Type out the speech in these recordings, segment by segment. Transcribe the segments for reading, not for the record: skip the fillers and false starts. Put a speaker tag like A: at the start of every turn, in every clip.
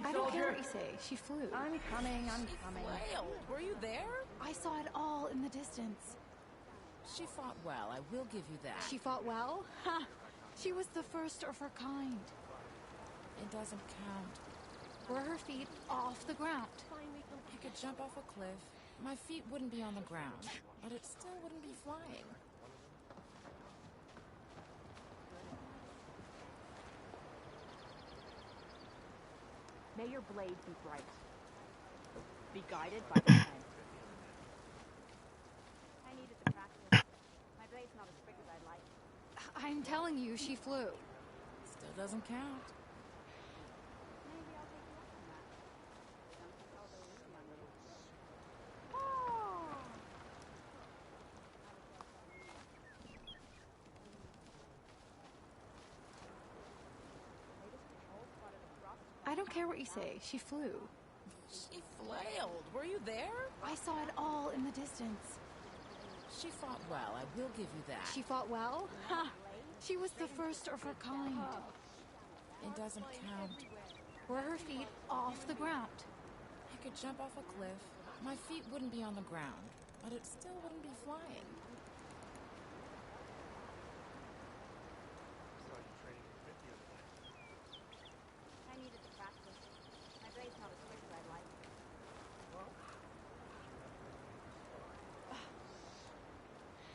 A: I don't care what you say. She flew.
B: I'm coming.
C: She flailed. Were you there?
A: I saw it all in the distance.
C: She fought well, I will give you that.
A: She fought well? Ha! She was the first of her kind.
C: It doesn't count.
A: Were her feet off the ground?
C: I could jump off a cliff. My feet wouldn't be on the ground, but it still wouldn't be flying.
B: May your blade be bright. Be guided by the pen.
D: I needed to practice. My blade's not as quick as I'd like.
A: I'm telling you, she flew.
C: Still doesn't count.
D: Maybe I'll take you up on that. Don't think I'll go easy on you.
A: I don't care what you say. She flew.
C: She flailed. Were you there?
A: I saw it all in the distance.
C: She fought well, I will give you that.
A: She fought well? Ha! She was the first of her kind.
C: It doesn't count.
A: Were her feet off the ground?
C: I could jump off a cliff. My feet wouldn't be on the ground, but it still wouldn't be flying.
D: I needed to practice. My blade's not as quick as I'd like.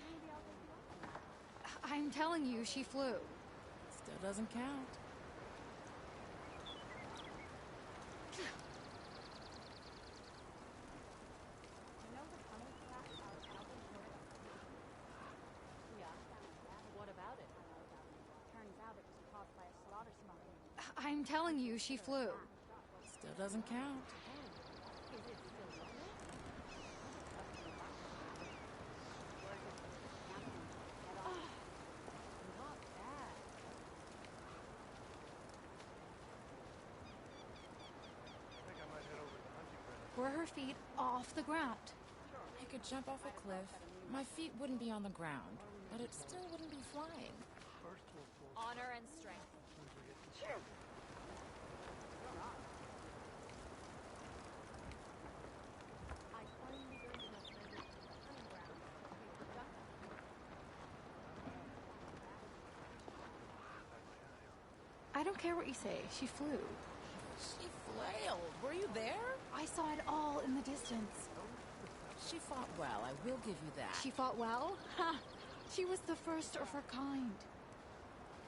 D: Maybe I'll take you up on that.
A: I'm telling you, she flew.
C: Still doesn't count.
D: You know the tunnel crash our album worked? Yeah. What about it? Turns out it was caused by a slaughter smuggler.
A: I'm telling you, she flew.
C: Still doesn't count.
D: Is it still local? Not bad.
A: Were her feet off the ground?
C: I could jump off a cliff. My feet wouldn't be on the ground, but it still wouldn't be flying.
D: Honor and strength. I finally learned enough language to the hunting ground.
A: I don't care what you say. She flew.
C: She flailed. Were you there?
A: I saw it all in the distance.
C: She fought well, I will give you that.
A: She fought well? Ha! She was the first of her kind.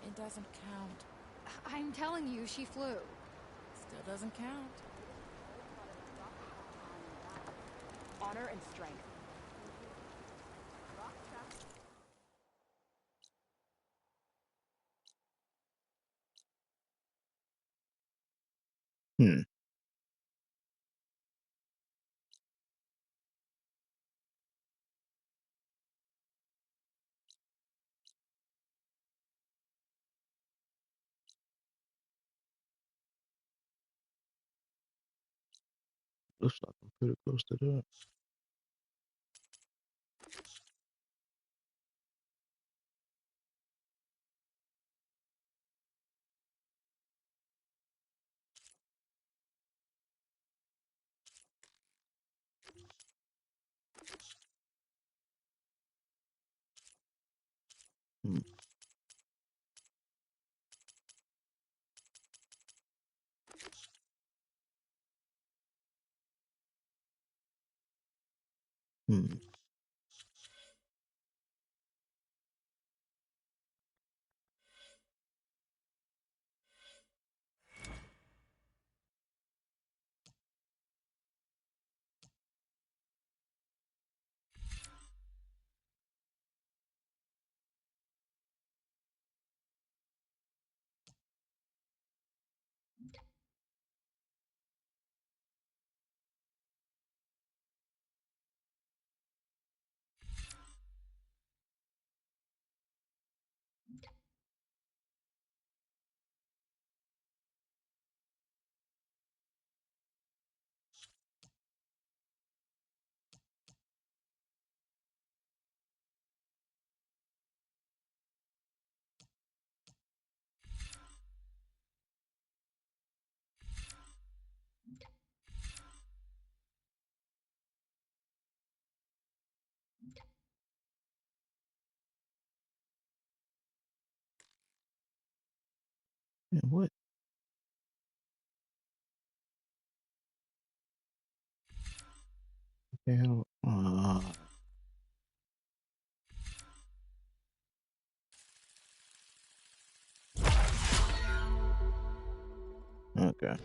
C: It doesn't count.
A: I'm telling you, she flew.
C: Still doesn't count.
B: Honor and strength.
E: Hmm. Looks like I'm pretty close to that. Hmm. Hmm. Man, what? The hell? Okay.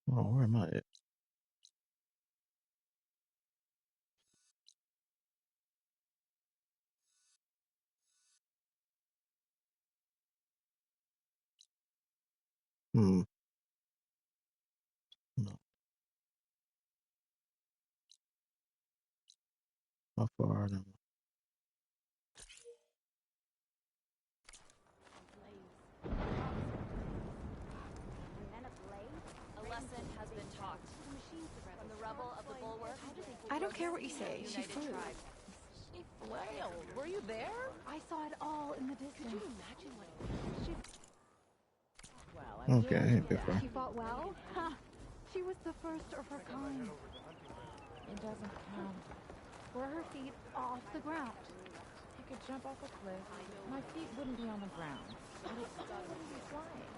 E: Oh, where am I at? Hmm. No. How far am I?
D: And then a blade?
B: A lesson has been taught. From the rubble of the bulwark,
A: I don't care what you say. She
B: united
A: flew.
B: tribes.
C: She flailed. Were you there?
A: I saw it all in the distance.
B: Imagine what
C: She. Well, I will
E: Okay, I
C: give
E: ain't
C: you
E: been far.
C: that.
A: She fought well. Ha! She was the first of her kind.
C: It doesn't count.
A: Were her feet off the ground?
C: I could jump off a cliff. My feet wouldn't be on the ground, but it still wouldn't be flying.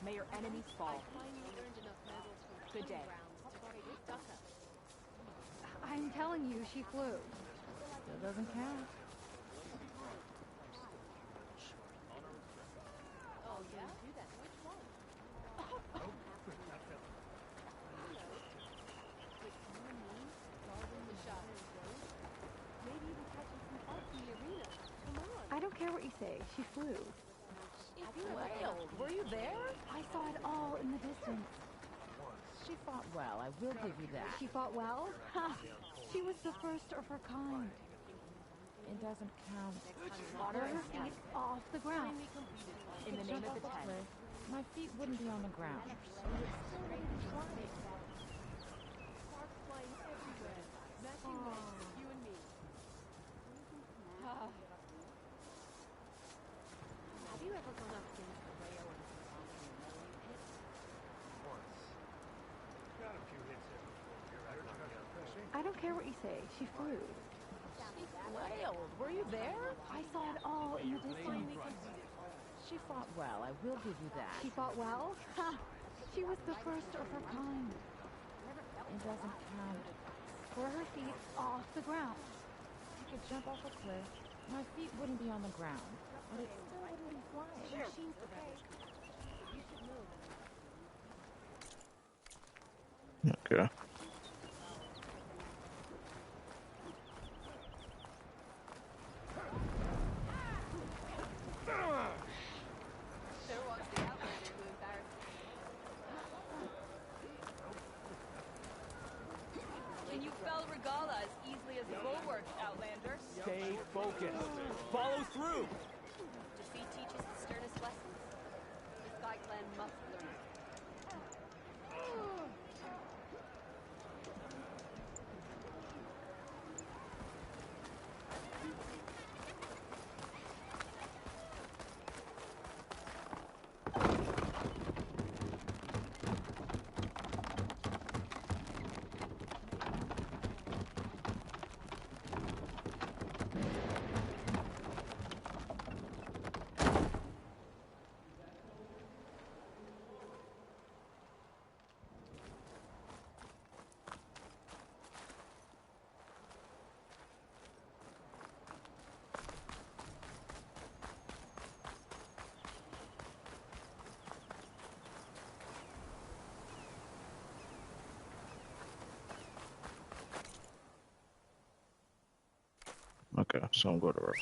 B: May your enemies fall. Good day.
A: I'm telling you, she flew.
C: Still doesn't count.
A: I don't care what you say. She flew.
C: She flailed. Were you there?
A: I saw it all in the distance.
C: She fought well. I will give you that.
A: She fought well. Ha! She was the first of her kind.
C: It doesn't count.
A: Were her feet off the ground?
B: In the name
C: Jump
B: of the
C: off a
B: Ten.
C: cliff. My feet wouldn't be on the ground, but it still wouldn't be flying.
D: Have you ever gone up against the rail and forgotten your memory pit?
A: I don't care what you say. She flew.
C: She flailed. Were you there?
A: I saw it all in the distance.
C: She fought well. I will give you that.
A: She fought well. Ha! She was the first of her kind.
C: It doesn't count.
A: Were her feet off the ground?
C: I could jump off a cliff. My feet wouldn't be on the ground, but it still wouldn't be flying.
E: Okay.
B: There walks the outlander who embarrassed me. Can you fell Regala as easily as the bulwark, outlander?
F: Stay focused. Follow through.
B: Defeat teaches the sternest lessons. The Sky Clan must learn it.
E: Okay, so I'm going to work.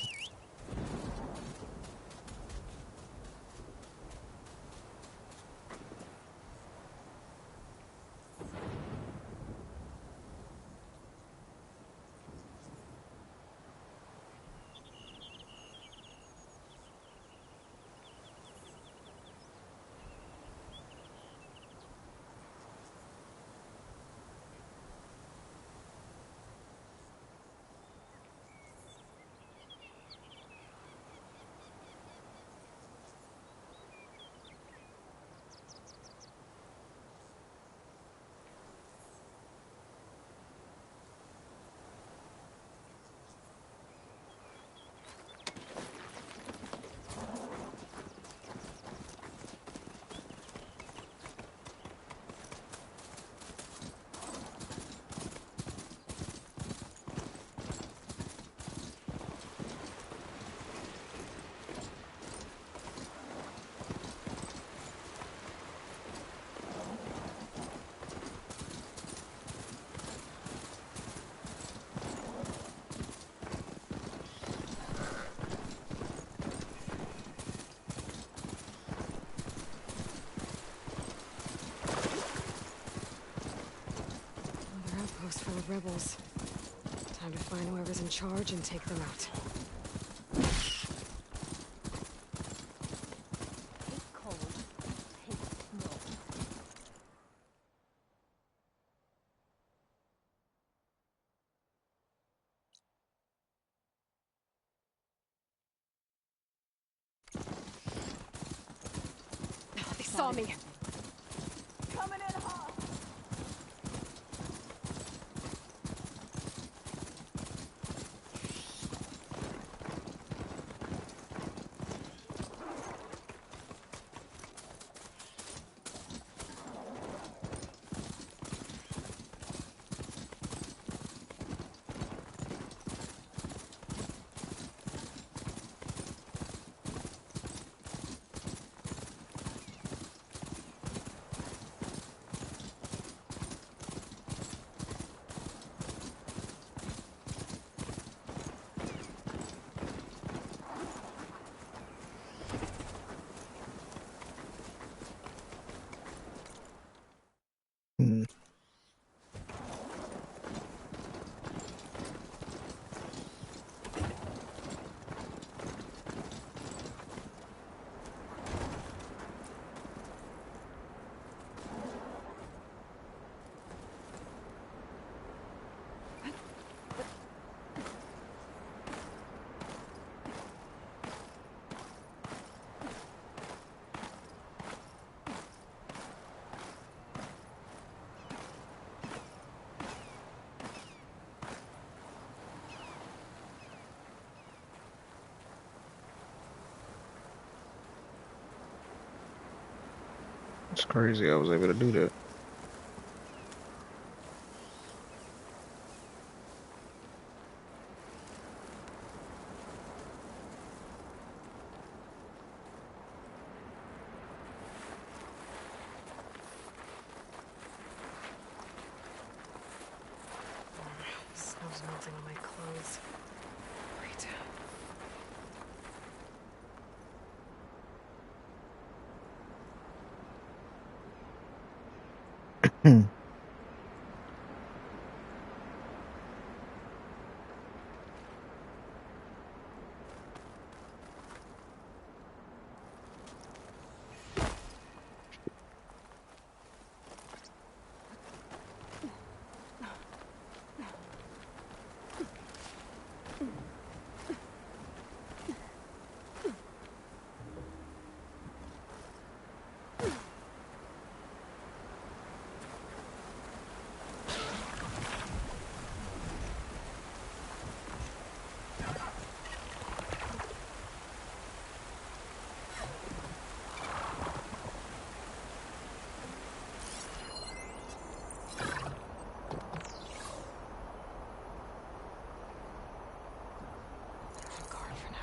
A: rebels. Time to find whoever's in charge and take them out.
B: Take cold, take snow.
A: They saw me.
B: Coming in hot.
E: Hmm. It's crazy I was able to do that.
A: Snow's melting on my clothes. Great.
E: Hmm.
A: Guard for now.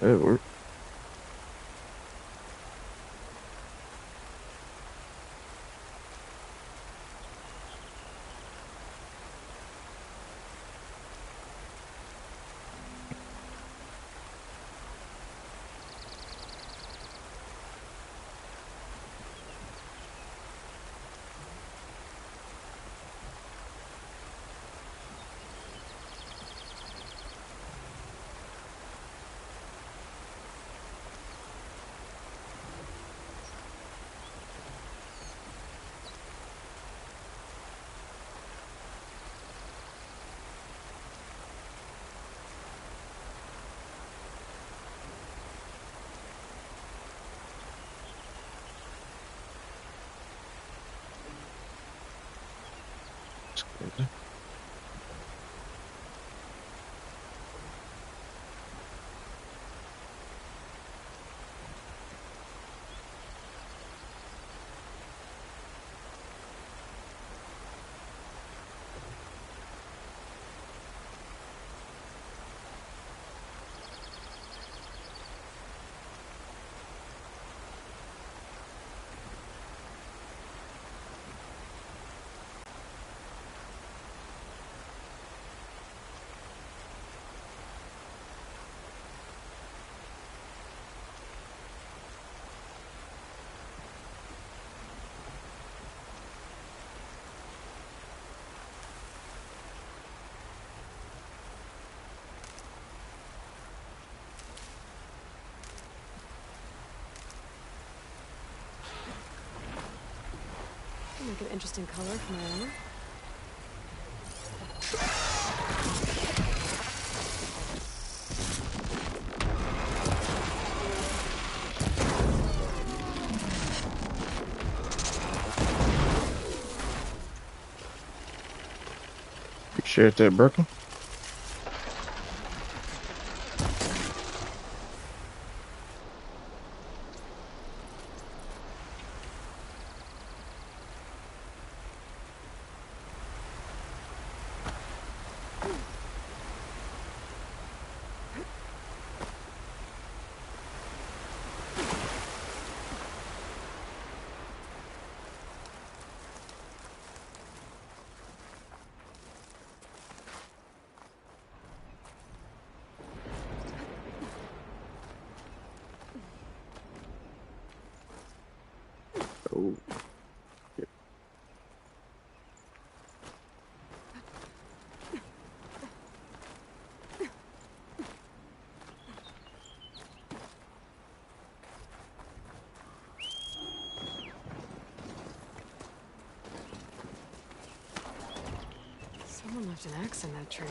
E: That worked. It's crazy.
A: Make an interesting color for my armor.
E: Appreciate that, Birkin. Oh, shit.
A: Someone left an axe in that tree.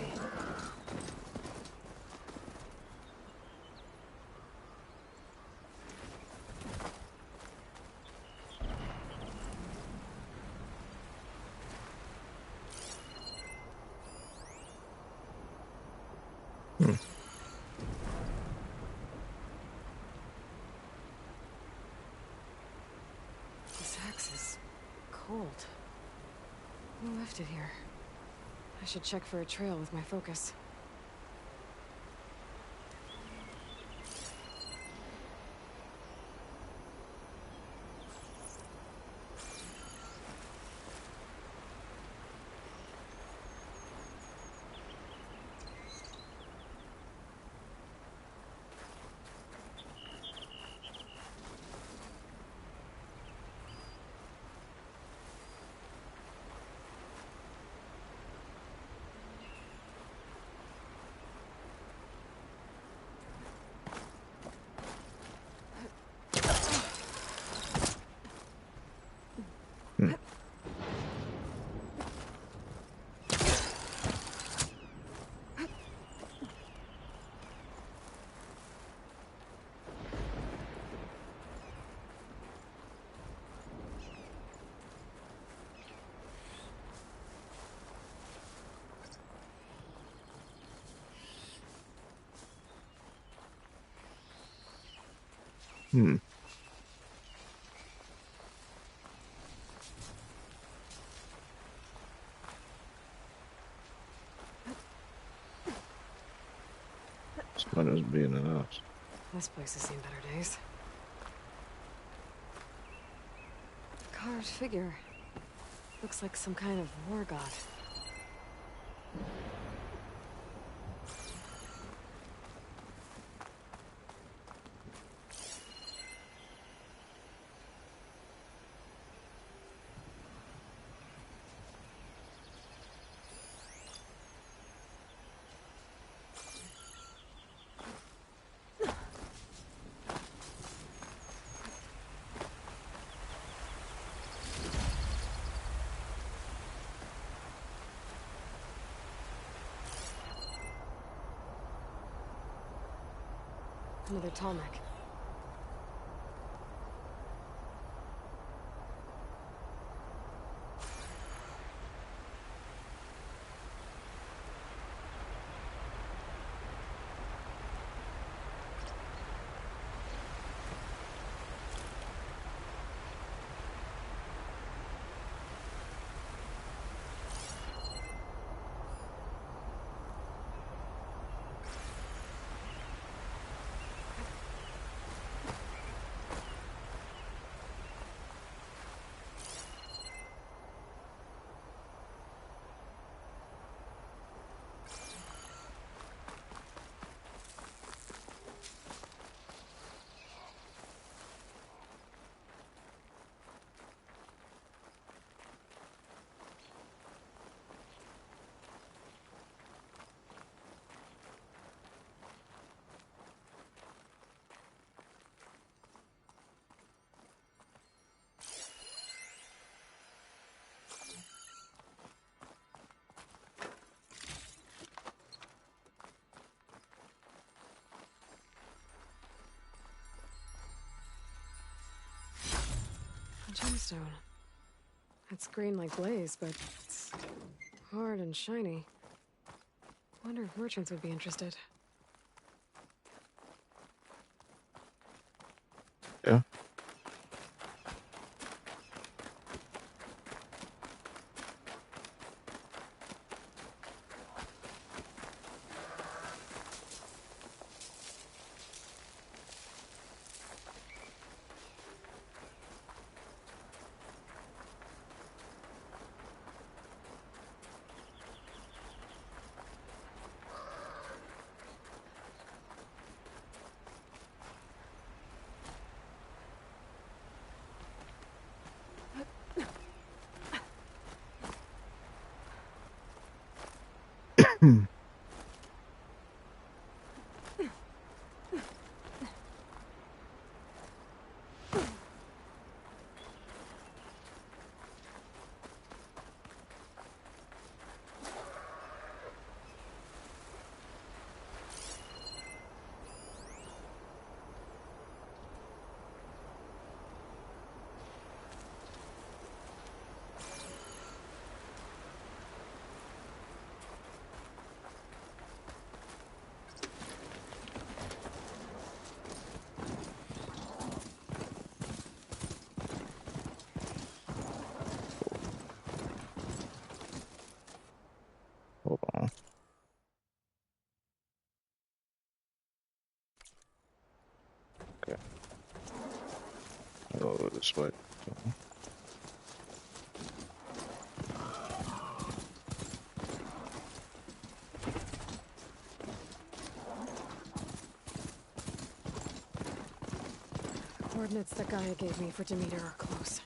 E: Hmm.
A: This axe is cold. Who left it here? I should check for a trail with my focus.
E: Hmm. Hmm. Somebody was being in the house.
A: This place has seen better days. Carved figure. Looks like some kind of war god. Another tall neck. stone. It's green like glaze, but it's hard and shiny. Wonder if merchants would be interested.
E: Yeah. Hold on. Okay. I'll go this way.
A: Coordinates that Gaia gave me for Demeter are close.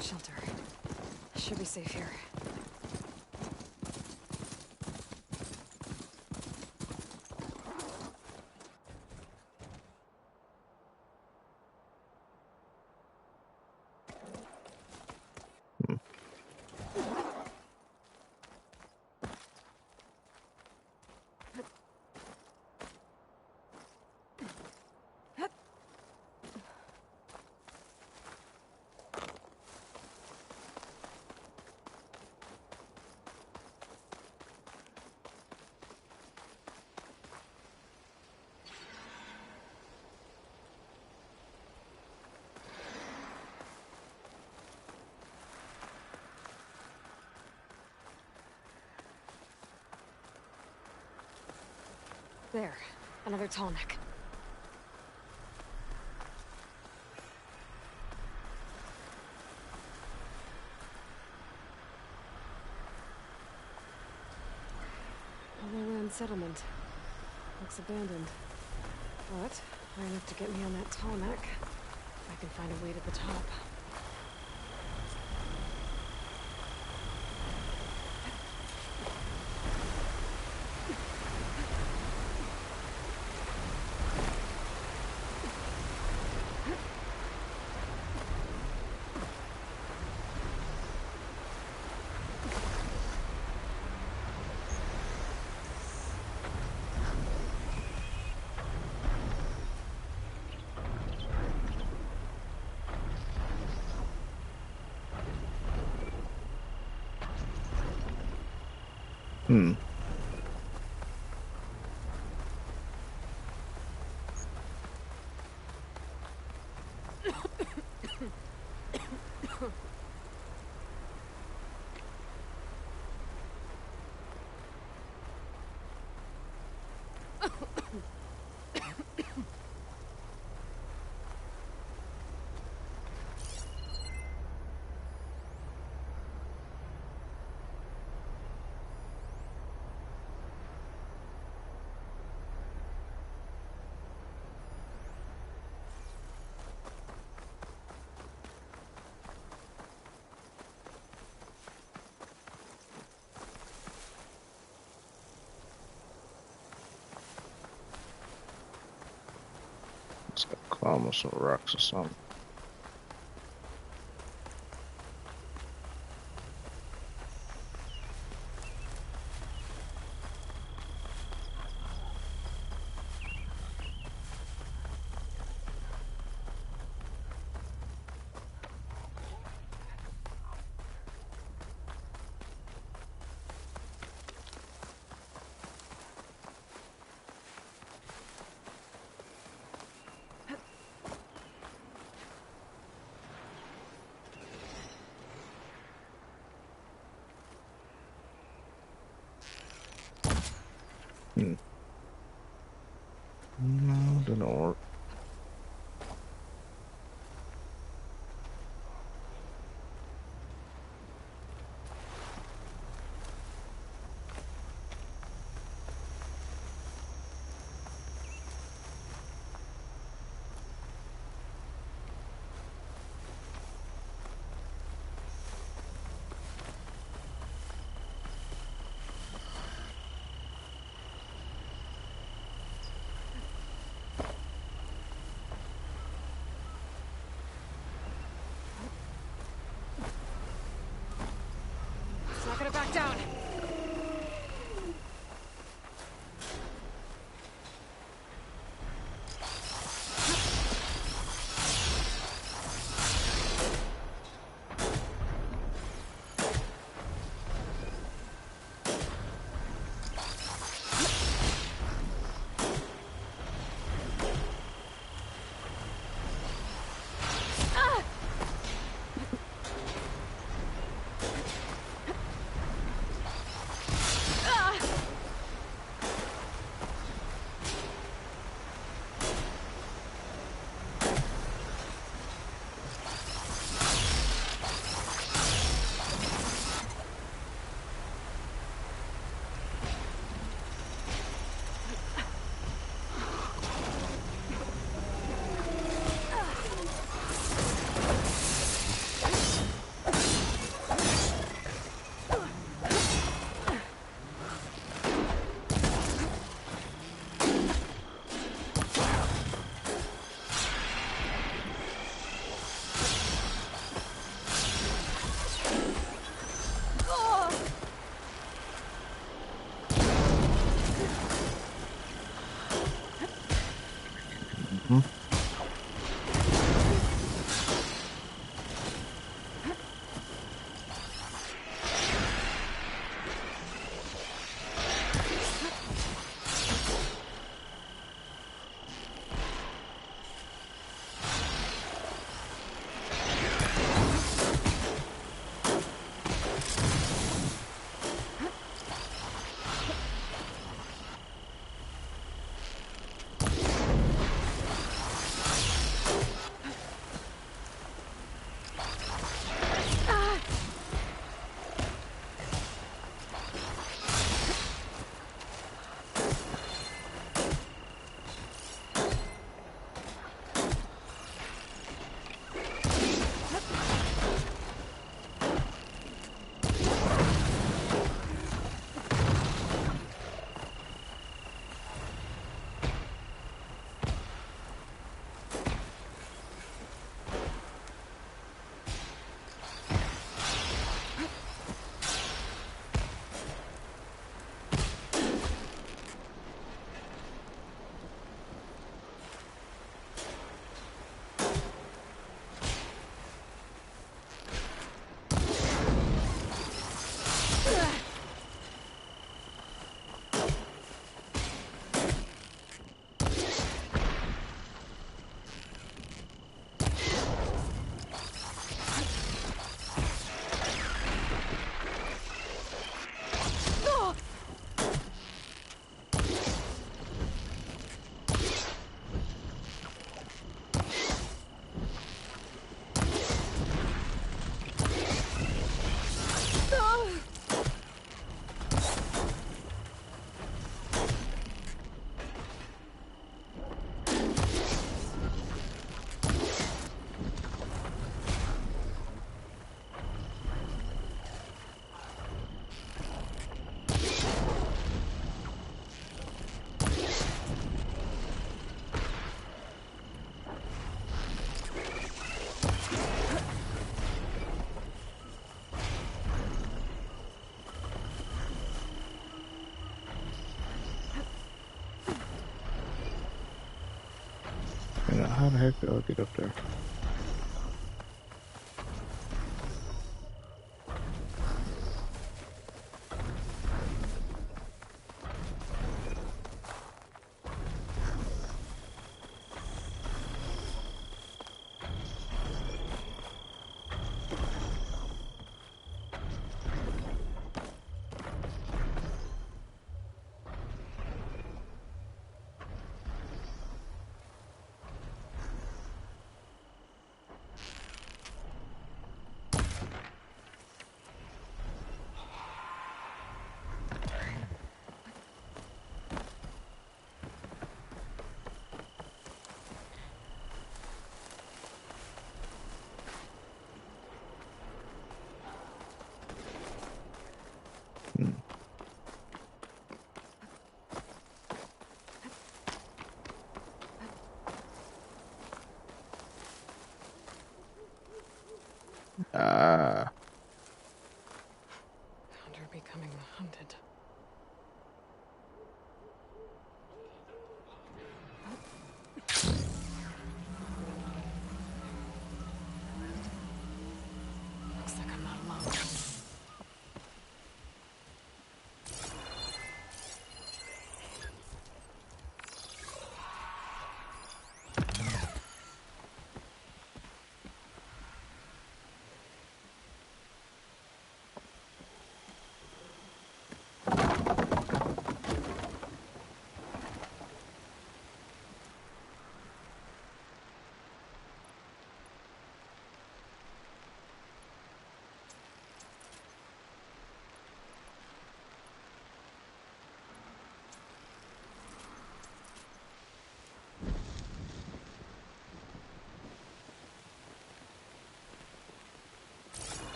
A: Shelter. Should be safe here. There. Another tall neck. A lowland settlement. Looks abandoned. But high enough to get me on that tall neck. I can find a way to the top. Hmm. It's got to climb on some rocks or something.
E: No, didn't work.
A: It's not gonna back down.
E: Hmm? And how the heck do I get up there? Ah.
A: Under becoming hunted. Looks like I'm not alone.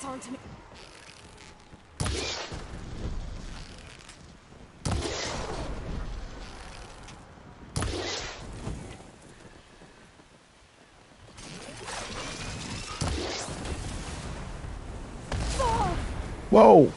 A: It's on to me.
E: Whoa!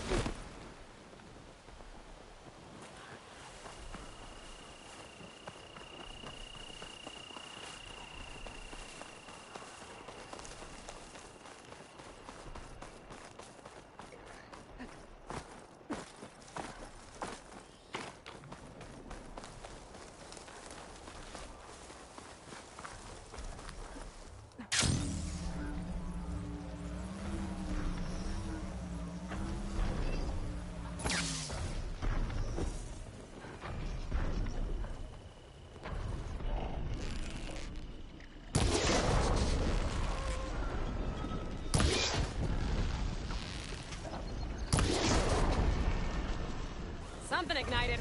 A: Something ignited.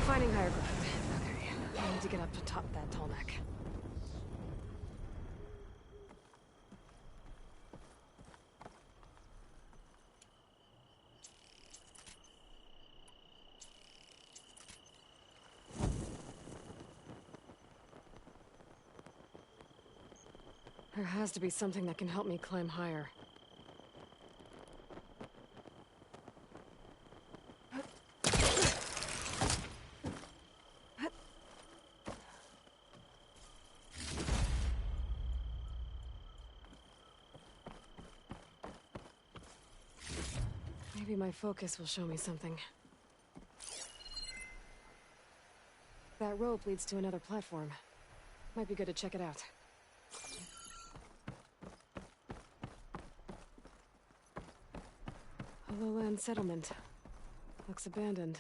A: Finding higher ground. Okay, I need to get up to top that tall neck. There has to be something that can help me climb higher. Maybe my focus will show me something. That rope leads to another platform. Might be good to check it out. A lowland settlement. Looks abandoned.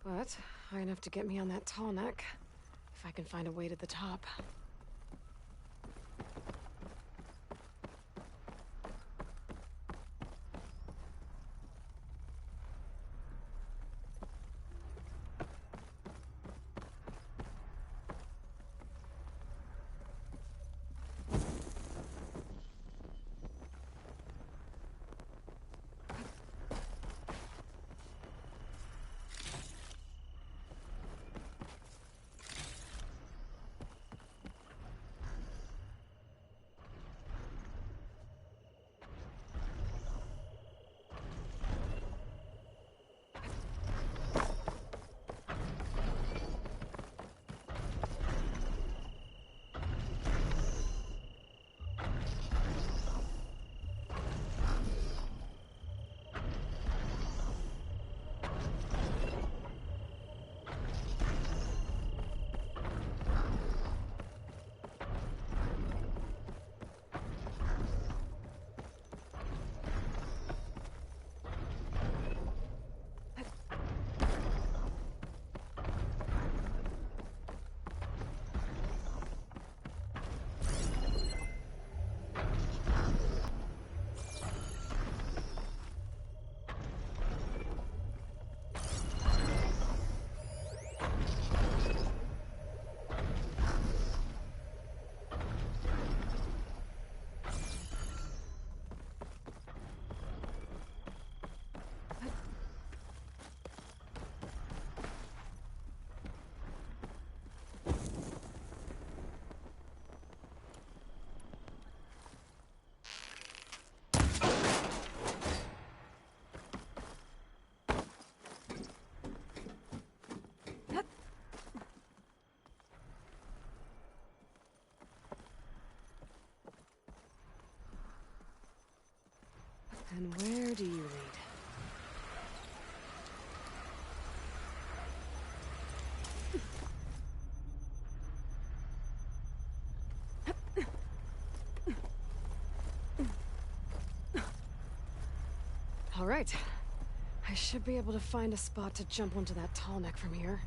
A: But high enough to get me on that tall neck. If I can find a way to the top. And where do you lead? All right. I should be able to find a spot to jump onto that tall neck from here.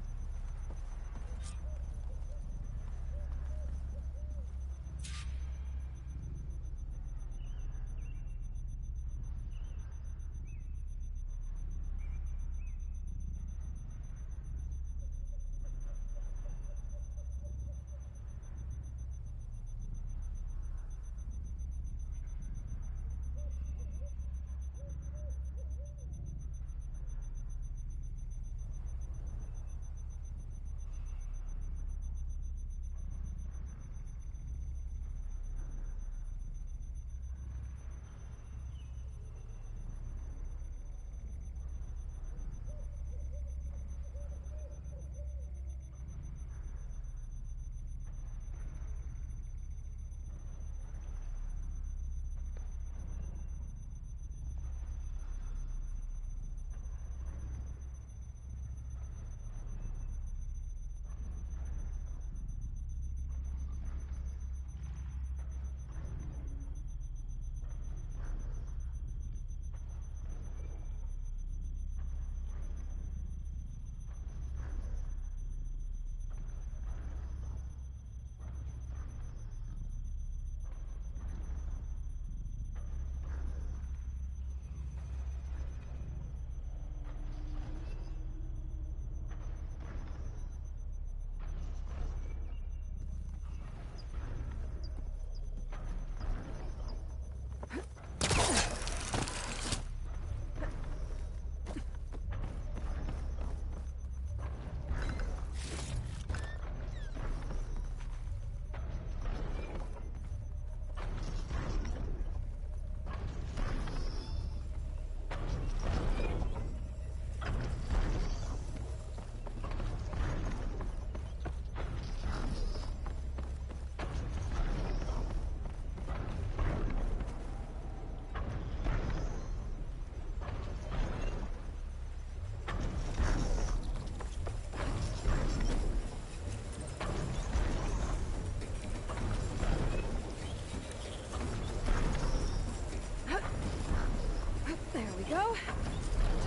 A: There we go.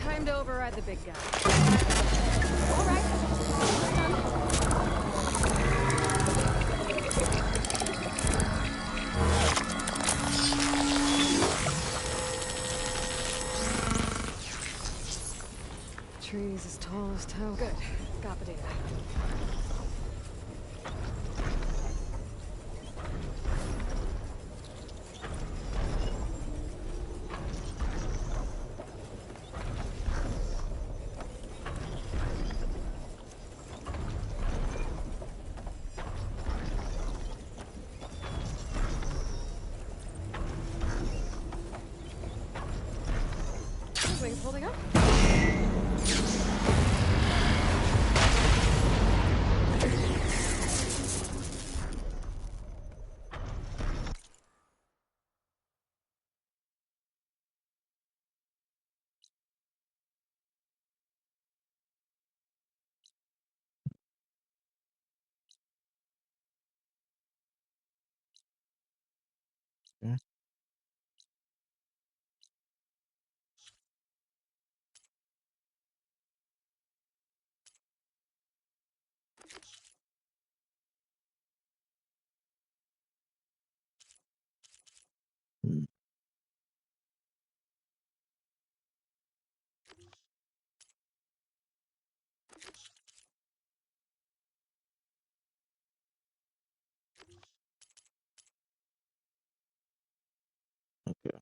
A: Time to override the big guy. All right. Trees as tall as town. Good. Got the data. Wings holding up.
E: Okay. Hmm. Okay.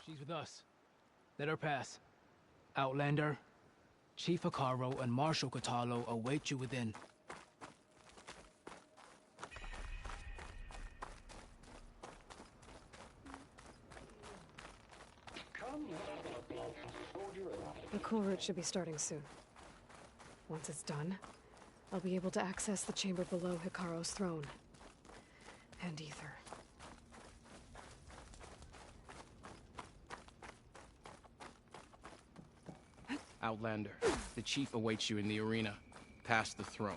F: She's with us. Let her pass. Outlander, Chief Hikaru, and Marshal Katalo await you within.
A: The cool route should be starting soon. Once it's done, I'll be able to access the chamber below Hikaru's throne. And Ether.
G: Outlander, the chief awaits you in the arena, past the throne.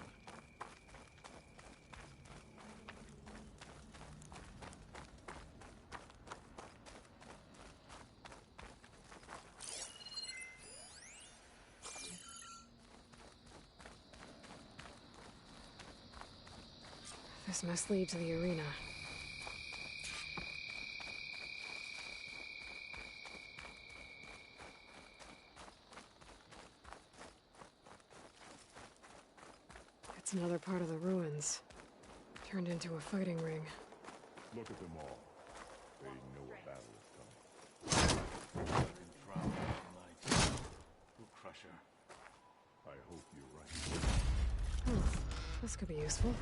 A: This must lead to the arena. It's another part of the ruins. Turned into a fighting ring.
H: Look at them all. They know a battle is coming.
I: We'll crush her.
H: I hope you're right.
A: Oh, this could be useful.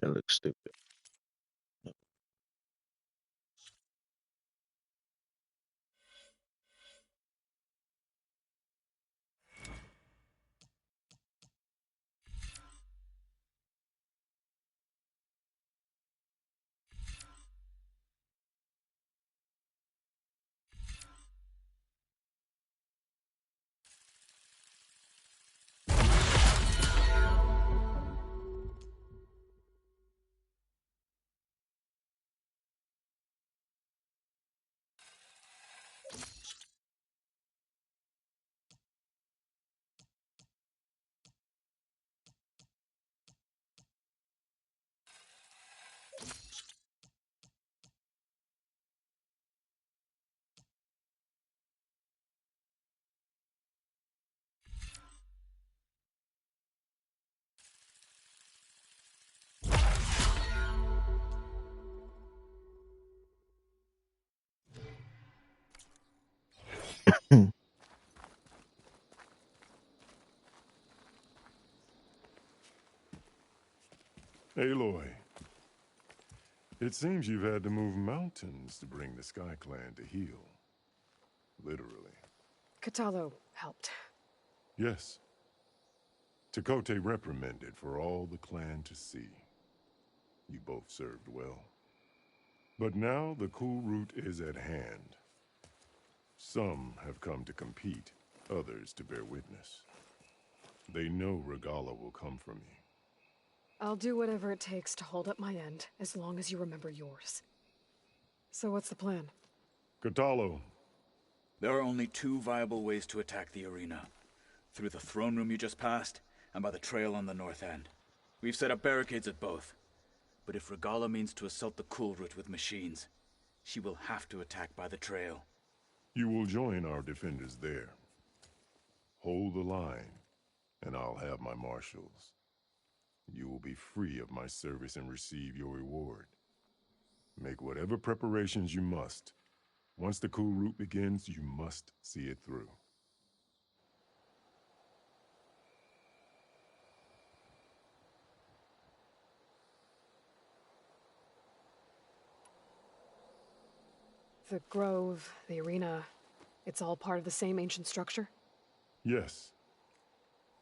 E: That looks stupid.
H: Aloy, it seems you've had to move mountains to bring the Sky Clan to heel. Literally.
A: Katalo helped.
H: Yes. Tekote reprimanded for all the clan to see. You both served well. But now the cool route is at hand. Some have come to compete, others to bear witness. They know Regala will come for me.
A: I'll do whatever it takes to hold up my end, as long as you remember yours. So what's the plan?
H: Katalo.
I: There are only two viable ways to attack the arena. Through the throne room you just passed, and by the trail on the north end. We've set up barricades at both. But if Regala means to assault the cool route with machines, she will have to attack by the trail.
H: You will join our defenders there. Hold the line, and I'll have my marshals. You will be free of my service and receive your reward. Make whatever preparations you must. Once the cool route begins, you must see it through.
A: The grove, the arena, it's all part of the same ancient structure?
H: Yes.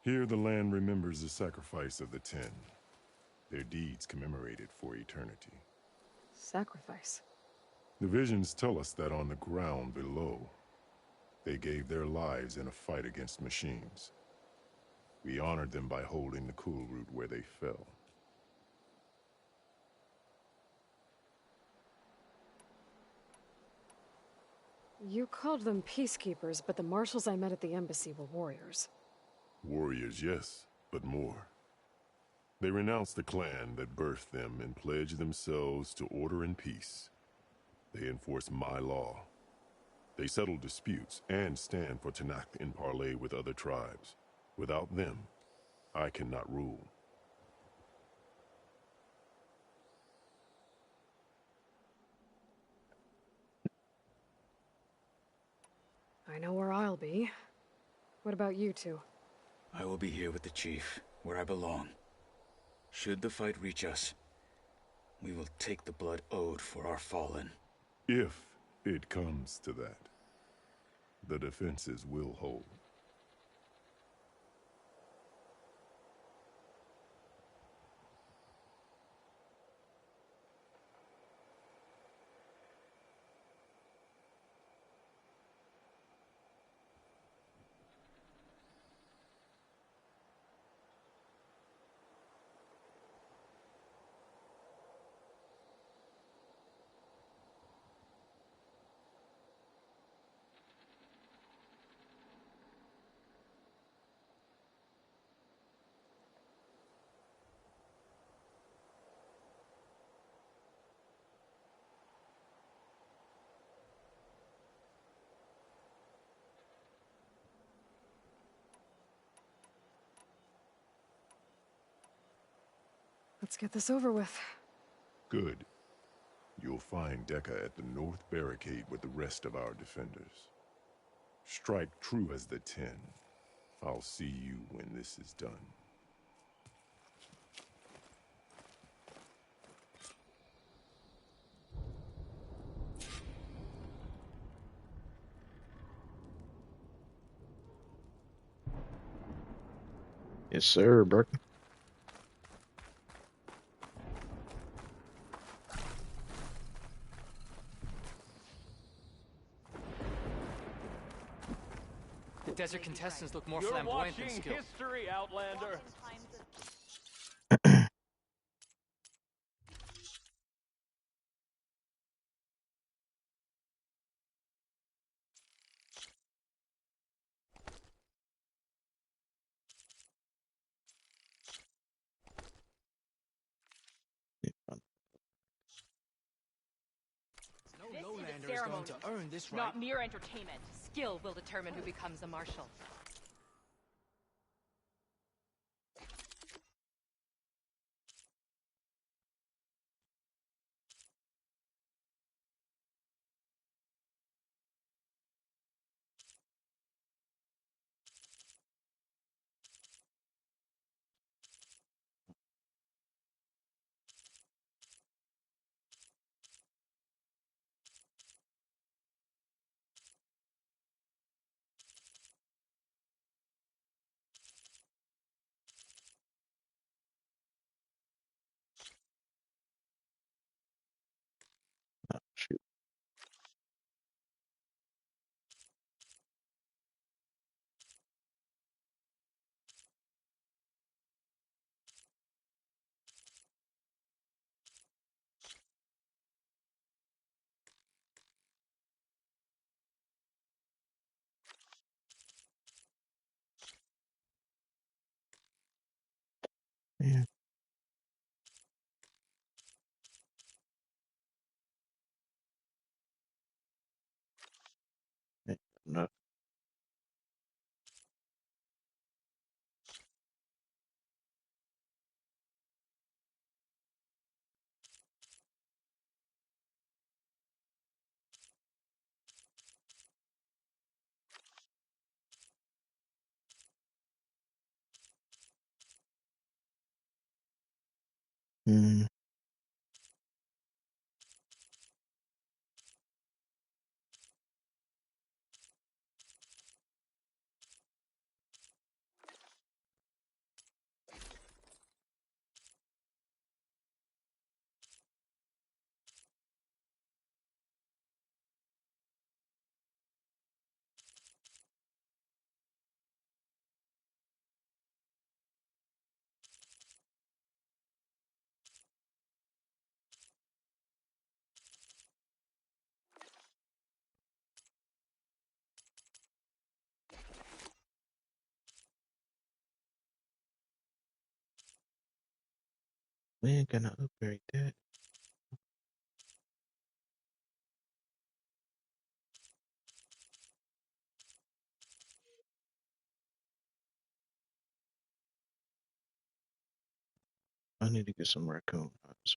H: Here the land remembers the sacrifice of the 10. Their deeds commemorated for eternity.
A: Sacrifice?
H: The visions tell us that on the ground below, they gave their lives in a fight against machines. We honored them by holding the cool route where they fell.
A: You called them peacekeepers, but the marshals I met at the embassy were warriors.
H: Warriors, yes, but more. They renounced the clan that birthed them and pledged themselves to order and peace. They enforce my law. They settle disputes and stand for Tanakh in parley with other tribes. Without them, I cannot rule.
A: I know where I'll be. What about you two?
I: I will be here with the chief, where I belong. Should the fight reach us, we will take the blood owed for our fallen.
H: If it comes to that, the defenses will hold.
A: Let's get this over with.
H: Good. You'll find Deca at the north barricade with the rest of our defenders. Strike true as the 10. I'll see you when this is done.
E: Yes, sir, bro.
F: The desert contestants look more flamboyant than skilled.
J: History, Outlander.
F: No
B: This is a
F: lowlander is
B: ceremony,
F: going to earn this right.
B: not mere entertainment. Skill will determine who becomes a marshal.
E: Oh, shoot. Yeah. No. Mm. We ain't gonna upgrade that. I need to get some raccoon eyes.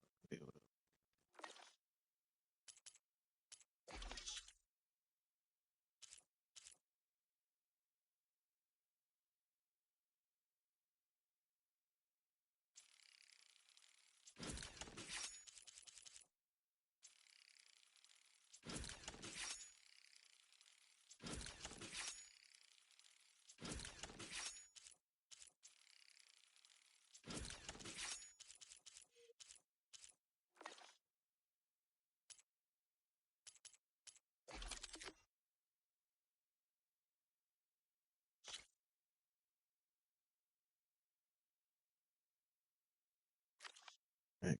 E: Right.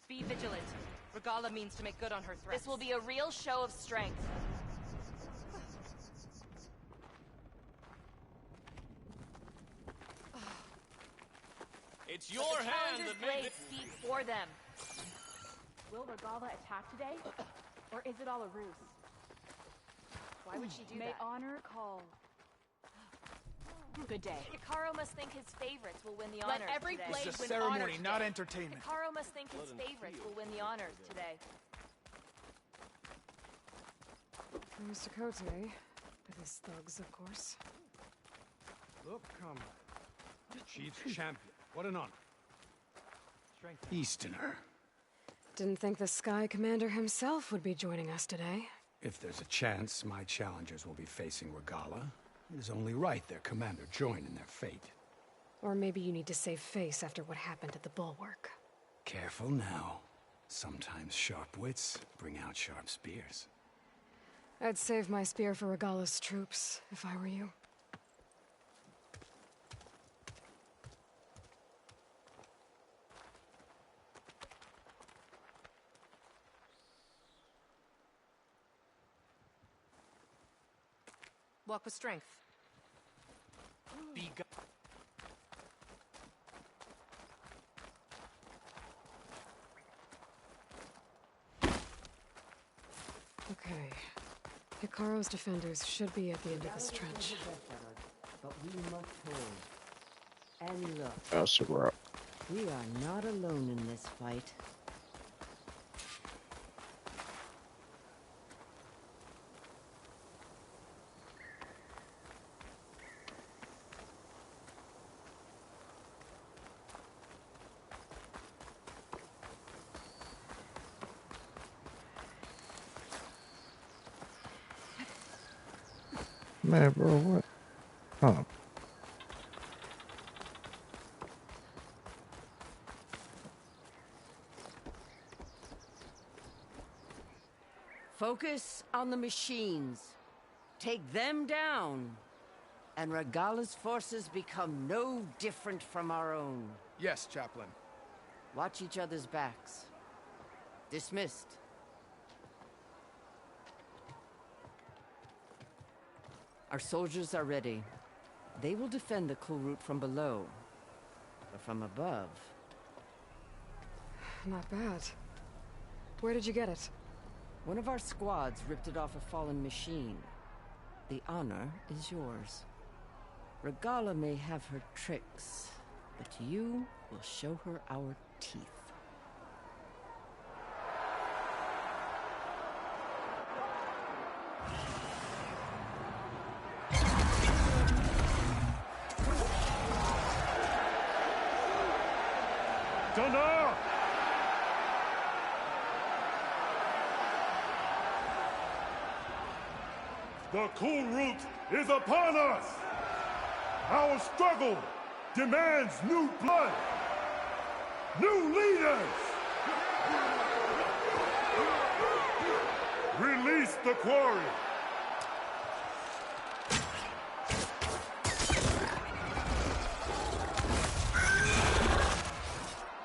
J: Be vigilant. Regala means to make good on her threats. This will be a real show of strength.
K: It's your
J: But the
K: hand
J: Challenger's
K: that made
J: blades speak for them.
B: Will Regala attack today? Or is it all a ruse?
J: Why would she do
B: May
J: that?
B: honor call. Good day.
J: Hikaru must think his favorites will win the
B: Let
J: honors
B: every
J: today.
B: blade
F: It's a
B: win
F: ceremony,
B: honor
F: not
B: today.
F: entertainment.
J: Hikaru must think his favorites will win the honors today.
A: Mr. Cote, with his thugs, of course.
K: Look, comrade. The Chief's champion. What an honor. Easterner.
A: Didn't think the Sky Commander himself would be joining us today.
K: If there's a chance my challengers will be facing Regala, it is only right their commander join in their fate.
A: Or maybe you need to save face after what happened at the Bulwark.
K: Careful now. Sometimes sharp wits bring out sharp spears.
A: I'd save my spear for Regala's troops, if I were you.
J: Walk with strength.
F: Be
A: Okay. Hikaru's defenders should be at the end of this trench.
L: But we must hold. And look,
E: That's a rock.
L: we are not alone in this fight.
E: Man, bro, what? Huh.
L: Focus on the machines. Take them down. And Regala's forces become no different from our own.
F: Yes, Chaplain.
L: Watch each other's backs. Dismissed. Our soldiers are ready. They will defend the cool route from below. But from above...
A: Not bad. Where did you get it?
L: One of our squads ripped it off a fallen machine. The honor is yours. Regala may have her tricks, but you will show her our teeth.
H: Dana! The cool route is upon us! Our struggle demands new blood! New leaders! Release the quarry!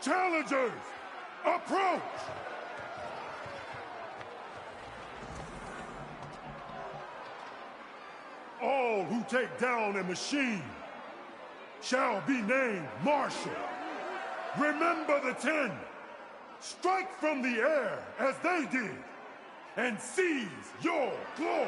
H: Challengers, approach! All who take down a machine shall be named Marshal. Remember the 10. Strike from the air as they did, and seize your glory.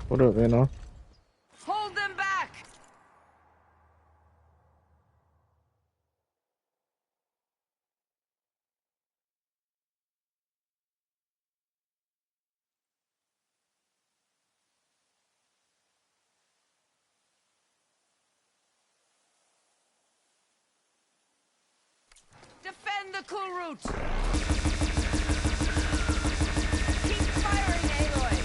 E: What up, man?
L: Hold them back! Defend the cool route! Keep firing, Aloy!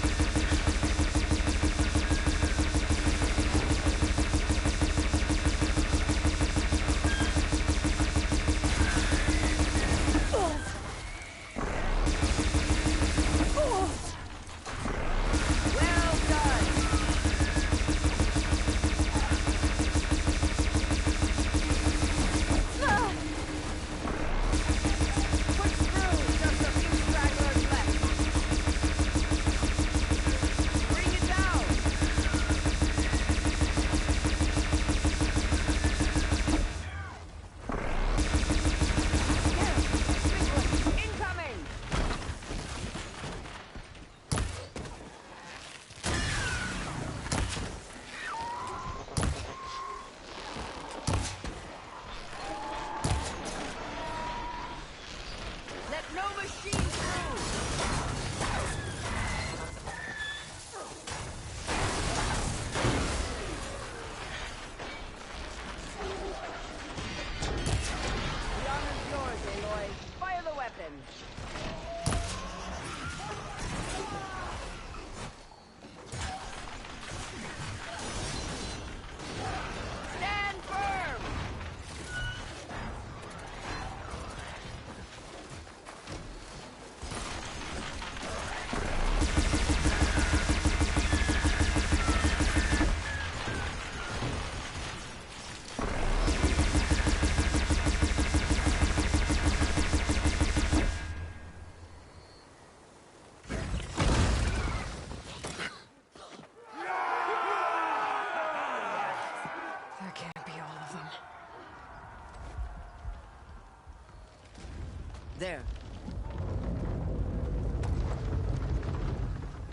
L: There.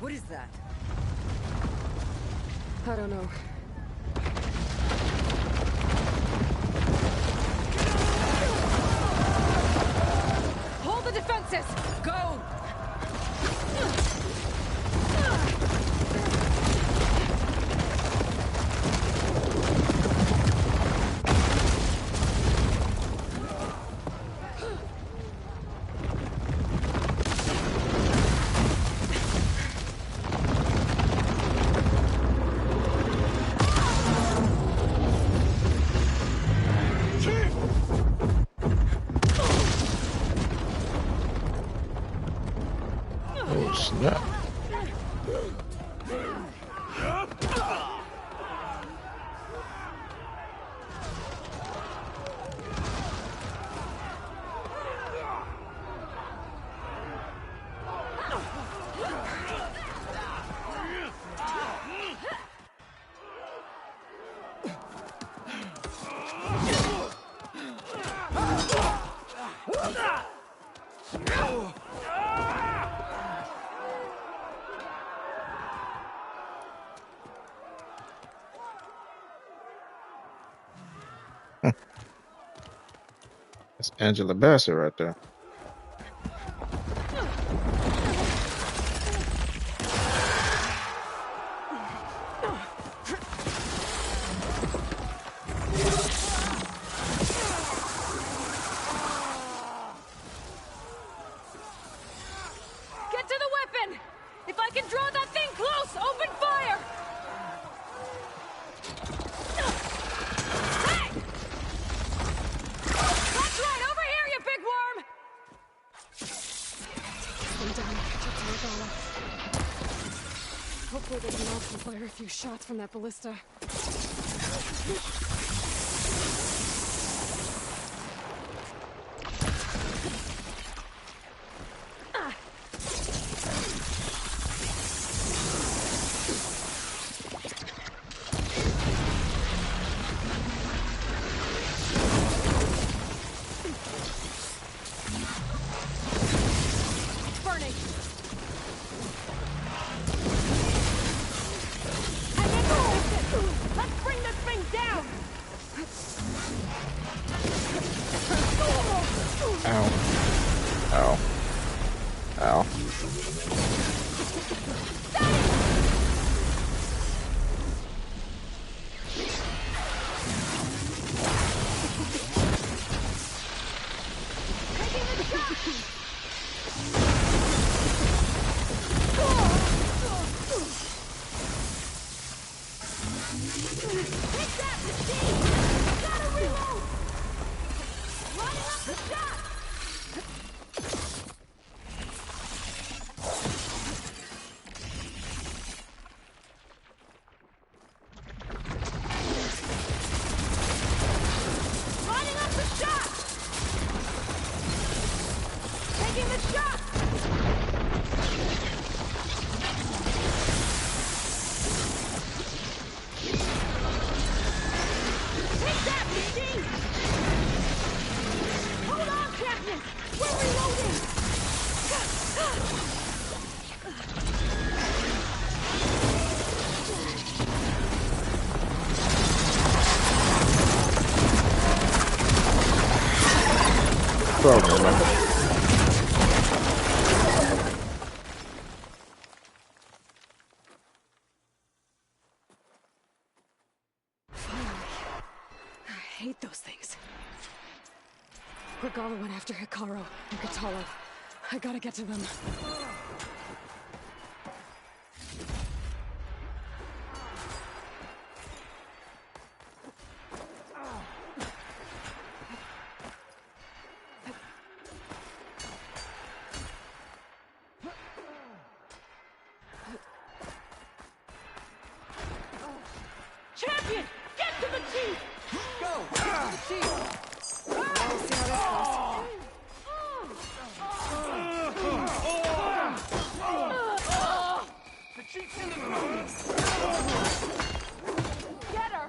L: What is that?
A: I don't know. Hold the defenses! Go!
E: Oh, snap. That's Angela Bassett right there.
A: Hopefully they can also fire a few shots from that ballista. I hate those things. Regala went after Hikaru and Katalo. I gotta get to them.
B: Champion! Get to the chief!
L: Go! To the chief!
A: We'll see how this goes.
B: The chief's in the room! Get her!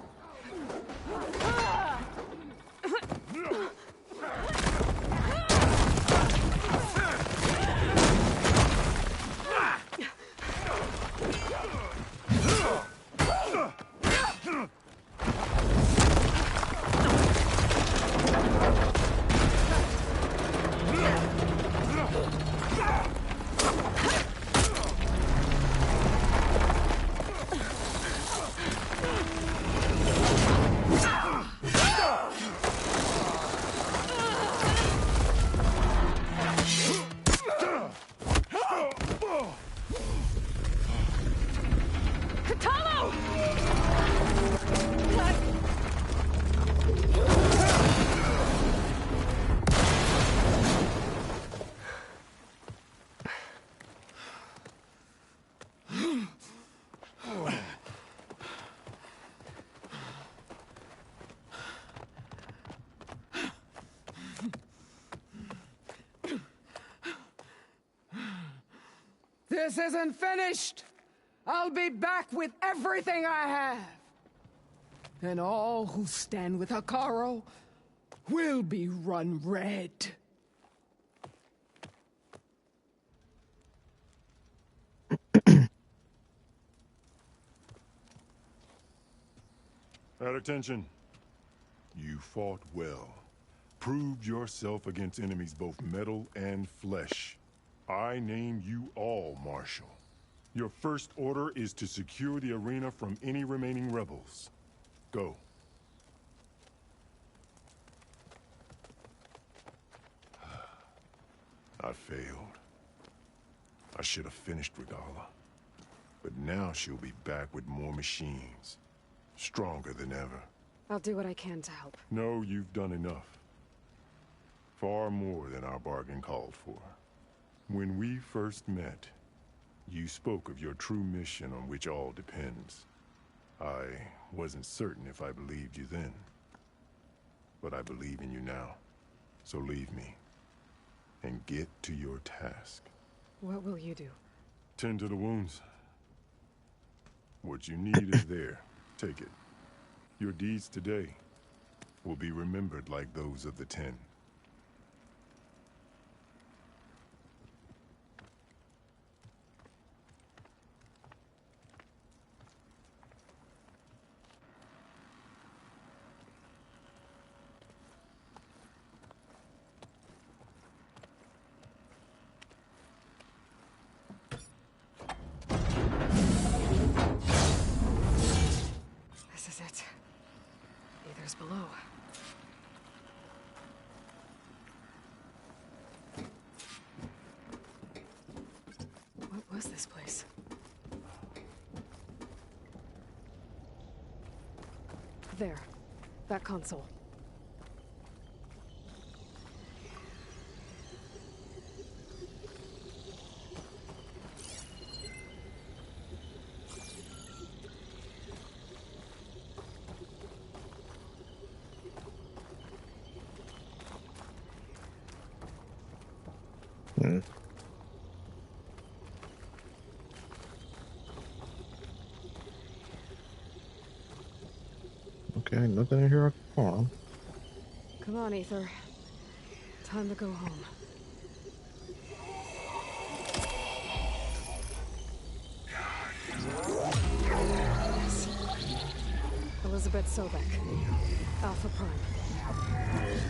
F: This isn't finished! I'll be back with everything I have! And all who stand with Hikaru will be run red.
H: At attention. You fought well. Proved yourself against enemies both metal and flesh. I name you all Marshal. Your first order is to secure the arena from any remaining rebels. Go. I failed. I should have finished Regala. But now she'll be back with more machines. Stronger than ever.
A: I'll do what I can to help.
H: No, you've done enough. Far more than our bargain called for. When we first met, You spoke of your true mission on which all depends. I wasn't certain if I believed you then, but I believe in you now. So leave me, and get to your task.
A: What will you do?
H: Tend to the wounds. What you need is there. Take it. Your deeds today will be remembered like those of the 10.
A: This is it. Aether's below. What was this place? There. That console.
E: Hmm. Okay, nothing in here I can farm.
A: Come on, Aether. Time to go home. Yes. Elizabeth Sobek. Alpha Prime.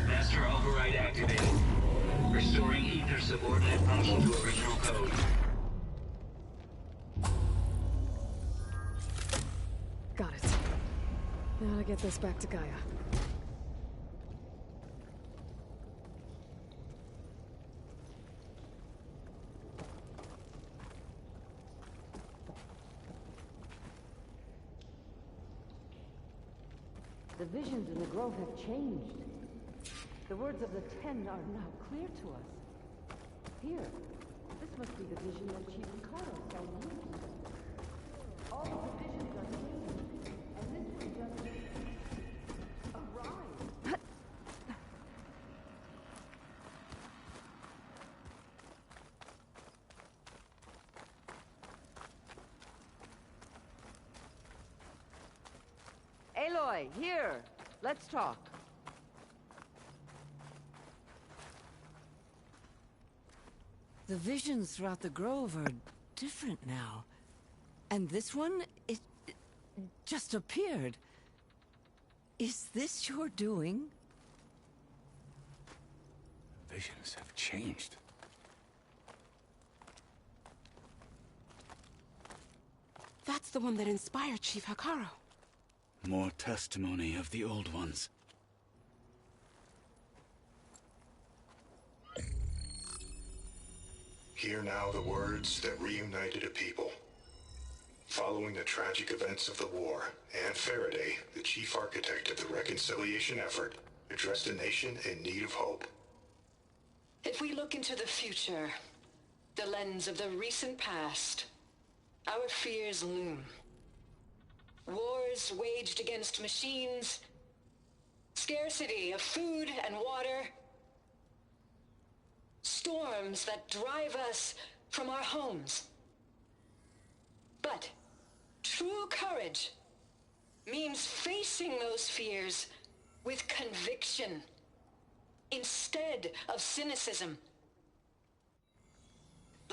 M: Master override activated. Restoring ether subordinate function to original code.
A: Got it. Now to get this back to Gaia.
L: The visions in the grove have changed. The words of the 10 are now clear to us. Here, this must be the vision that Chief Karo saw years ago. All of the visions are changed, and this was just a ride. Aloy, here. Let's talk. The visions throughout the grove are different now. And this one, it just appeared. Is this your doing?
K: Visions have changed.
N: That's the one that inspired Chief Hakaro.
I: More testimony of the old ones.
O: Hear now the words that reunited a people. Following the tragic events of the war, Anne Faraday, the chief architect of the reconciliation effort, addressed a nation in need of hope.
P: If we look into the future, the lens of the recent past, our fears loom. Wars waged against machines, scarcity of food and water, storms that drive us from our homes. But true courage means facing those fears with conviction instead of cynicism.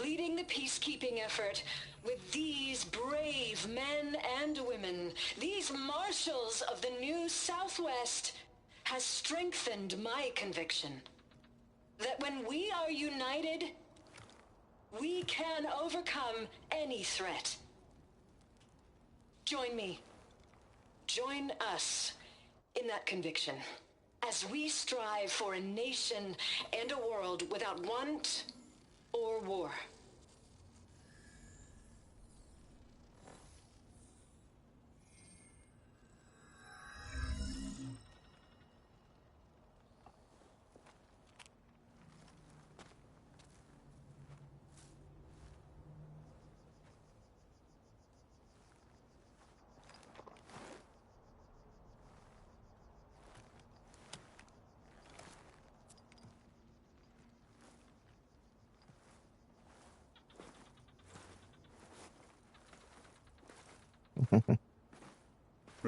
P: Leading the peacekeeping effort with these brave men and women, these marshals of the new Southwest, has strengthened my conviction that when we are united, we can overcome any threat. Join me. Join us in that conviction as we strive for a nation and a world without want or war.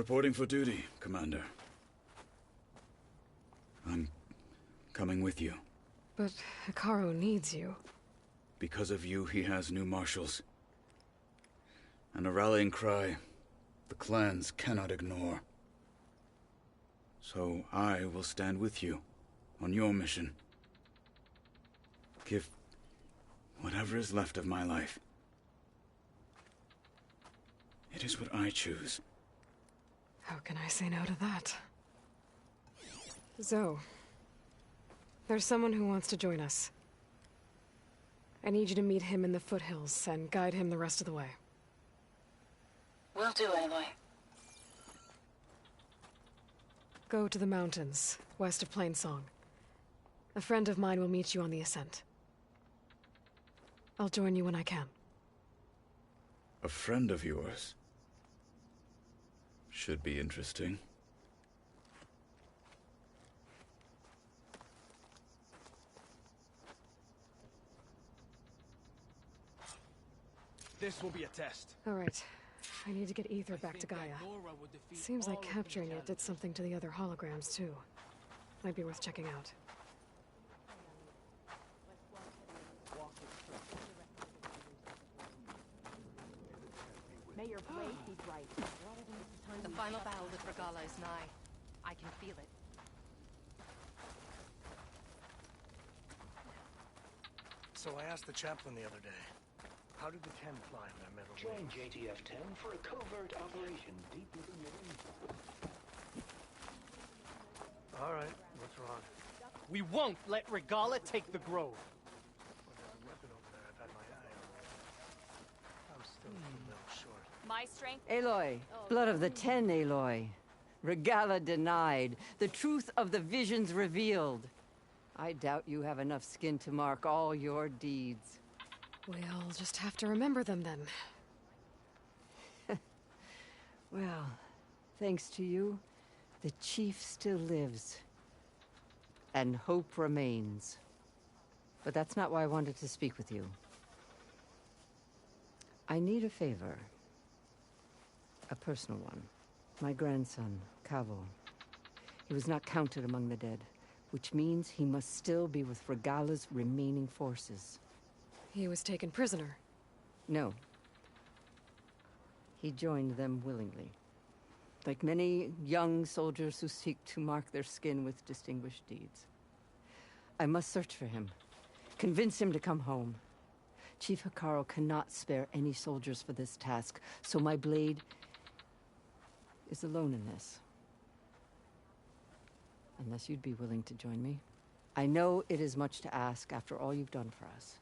I: Reporting for duty, Commander. I'm coming with you.
A: But Hikaru needs you.
I: Because of you, he has new marshals. And a rallying cry the clans cannot ignore. So I will stand with you on your mission. Give whatever is left of my life. It is what I choose.
A: How can I say no to that? Zoe, there's someone who wants to join us. I need you to meet him in the foothills and guide him the rest of the way.
P: Will do, Aloy.
A: Go to the mountains, west of Plainsong. A friend of mine will meet you on the ascent. I'll join you when I can.
I: A friend of yours? Should be interesting.
G: This will be a test.
A: All right. I need to get Ether back to Gaia. Seems like capturing it did something to the other holograms, too. Might be worth checking out.
B: May your blade be bright.
J: The final battle with Regala is nigh. I can feel it.
K: So I asked the chaplain the other day, how did the 10 fly in their metal
M: Join
K: wings?
M: JTF-10 for a covert operation deep within your
K: All right, what's wrong?
Q: We won't let Regala take the grove.
K: Well, there's a weapon over there. I've had my eye on it. I'm still a little short.
D: My strength.
L: Aloy, blood of the 10, Aloy. Regala denied. The truth of the visions revealed. I doubt you have enough skin to mark all your deeds.
A: We'll just have to remember them then.
L: Well, thanks to you, the chief still lives. And hope remains. But that's not why I wanted to speak with you. I need a favor. A personal one. My grandson, Cavo. He was not counted among the dead, which means he must still be with Regala's remaining forces.
A: He was taken prisoner.
L: No. He joined them willingly. Like many young soldiers who seek to mark their skin with distinguished deeds. I must search for him. Convince him to come home. Chief Hikaru cannot spare any soldiers for this task, so my blade is alone in this. Unless you'd be willing to join me. I know it is much to ask after all you've done for us.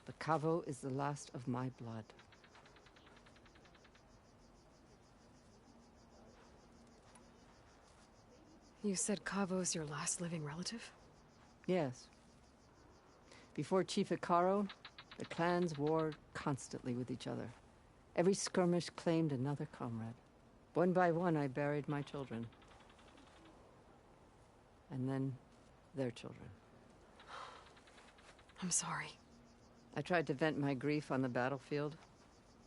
L: But Cavo is the last of my blood.
A: You said Cavo's your last living relative?
L: Yes. Before Chief Hikaru, the clans warred constantly with each other. Every skirmish claimed another comrade. One by one, I buried my children. And then, their children.
A: I'm sorry.
L: I tried to vent my grief on the battlefield,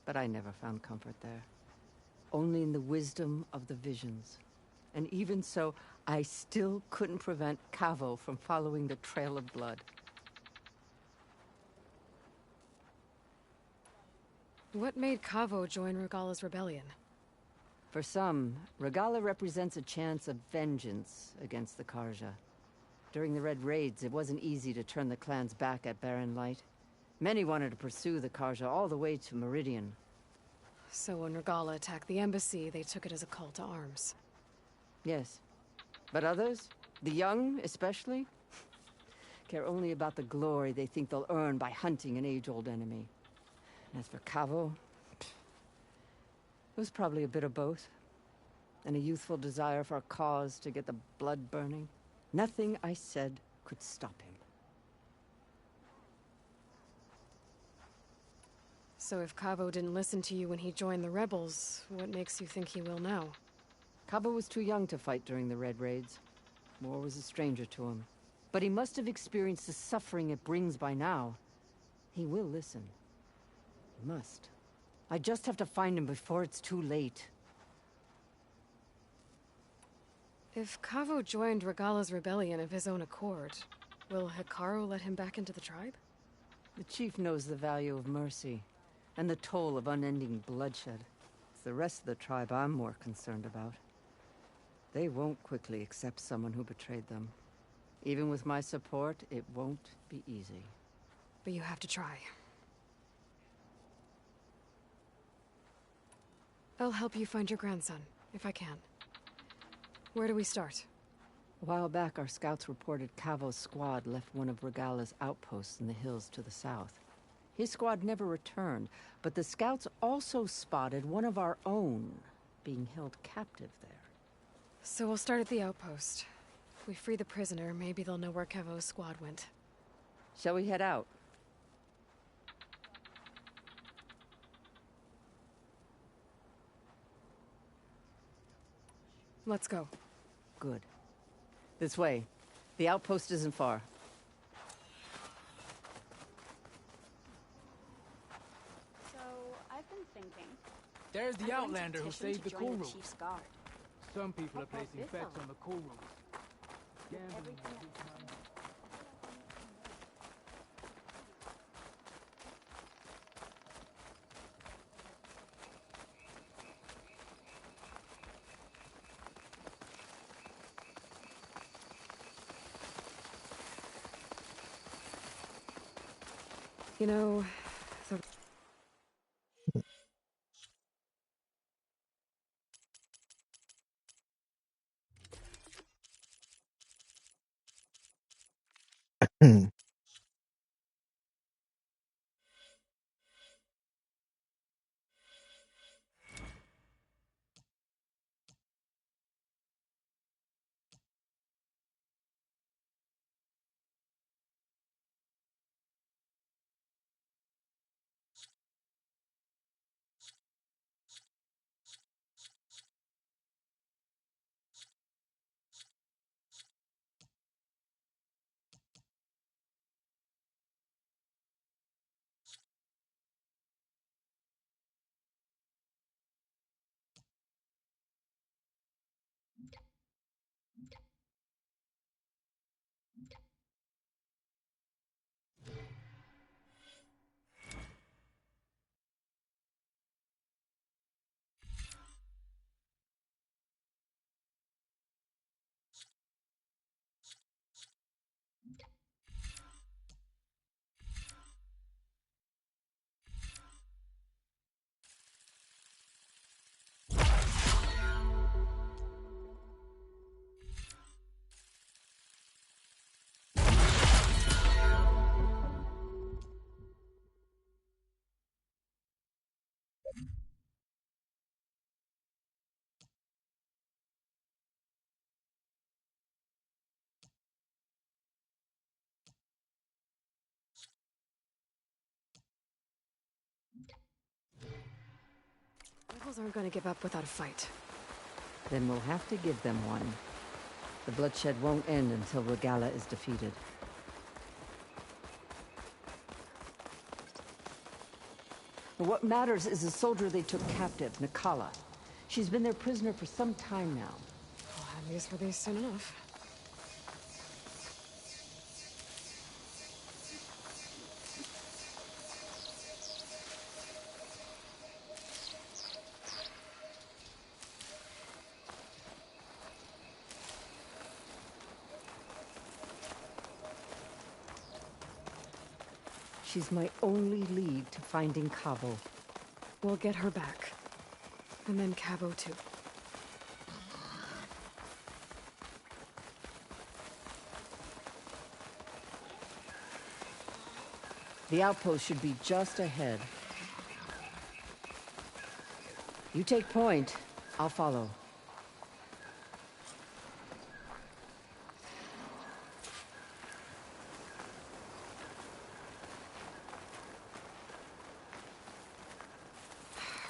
L: but I never found comfort there. Only in the wisdom of the visions. And even so, I still couldn't prevent Cavo from following the trail of blood.
A: What made Cavo join Regala's rebellion?
L: For some, Regala represents a chance of vengeance against the Karja. During the Red Raids, it wasn't easy to turn the clans back at Barren Light. Many wanted to pursue the Karja all the way to Meridian.
A: So when Regala attacked the embassy, they took it as a call to arms.
L: Yes. But others, the young especially, care only about the glory they think they'll earn by hunting an age-old enemy. As for Cavo, it was probably a bit of both. And a youthful desire for a cause to get the blood burning. Nothing I said could stop him.
A: So if Cavo didn't listen to you when he joined the rebels, what makes you think he will now?
L: Cavo was too young to fight during the Red Raids. War was a stranger to him. But he must have experienced the suffering it brings by now. He will listen. He must. I just have to find him before it's too late.
A: If Kavo joined Regala's rebellion of his own accord, will Hikaru let him back into the tribe?
L: The chief knows the value of mercy, and the toll of unending bloodshed. It's the rest of the tribe I'm more concerned about. They won't quickly accept someone who betrayed them. Even with my support, it won't be easy.
A: But you have to try. I'll help you find your grandson, if I can. Where do we start?
L: A while back, our scouts reported Cavo's squad left one of Regala's outposts in the hills to the south. His squad never returned, but the scouts also spotted one of our own being held captive there.
A: So we'll start at the outpost. If we free the prisoner, maybe they'll know where Cavo's squad went.
L: Shall we head out?
A: Let's go.
L: Good. This way. The outpost isn't far.
D: So, I've been thinking.
R: There's the
D: I'm going to
R: Outlander who
D: petition
R: saved
D: to
R: the
D: join
R: cool
D: the
R: room.
D: Chief's guard.
R: Some people are
D: What brought
R: placing
D: this
R: bets
D: on?
R: on the cool room.
D: Everything
A: You know, the... Rebels aren't going to give up without a fight.
L: Then we'll have to give them one. The bloodshed won't end until Regala is defeated. What matters is the soldier they took captive, Nakala. She's been their prisoner for some time now.
A: I'll have use for these soon enough.
L: She's my only lead to finding Cavo.
A: We'll get her back. And then Cavo too.
L: The outpost should be just ahead. You take point, I'll follow.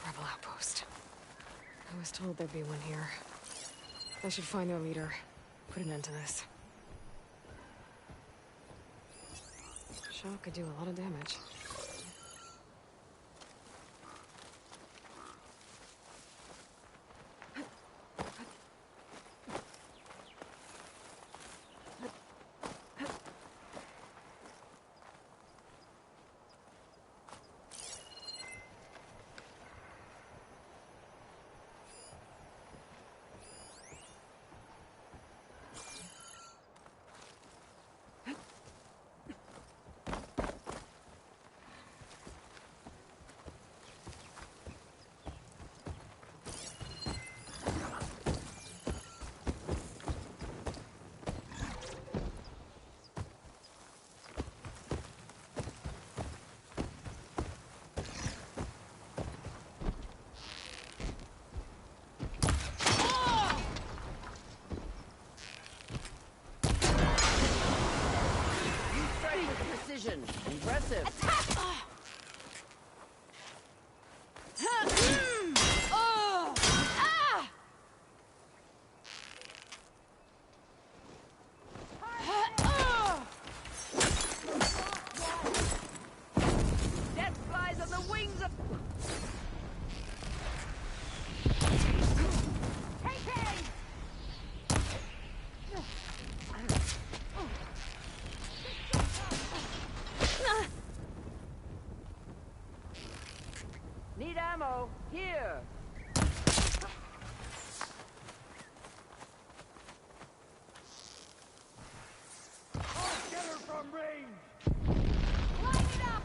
A: Rebel outpost. I was told there'd be one here. I should find their leader. Put an end to this. Shock could do a lot of damage.
L: Impressive.
S: Death flies on the wings of... Need ammo. Here.
K: Get her from range!
S: Line it up!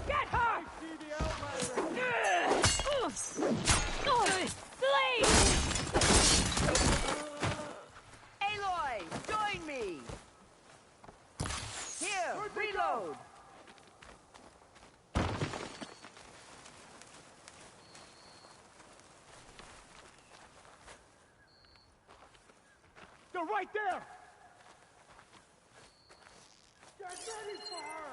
S: Get her! Flee! Aloy, join me! Here, reload!
K: They're right there! Get ready for her!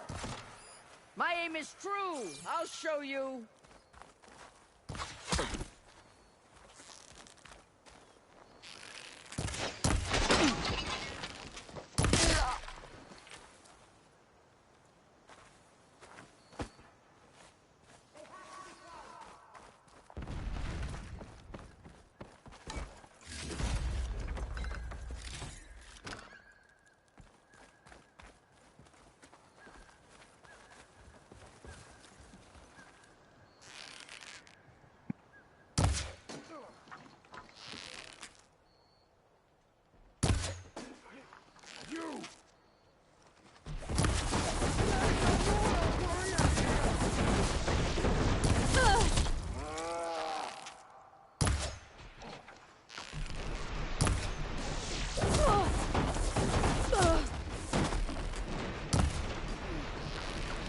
S: My aim is true. I'll show you.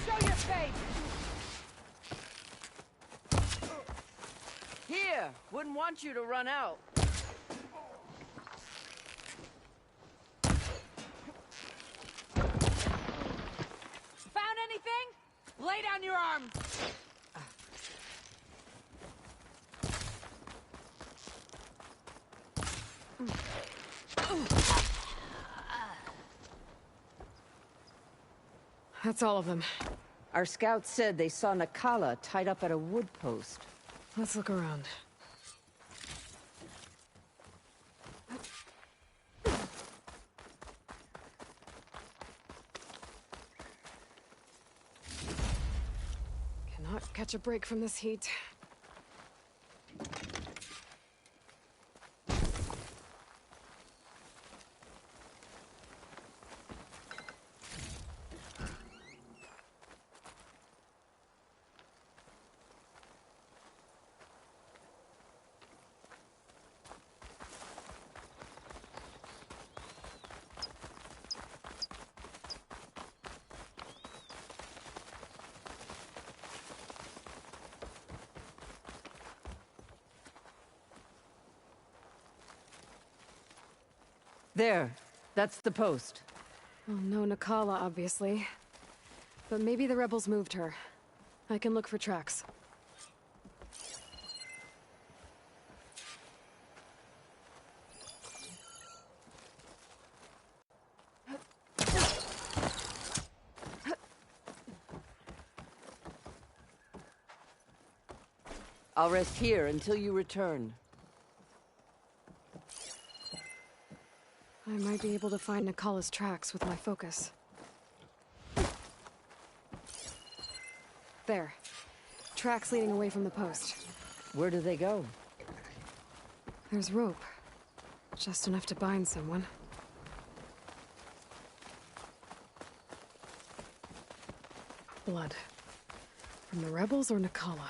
S: Show your face! Here, wouldn't want you to run out. Found anything? Lay down your arms!
A: That's all of them.
L: Our scouts said they saw Nakala tied up at a wood post.
A: Let's look around. Cannot catch a break from this heat.
L: There. That's the post.
A: Well, no Nakala, obviously. But maybe the rebels moved her. I can look for tracks.
L: I'll rest here until you return.
A: I might be able to find Nakala's tracks with my focus. There. Tracks leading away from the post.
L: Where do they go?
A: There's rope. Just enough to bind someone. blood. From the rebels or Nakala?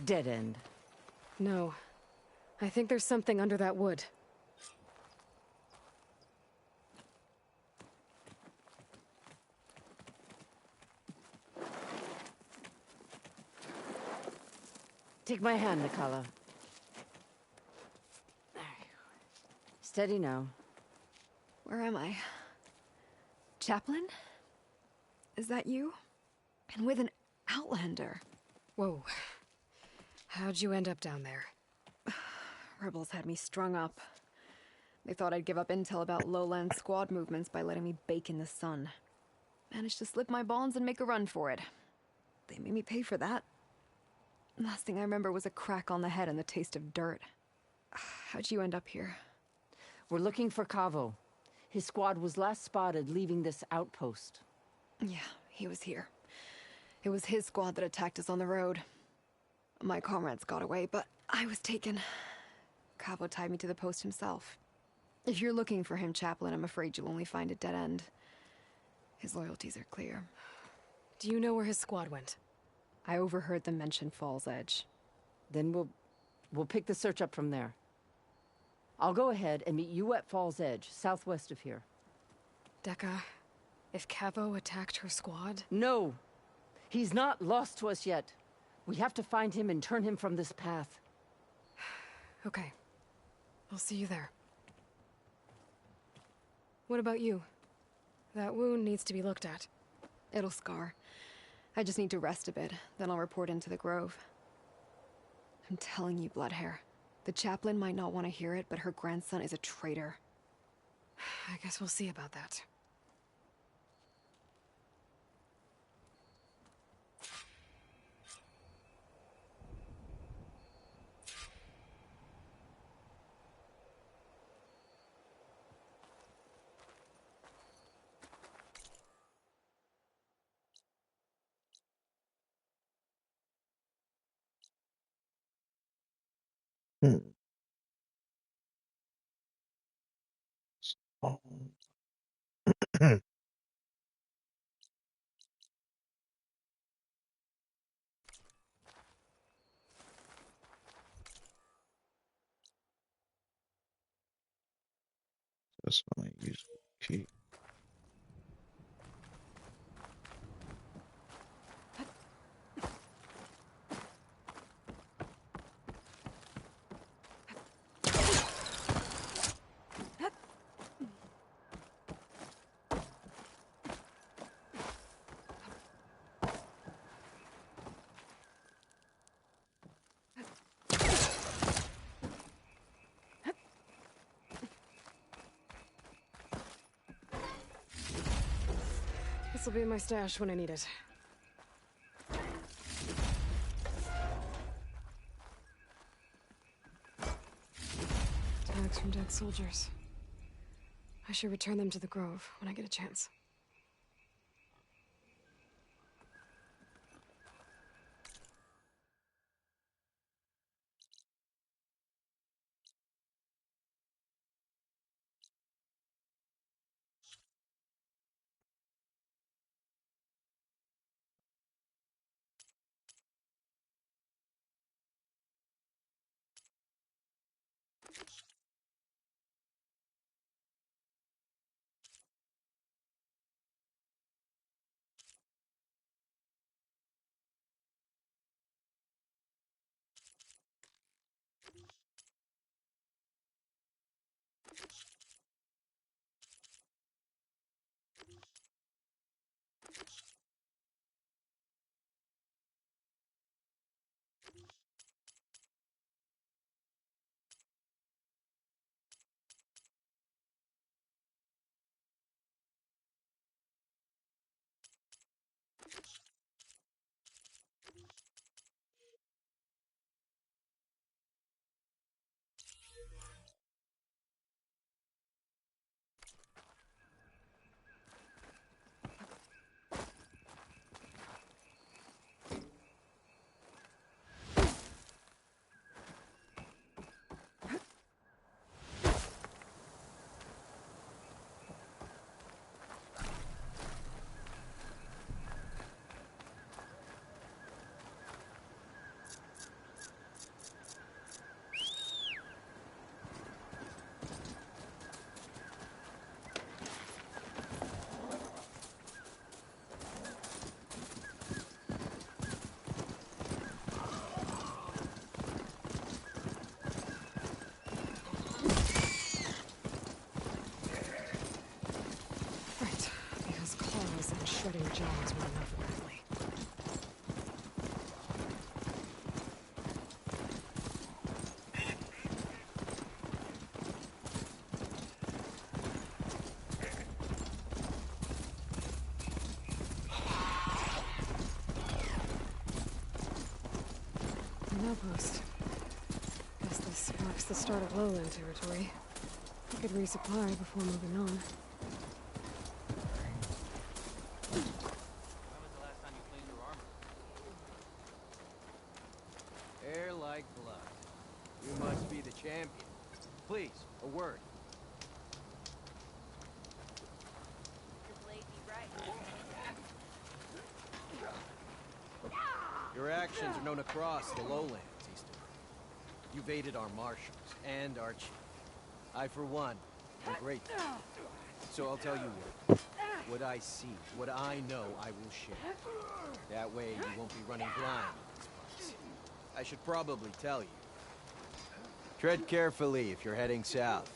L: Dead end.
A: No. I think there's something under that wood.
L: Take my hand, Nakala. Steady now.
T: Where am I? Chaplain? Is that you? And with an Outlander.
A: Whoa. How'd you end up down there?
T: Rebels had me strung up. They thought I'd give up intel about lowland squad movements by letting me bake in the sun. Managed to slip my bonds and make a run for it. They made me pay for that. Last thing I remember was a crack on the head and the taste of dirt. How'd you end up here?
L: We're looking for Cavo. His squad was last spotted leaving this outpost.
T: Yeah, he was here. It was his squad that attacked us on the road. My comrades got away, but I was taken. Cavo tied me to the post himself. If you're looking for him, Chaplain, I'm afraid you'll only find a dead end. His loyalties are clear.
A: Do you know where his squad went?
T: I overheard them mention Fall's Edge.
L: Then we'll pick the search up from there. I'll go ahead and meet you at Fall's Edge, southwest of here.
A: Dekka, if Cavo attacked her squad?
L: No! He's not lost to us yet. We have to find him and turn him from this path.
A: Okay. I'll see you there. What about you? That wound needs to be looked at.
T: It'll scar. I just need to rest a bit, then I'll report into the Grove. I'm telling you, Bloodhair. The chaplain might not want to hear it, but her grandson is a traitor.
A: I guess we'll see about that.
E: Hmm. Oh. That's my useful key.
A: This'll be in my stash when I need it. Tags from dead soldiers. I should return them to the Grove when I get a chance. An outpost. Guess this marks the start of lowland territory. We could resupply before moving on.
Q: Hair like blood. You must be the champion. Please, a word.
J: Your blade be right.
Q: Your actions are known across the lowlands, Easton. You've aided our marshals and our chief. I, for one, am grateful. So I'll tell you what. What I see, what I know, I will share. That way you won't be running blind in these parts. I should probably tell you. Tread carefully if you're heading south.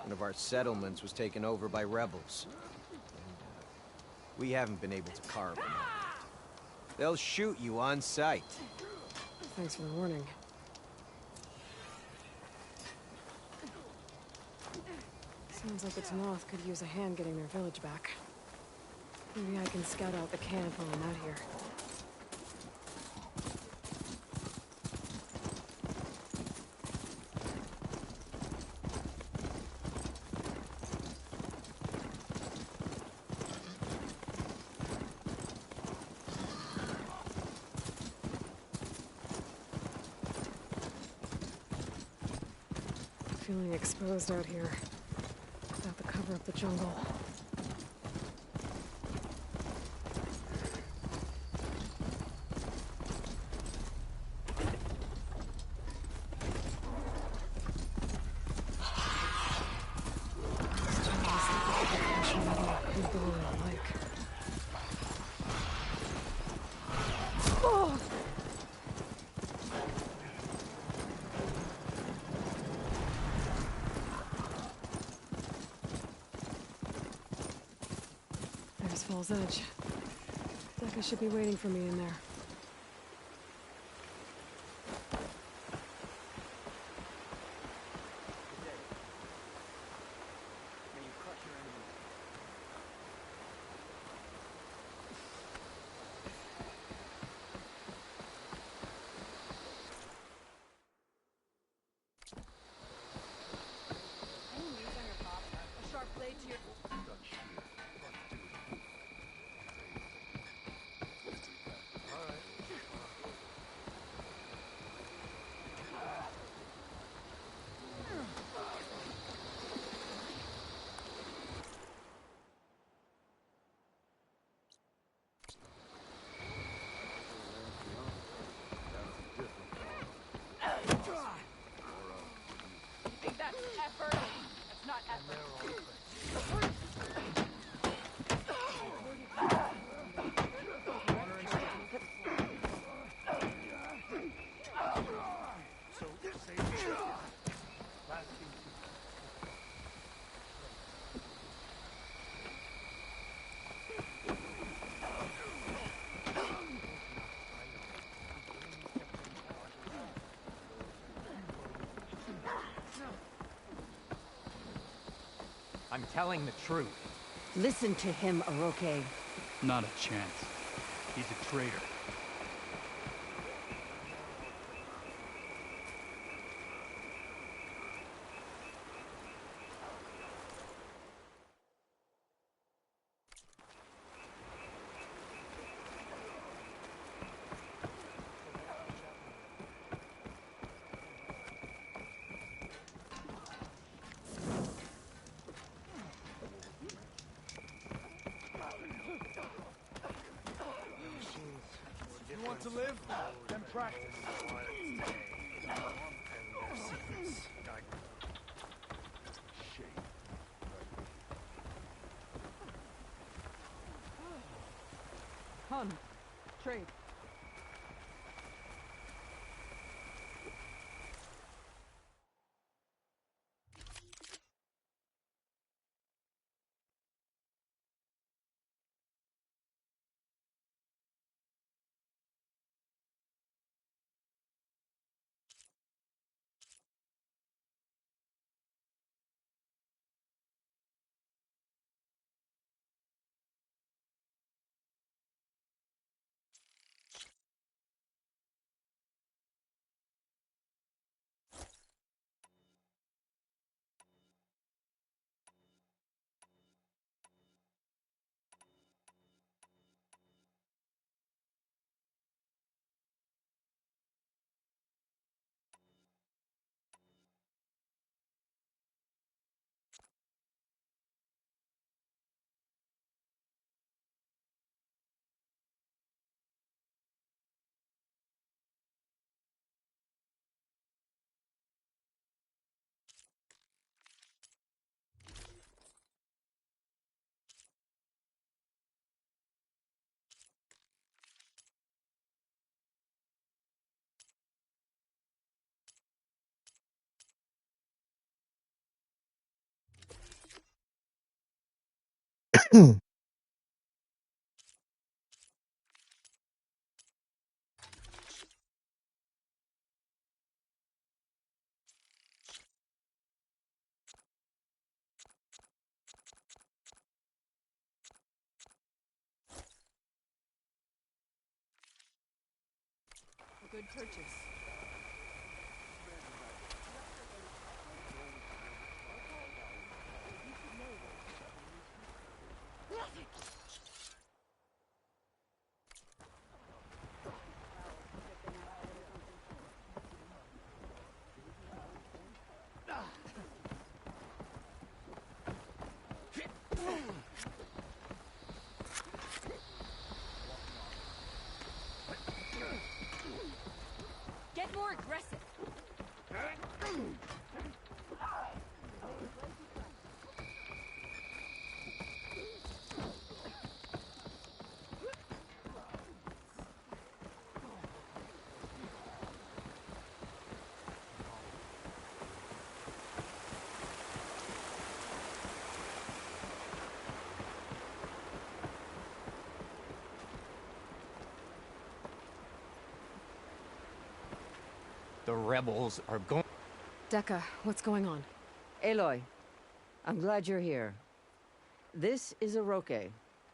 Q: One of our settlements was taken over by rebels. And, we haven't been able to carve them out. They'll shoot you on sight.
A: Thanks for the warning. Sounds like its Noth could use a hand getting their village back. Maybe I can scout out the camp while I'm out here. Feeling exposed out here. Without the cover of the jungle. There's Fall's Edge. Becca should be waiting for me in there.
B: Any news on your pop? A sharp blade to your... Think that's effort? That's not effort.
R: I'm telling the truth.
L: Listen to him, Oroke.
U: Not a chance. He's a traitor.
Q: You want to live? Then practice.
R: Hun, trade.
A: A good purchase.
S: Get more aggressive.
R: The rebels are going...
A: Decca, what's going on?
L: Aloy, I'm glad you're here. This is Aroke,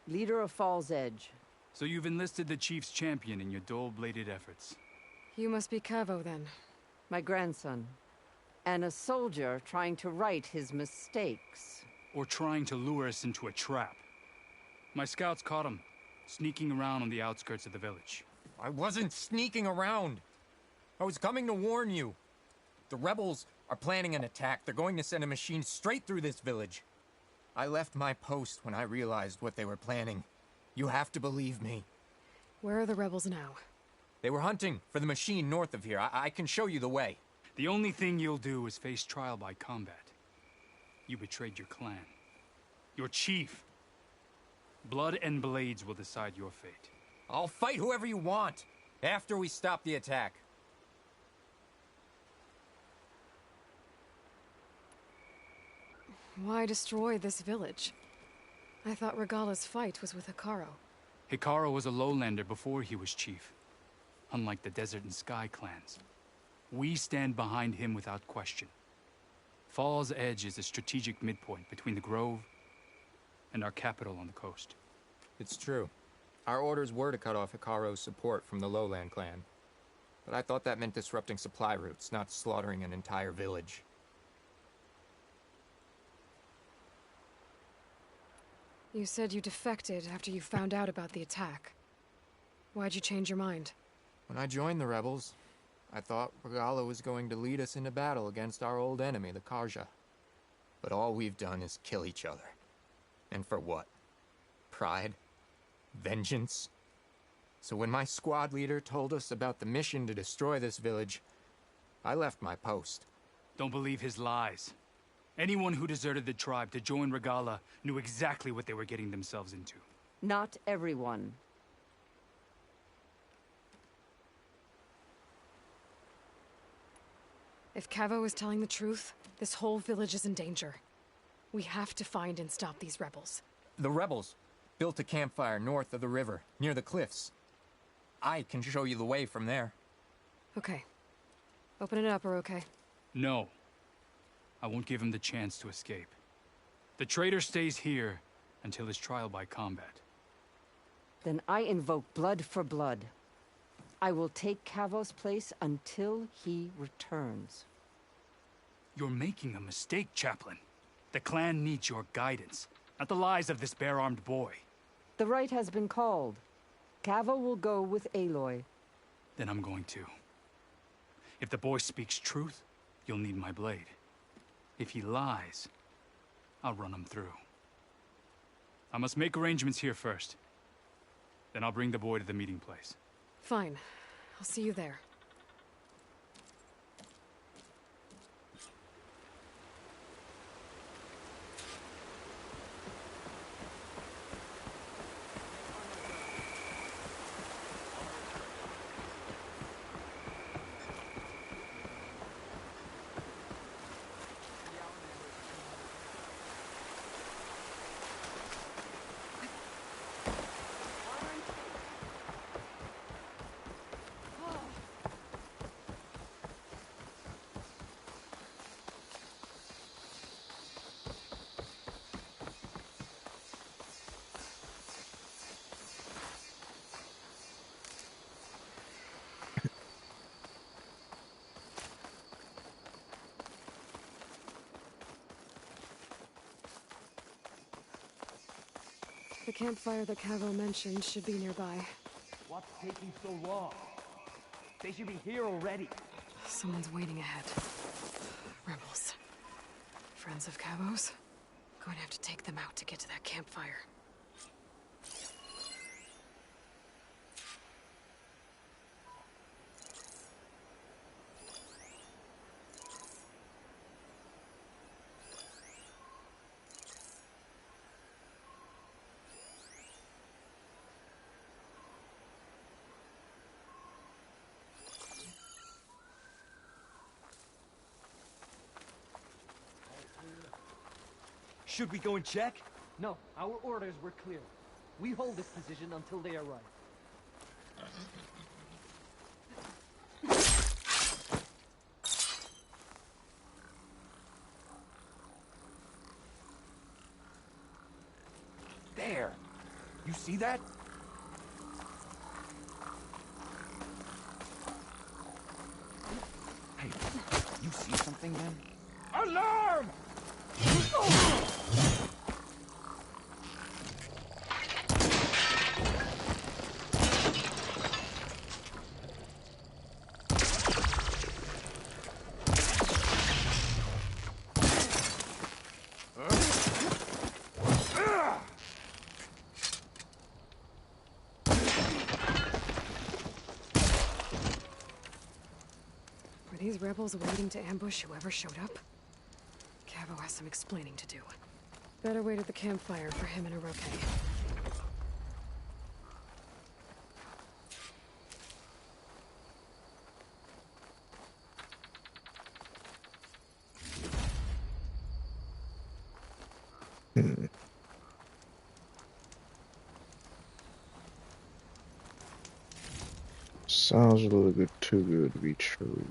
L: leader of Fall's Edge.
U: So you've enlisted the Chief's champion in your dull-bladed efforts.
A: You must be Cavo, then.
L: My grandson. And a soldier trying to right his mistakes.
U: Or trying to lure us into a trap. My scouts caught him, sneaking around on the outskirts of the village.
R: I wasn't sneaking around. I was coming to warn you. The rebels are planning an attack. They're going to send a machine straight through this village. I left my post when I realized what they were planning. You have to believe me.
A: Where are the rebels now?
R: They were hunting for the machine north of here. I can show you the way.
U: The only thing you'll do is face trial by combat. You betrayed your clan. Your chief. Blood and blades will decide your fate.
R: I'll fight whoever you want, after we stop the attack.
A: Why destroy this village? I thought Regala's fight was with Hikaru.
U: Hikaru was a lowlander before he was chief. Unlike the Desert and Sky clans. We stand behind him without question. Fall's Edge is a strategic midpoint between the Grove and our capital on the coast.
R: It's true. Our orders were to cut off Hikaru's support from the Lowland clan. But I thought that meant disrupting supply routes, not slaughtering an entire village.
A: You said you defected after you found out about the attack. Why'd you change your mind?
R: When I joined the rebels, I thought Regala was going to lead us into battle against our old enemy, the Karja. But all we've done is kill each other. And for what? Pride? Vengeance? So when my squad leader told us about the mission to destroy this village, I left my post.
U: Don't believe his lies. Anyone who deserted the tribe to join Regala knew exactly what they were getting themselves into.
L: Not everyone.
A: If Cavo is telling the truth, this whole village is in danger. We have to find and stop these rebels.
R: The rebels built a campfire north of the river, near the cliffs. I can show you the way from there.
A: Okay. Open it up, or okay?
U: No. I won't give him the chance to escape. The traitor stays here until his trial by combat.
L: Then I invoke blood for blood. I will take Cavo's place until he returns.
U: You're making a mistake, Chaplain. The clan needs your guidance, not the lies of this bare-armed boy.
L: The right has been called. Cavo will go with Aloy.
U: Then I'm going to. If the boy speaks truth, you'll need my blade. If he lies, I'll run him through. I must make arrangements here first. Then I'll bring the boy to the meeting place.
A: Fine. I'll see you there. campfire that Cavo mentioned should be nearby.
C: What's taking so long? They should be here already.
A: Someone's waiting ahead. Rebels. Friends of Cavo's? Going to have to take them out to get to that campfire.
C: Should we go and check? No, our orders were clear. We hold this position until they arrive.
K: There! You see that? Hey, you see something then? Alarm!
A: Were these rebels waiting to ambush whoever showed up? Cavo has some explaining to do. Better wait at the campfire for him and Oroke.
E: Sounds a little bit too good to be true.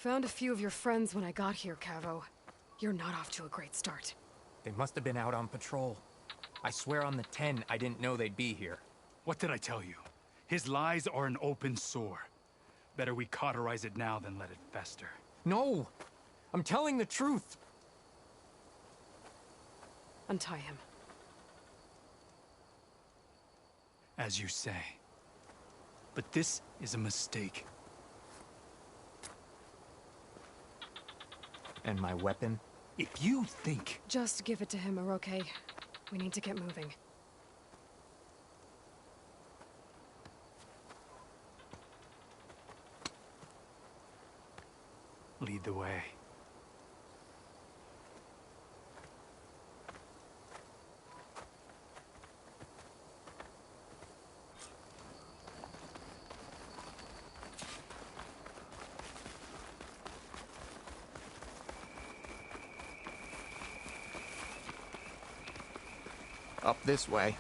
A: Found a few of your friends when I got here, Cavo. You're not off to a great start.
R: They must have been out on patrol. I swear on the 10, I didn't know they'd be here.
U: What did I tell you? His lies are an open sore. Better we cauterize it now than let it fester.
R: No! I'm telling the truth!
A: Untie him.
U: As you say. But this is a mistake.
R: And my weapon?
U: If you think...
A: Just give it to him, Oroke. We need to get moving.
U: Lead the way.
R: Up this way.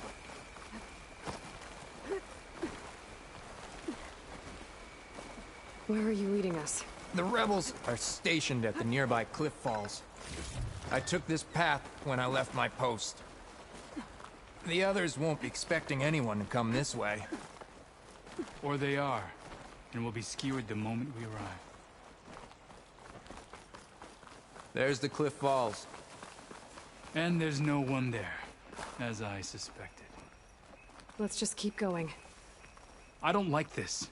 A: Where are you leading us?
R: The rebels are stationed at the nearby cliff falls. I took this path when I left my post. The others won't be expecting anyone to come this way.
U: Or they are, and will be skewered the moment we arrive.
R: There's the cliff falls.
U: And there's no one there, as I suspected.
A: Let's just keep going.
U: I don't like this.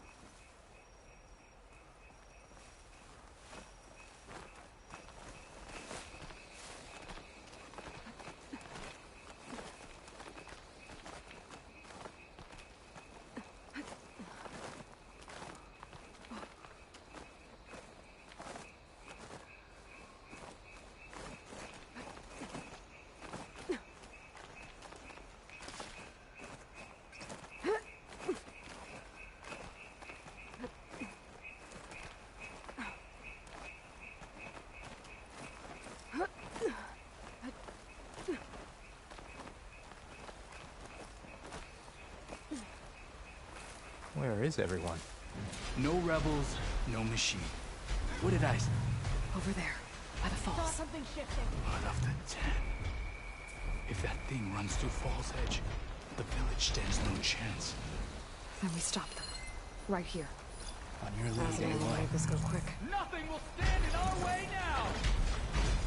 R: is everyone?
U: No rebels, no machine. What did I say?
A: Over there, by the
B: Saw
A: falls.
B: something shifting.
U: One of the 10. If that thing runs through Fall's Edge, the village stands no chance.
A: Then we stop them. Right here.
K: On your
A: How's
K: lead,
A: it gonna
K: Aloy.
A: make this go quick?
C: Nothing will stand in our way now!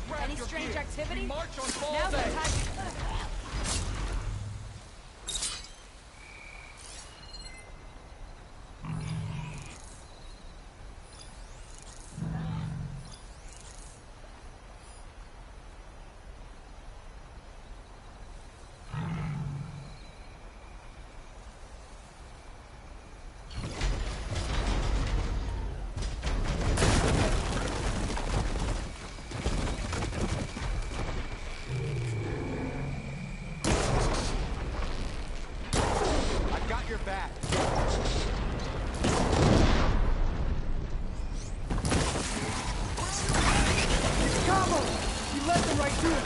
C: Grab
S: Any
C: your
S: strange
C: gear.
S: activity?
C: We march on
S: Now's
C: Fall's
S: the
C: Edge.
S: time.
R: I've got your back.
C: It's Cabo! He led them right to it!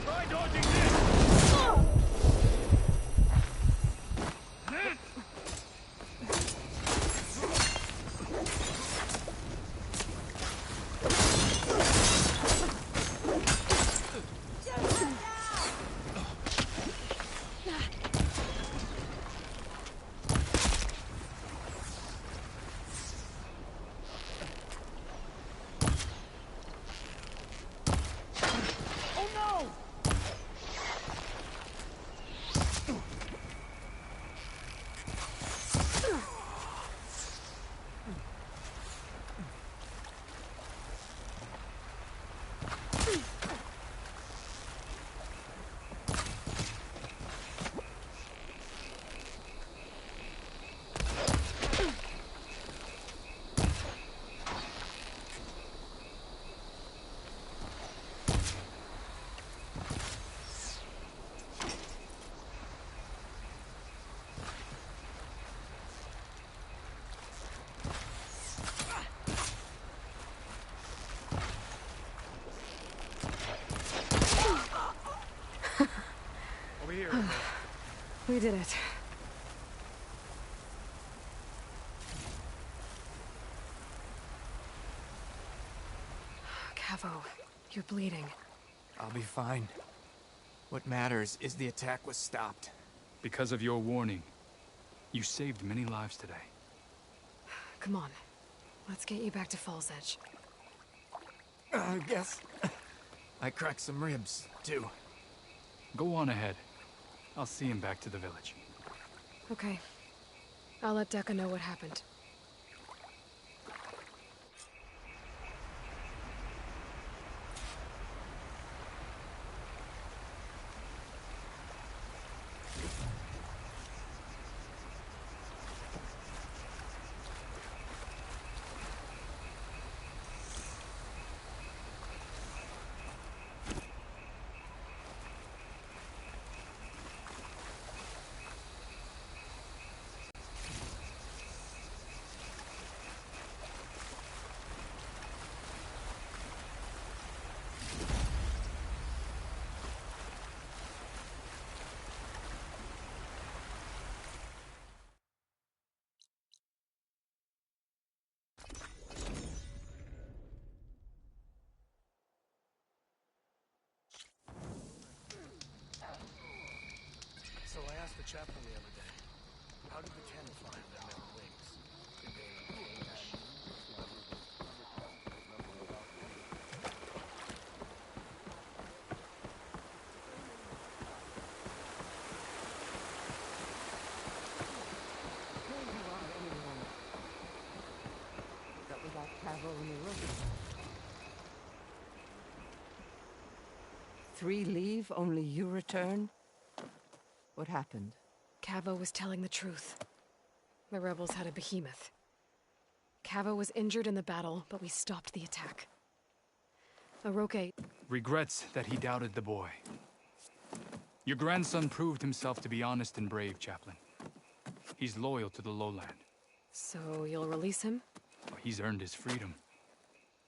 C: Try dodging this! Oh no! Over here.
A: We did it. Cavo, you're bleeding.
R: I'll be fine. What matters is the attack was stopped.
U: Because of your warning, you saved many lives today.
A: Come on. Let's get you back to Fall's Edge.
R: I guess I cracked some ribs, too.
U: Go on ahead. I'll see him back to the village.
A: Okay. I'll let Decca know what happened.
K: So I asked the chaplain the other day, how did the 10 find their metal wings? Did they obtain that?
L: That we got Cavo in the room. 3 leave, only you return? What happened?
A: Cavo was telling the truth. The rebels had a behemoth. Cavo was injured in the battle, but we stopped the attack. Aroke...
U: Regrets that he doubted the boy. Your grandson proved himself to be honest and brave, Chaplain. He's loyal to the lowland.
A: So you'll release him?
U: He's earned his freedom.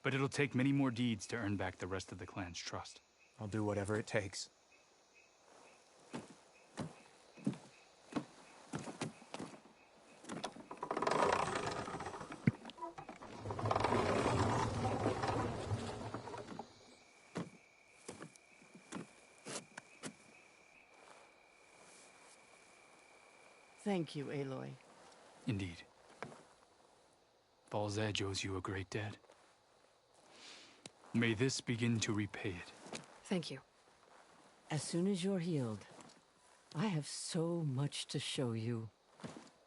U: But it'll take many more deeds to earn back the rest of the clan's trust.
R: I'll do whatever it takes.
L: Thank you, Aloy.
U: Indeed. Falls Edge owes you a great debt. May this begin to repay it.
A: Thank you.
L: As soon as you're healed, I have so much to show you.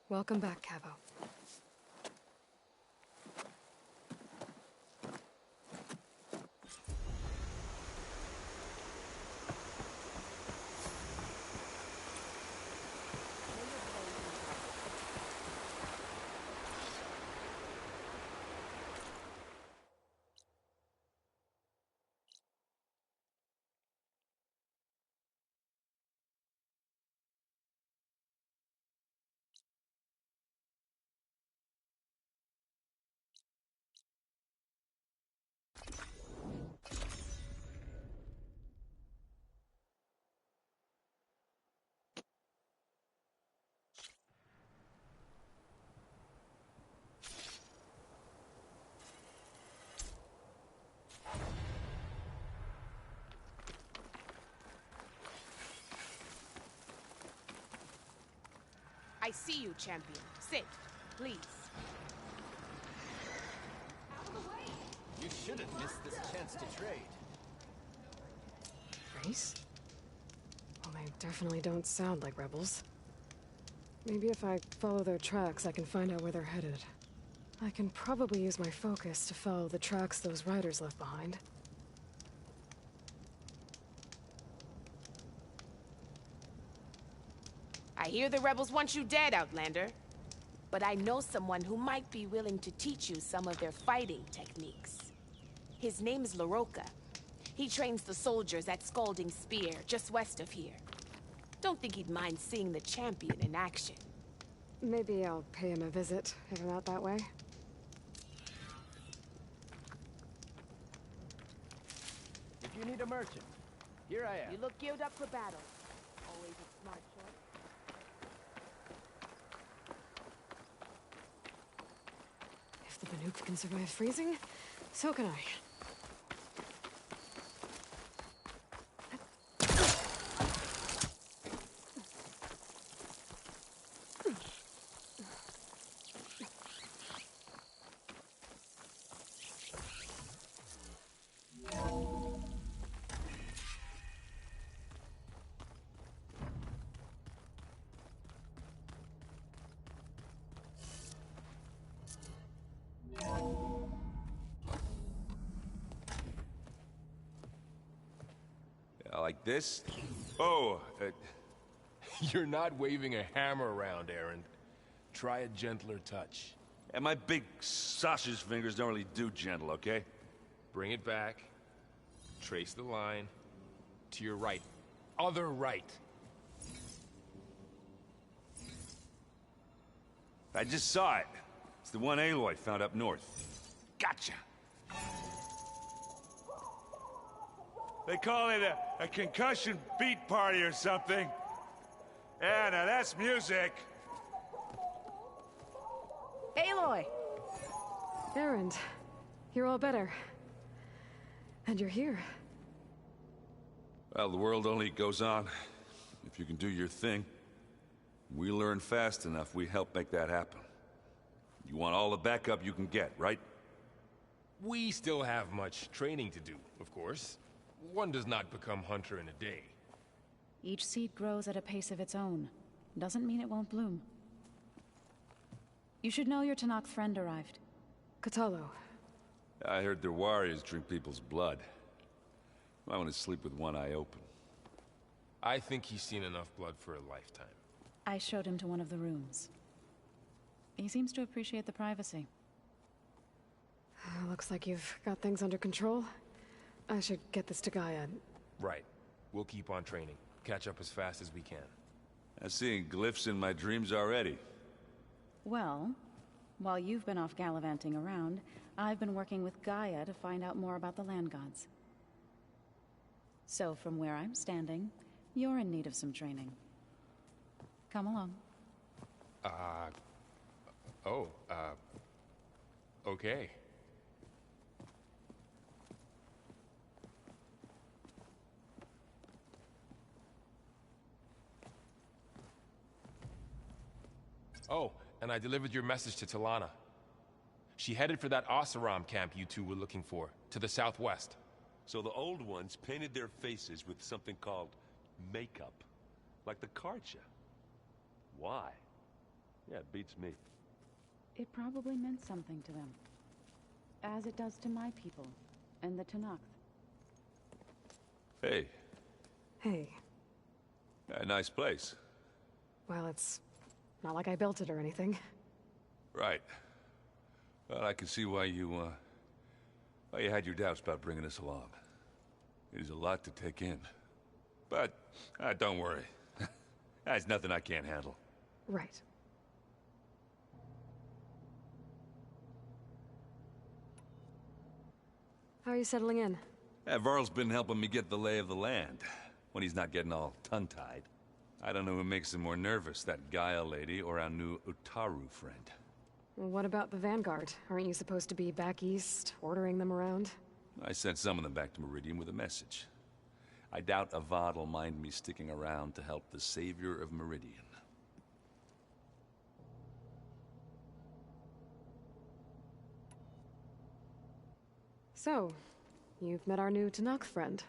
A: Welcome back, Cabo.
J: I see you, champion. Sit, please.
Q: You shouldn't miss this chance to trade.
A: Grace? Well, they definitely don't sound like rebels. Maybe if I follow their tracks, I can find out where they're headed. I can probably use my focus to follow the tracks those riders left behind.
J: I hear the rebels want you dead, Outlander. But I know someone who might be willing to teach you some of their fighting techniques. His name's LaRocca. He trains the soldiers at Scalding Spear, just west of here. Don't think he'd mind seeing the champion in action.
A: Maybe I'll pay him a visit, if I'm out that way.
Q: If you need a merchant, here I am.
J: You look geared up for battle. Always a smart choice.
A: If the Banuk can survive freezing, so can I.
F: Like this? Oh, you're not waving a hammer around, Aaron. Try a gentler touch.
V: And my big sausage fingers don't really do gentle, okay?
F: Bring it back. Trace the line. To your right. Other right.
V: I just saw it. It's the one Aloy found up north. Gotcha! They call it a concussion beat party or something. Yeah, now that's music.
A: Aloy! Aaron, you're all better. And you're here.
V: Well, the world only goes on if you can do your thing. We learn fast enough, we help make that happen. You want all the backup you can get, right?
F: We still have much training to do, of course. One does not become hunter in a day.
D: Each seed grows at a pace of its own. Doesn't mean it won't bloom. You should know your Tanakh friend arrived.
A: Katalo.
V: I heard their warriors drink people's blood. I want to sleep with one eye open.
F: I think he's seen enough blood for a lifetime.
D: I showed him to one of the rooms. He seems to appreciate the privacy.
A: Looks like you've got things under control. I should get this to Gaia.
F: Right. We'll keep on training. Catch up as fast as we can.
V: I'm seeing glyphs in my dreams already.
D: Well, While you've been off gallivanting around, I've been working with Gaia to find out more about the land gods. So from where I'm standing, you're in need of some training. Come along.
F: Okay. Oh, and I delivered your message to Talana. She headed for that Oseram camp you two were looking for, to the southwest.
V: So the old ones painted their faces with something called makeup. Like the Karcha. Why? Yeah, it beats me.
D: It probably meant something to them. As it does to my people, and the Tanakh.
V: Hey.
A: Hey.
V: Nice place.
A: Well, it's not like I built it or anything.
V: Right. Well, I can see why you had your doubts about bringing us along. It is a lot to take in. But, don't worry. That's nothing I can't handle.
A: Right. How are you settling in?
V: Varl's been helping me get the lay of the land, when he's not getting all tongue-tied. I don't know who makes him more nervous, that Gaia lady or our new Utaru friend.
A: Well, what about the Vanguard? Aren't you supposed to be back east, ordering them around?
V: I sent some of them back to Meridian with a message. I doubt Avad will mind me sticking around to help the savior of Meridian.
A: So, you've met our new Tanakh friend.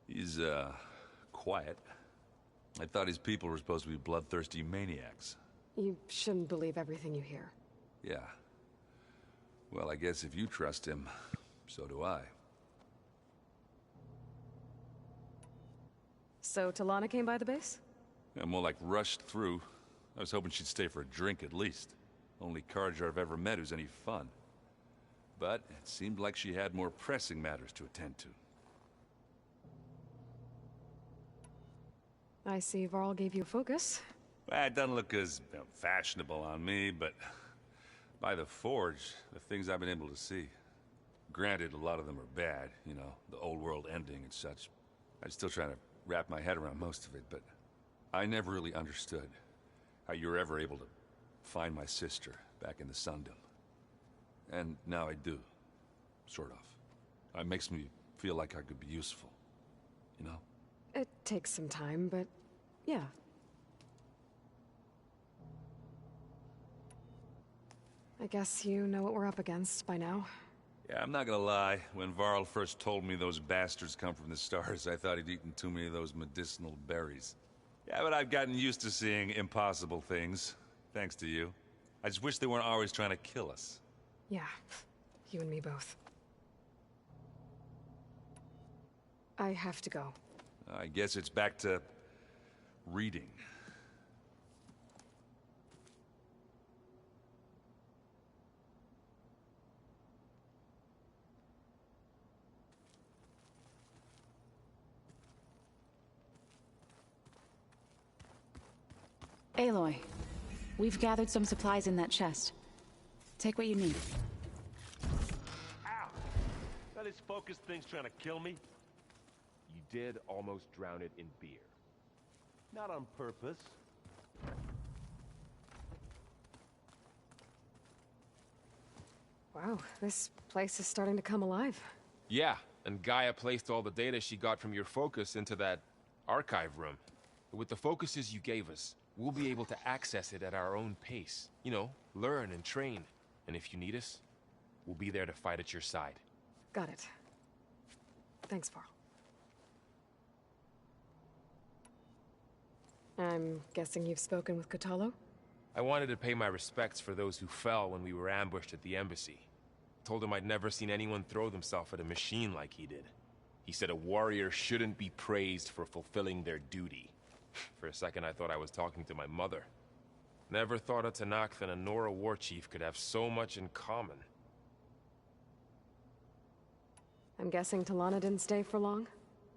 V: He's, quiet. I thought his people were supposed to be bloodthirsty maniacs.
A: You shouldn't believe everything you hear.
V: Yeah. Well, I guess if you trust him, so do I.
A: So, Talana came by the base?
V: Yeah, more like rushed through. I was hoping she'd stay for a drink at least. Only Karja I've ever met who's any fun. But it seemed like she had more pressing matters to attend to.
A: I see Varl gave you focus.
V: Well, it doesn't look as fashionable on me, but by the Forge, the things I've been able to see. Granted, a lot of them are bad, you know, the old world ending and such. I'm still trying to wrap my head around most of it, but I never really understood how you were ever able to find my sister back in the Sundom. And now I do, sort of. It makes me feel like I could be useful, you know?
A: It takes some time, but yeah. I guess you know what we're up against by now.
V: Yeah, I'm not gonna lie. When Varl first told me those bastards come from the stars, I thought he'd eaten too many of those medicinal berries. Yeah, but I've gotten used to seeing impossible things, thanks to you. I just wish they weren't always trying to kill us.
A: Yeah, you and me both. I have to go.
V: I guess it's back to reading.
D: Aloy, we've gathered some supplies in that chest. Take what you need.
V: Ow! Now this focused thing's trying to kill me?
F: You did almost drown it in beer.
V: Not on purpose.
A: Wow, this place is starting to come alive.
F: Yeah, and Gaia placed all the data she got from your focus into that archive room. With the focuses you gave us, we'll be able to access it at our own pace. You know, learn and train. And if you need us, we'll be there to fight at your side.
A: Got it. Thanks, Varl. I'm guessing you've spoken with Kotallo?
F: I wanted to pay my respects for those who fell when we were ambushed at the embassy. Told him I'd never seen anyone throw themselves at a machine like he did. He said a warrior shouldn't be praised for fulfilling their duty. For a second I thought I was talking to my mother. Never thought a Tanakh and a Nora war chief could have so much in common.
A: I'm guessing Talana didn't stay for long?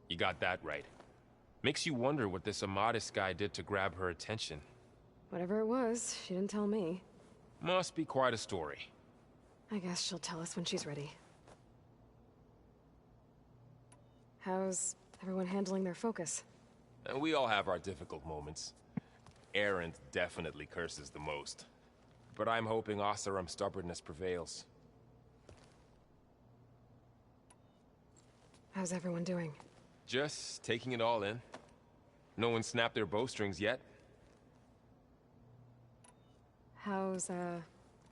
F: You got that right. Makes you wonder what this Amadis guy did to grab her attention.
A: Whatever it was, she didn't tell me.
F: Must be quite a story.
A: I guess she'll tell us when she's ready. How's everyone handling their focus?
F: And we all have our difficult moments. Erend definitely curses the most. But I'm hoping Oseram's stubbornness prevails.
A: How's everyone doing?
F: Just taking it all in. No one snapped their bowstrings yet.
A: How's,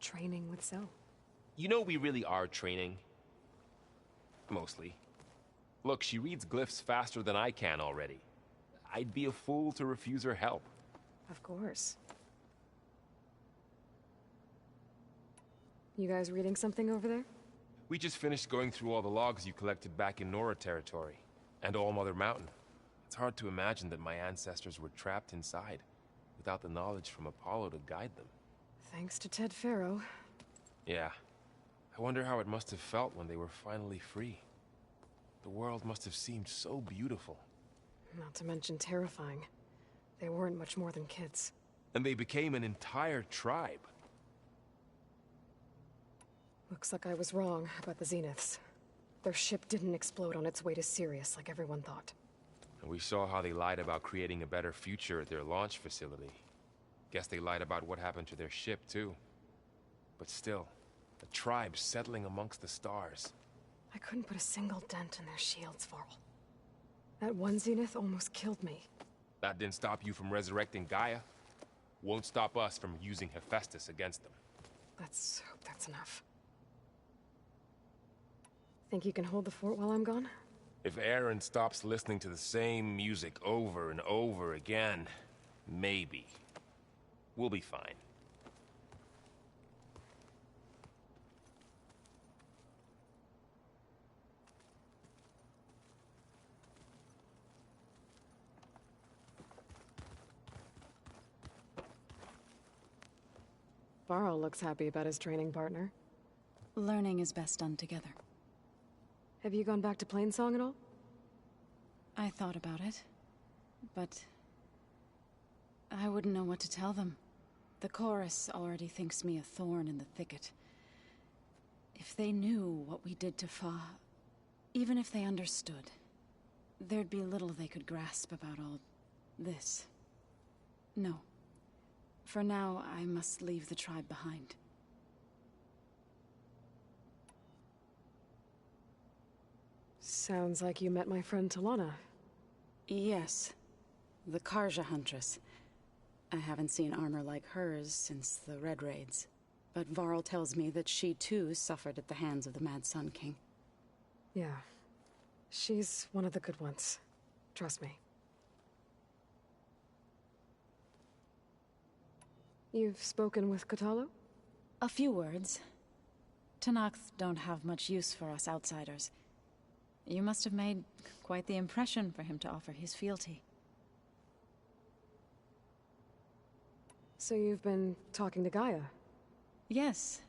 A: training with Zoe?
F: You know we really are training. Mostly. Look, she reads glyphs faster than I can already. I'd be a fool to refuse her help.
A: Of course. You guys reading something over there?
F: We just finished going through all the logs you collected back in Nora territory, and All Mother Mountain. It's hard to imagine that my ancestors were trapped inside, without the knowledge from Apollo to guide them.
A: Thanks to Ted Faro.
F: Yeah. I wonder how it must have felt when they were finally free. The world must have seemed so beautiful.
A: Not to mention terrifying. They weren't much more than kids.
F: And they became an entire tribe.
A: Looks like I was wrong about the Zeniths. Their ship didn't explode on its way to Sirius like everyone thought.
F: And we saw how they lied about creating a better future at their launch facility. Guess they lied about what happened to their ship, too. But still, a tribe settling amongst the stars.
A: I couldn't put a single dent in their shields, Varl. That one Zenith almost killed me.
F: That didn't stop you from resurrecting Gaia. Won't stop us from using Hephaestus against them.
A: Let's hope that's enough. Think you can hold the fort while I'm gone?
F: If Aaron stops listening to the same music over and over again, maybe. We'll be fine.
A: Varl looks happy about his training partner.
D: Learning is best done together.
A: Have you gone back to Plainsong at all?
D: I thought about it, but I wouldn't know what to tell them. The chorus already thinks me a thorn in the thicket. If they knew what we did to Fa, even if they understood, there'd be little they could grasp about all this. No. For now, I must leave the tribe behind.
A: Sounds like you met my friend Talana.
D: Yes. The Karja Huntress. I haven't seen armor like hers since the Red Raids. But Varl tells me that she too suffered at the hands of the Mad Sun King.
A: Yeah. She's one of the good ones. Trust me. You've spoken with Kotallo?
D: A few words. Tenakth don't have much use for us outsiders. You must have made quite the impression for him to offer his fealty.
A: So you've been talking to Gaia?
D: Yes.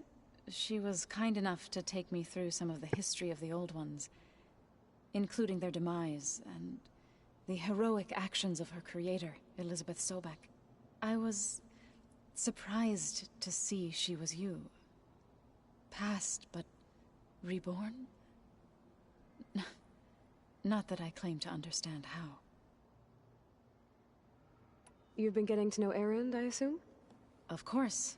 D: She was kind enough to take me through some of the history of the Old Ones, including their demise and the heroic actions of her creator, Elizabeth Sobek. I was surprised to see she was you. Past, but reborn? Not that I claim to understand how.
A: You've been getting to know Erend, I assume?
D: Of course.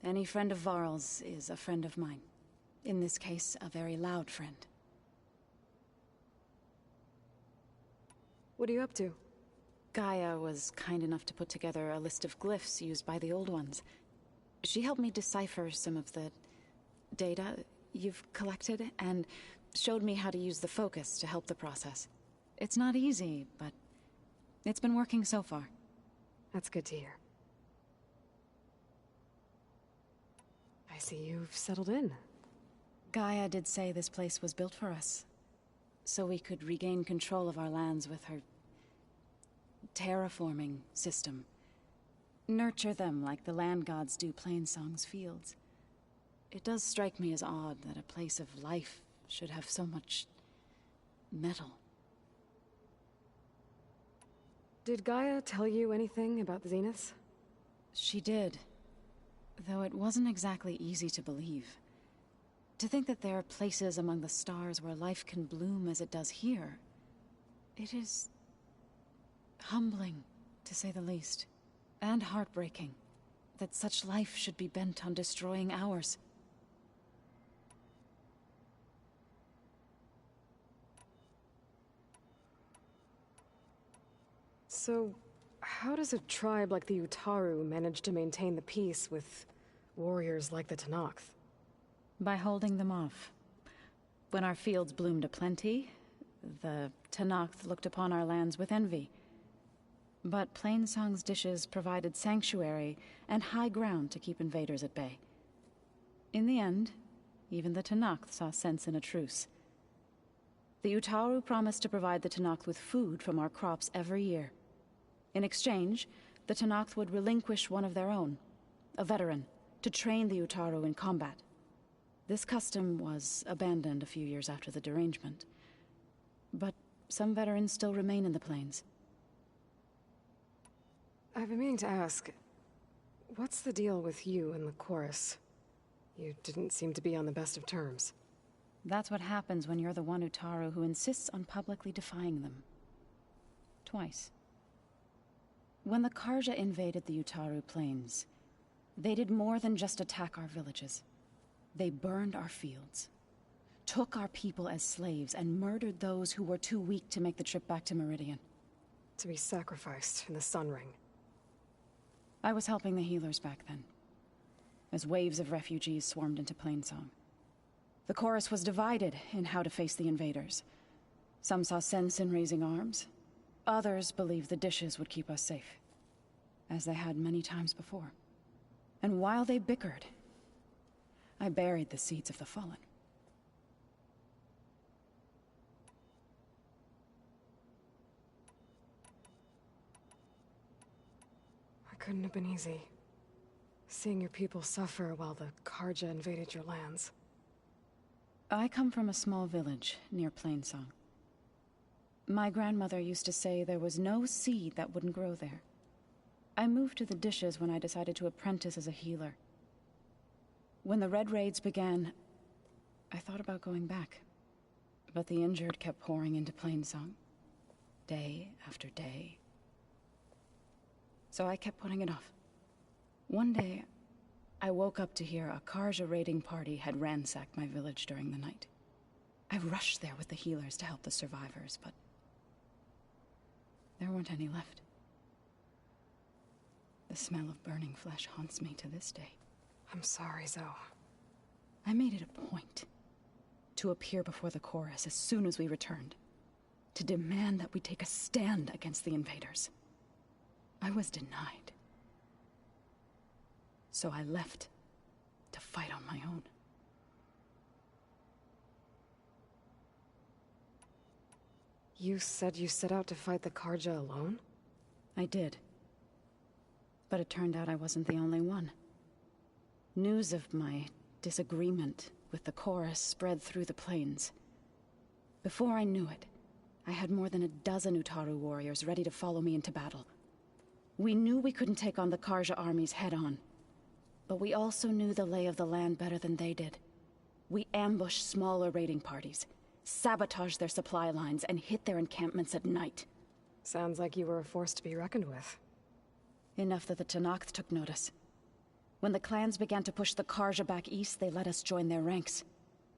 D: Any friend of Varl's is a friend of mine. In this case, a very loud friend.
A: What are you up to?
D: Gaia was kind enough to put together a list of glyphs used by the Old Ones. She helped me decipher some of the data you've collected, and showed me how to use the focus to help the process. It's not easy, but it's been working so far.
A: That's good to hear. I see you've settled in.
D: Gaia did say this place was built for us, so we could regain control of our lands with her terraforming system. Nurture them like the land gods do Plainsong's fields. It does strike me as odd that a place of life should have so much metal.
A: Did Gaia tell you anything about the Zeniths?
D: She did. Though it wasn't exactly easy to believe. To think that there are places among the stars where life can bloom as it does here, it is humbling, to say the least, and heartbreaking, that such life should be bent on destroying ours.
A: So, how does a tribe like the Utaru manage to maintain the peace with warriors like the Tenakth?
D: By holding them off. When our fields bloomed aplenty, the Tenakth looked upon our lands with envy. But Plainsong's dishes provided sanctuary and high ground to keep invaders at bay. In the end, even the Tenakth saw sense in a truce. The Utaru promised to provide the Tenakth with food from our crops every year. In exchange, the Tenakth would relinquish one of their own, a veteran, to train the Utaru in combat. This custom was abandoned a few years after the derangement. But some veterans still remain in the plains.
A: I've been meaning to ask, what's the deal with you and the chorus? You didn't seem to be on the best of terms.
D: That's what happens when you're the one Utaru who insists on publicly defying them. Twice. When the Karja invaded the Utaru plains, they did more than just attack our villages. They burned our fields, took our people as slaves, and murdered those who were too weak to make the trip back to Meridian.
A: To be sacrificed in the Sun Ring.
D: I was helping the healers back then, as waves of refugees swarmed into Plainsong. The chorus was divided in how to face the invaders. Some saw sense in raising arms. Others believed the dishes would keep us safe, as they had many times before. And while they bickered, I buried the seeds of the fallen.
A: It couldn't have been easy. Seeing your people suffer while the Karja invaded your lands.
D: I come from a small village near Plainsong. My grandmother used to say there was no seed that wouldn't grow there. I moved to the dishes when I decided to apprentice as a healer. When the Red Raids began, I thought about going back. But the injured kept pouring into Plainsong, day after day. So I kept putting it off. One day, I woke up to hear a Karja raiding party had ransacked my village during the night. I rushed there with the healers to help the survivors, but there weren't any left. The smell of burning flesh haunts me to this day.
A: I'm sorry, Zoe.
D: I made it a point to appear before the chorus as soon as we returned, to demand that we take a stand against the invaders. I was denied. So I left to fight on my own.
A: You said you set out to fight the Karja alone?
D: I did. But it turned out I wasn't the only one. News of my disagreement with the chorus spread through the plains. Before I knew it, I had more than a dozen Utaru warriors ready to follow me into battle. We knew we couldn't take on the Karja armies head-on, but we also knew the lay of the land better than they did. We ambushed smaller raiding parties, sabotaged their supply lines, and hit their encampments at night.
A: Sounds like you were a force to be reckoned with.
D: Enough that the Tenakth took notice. When the clans began to push the Karja back east, they let us join their ranks.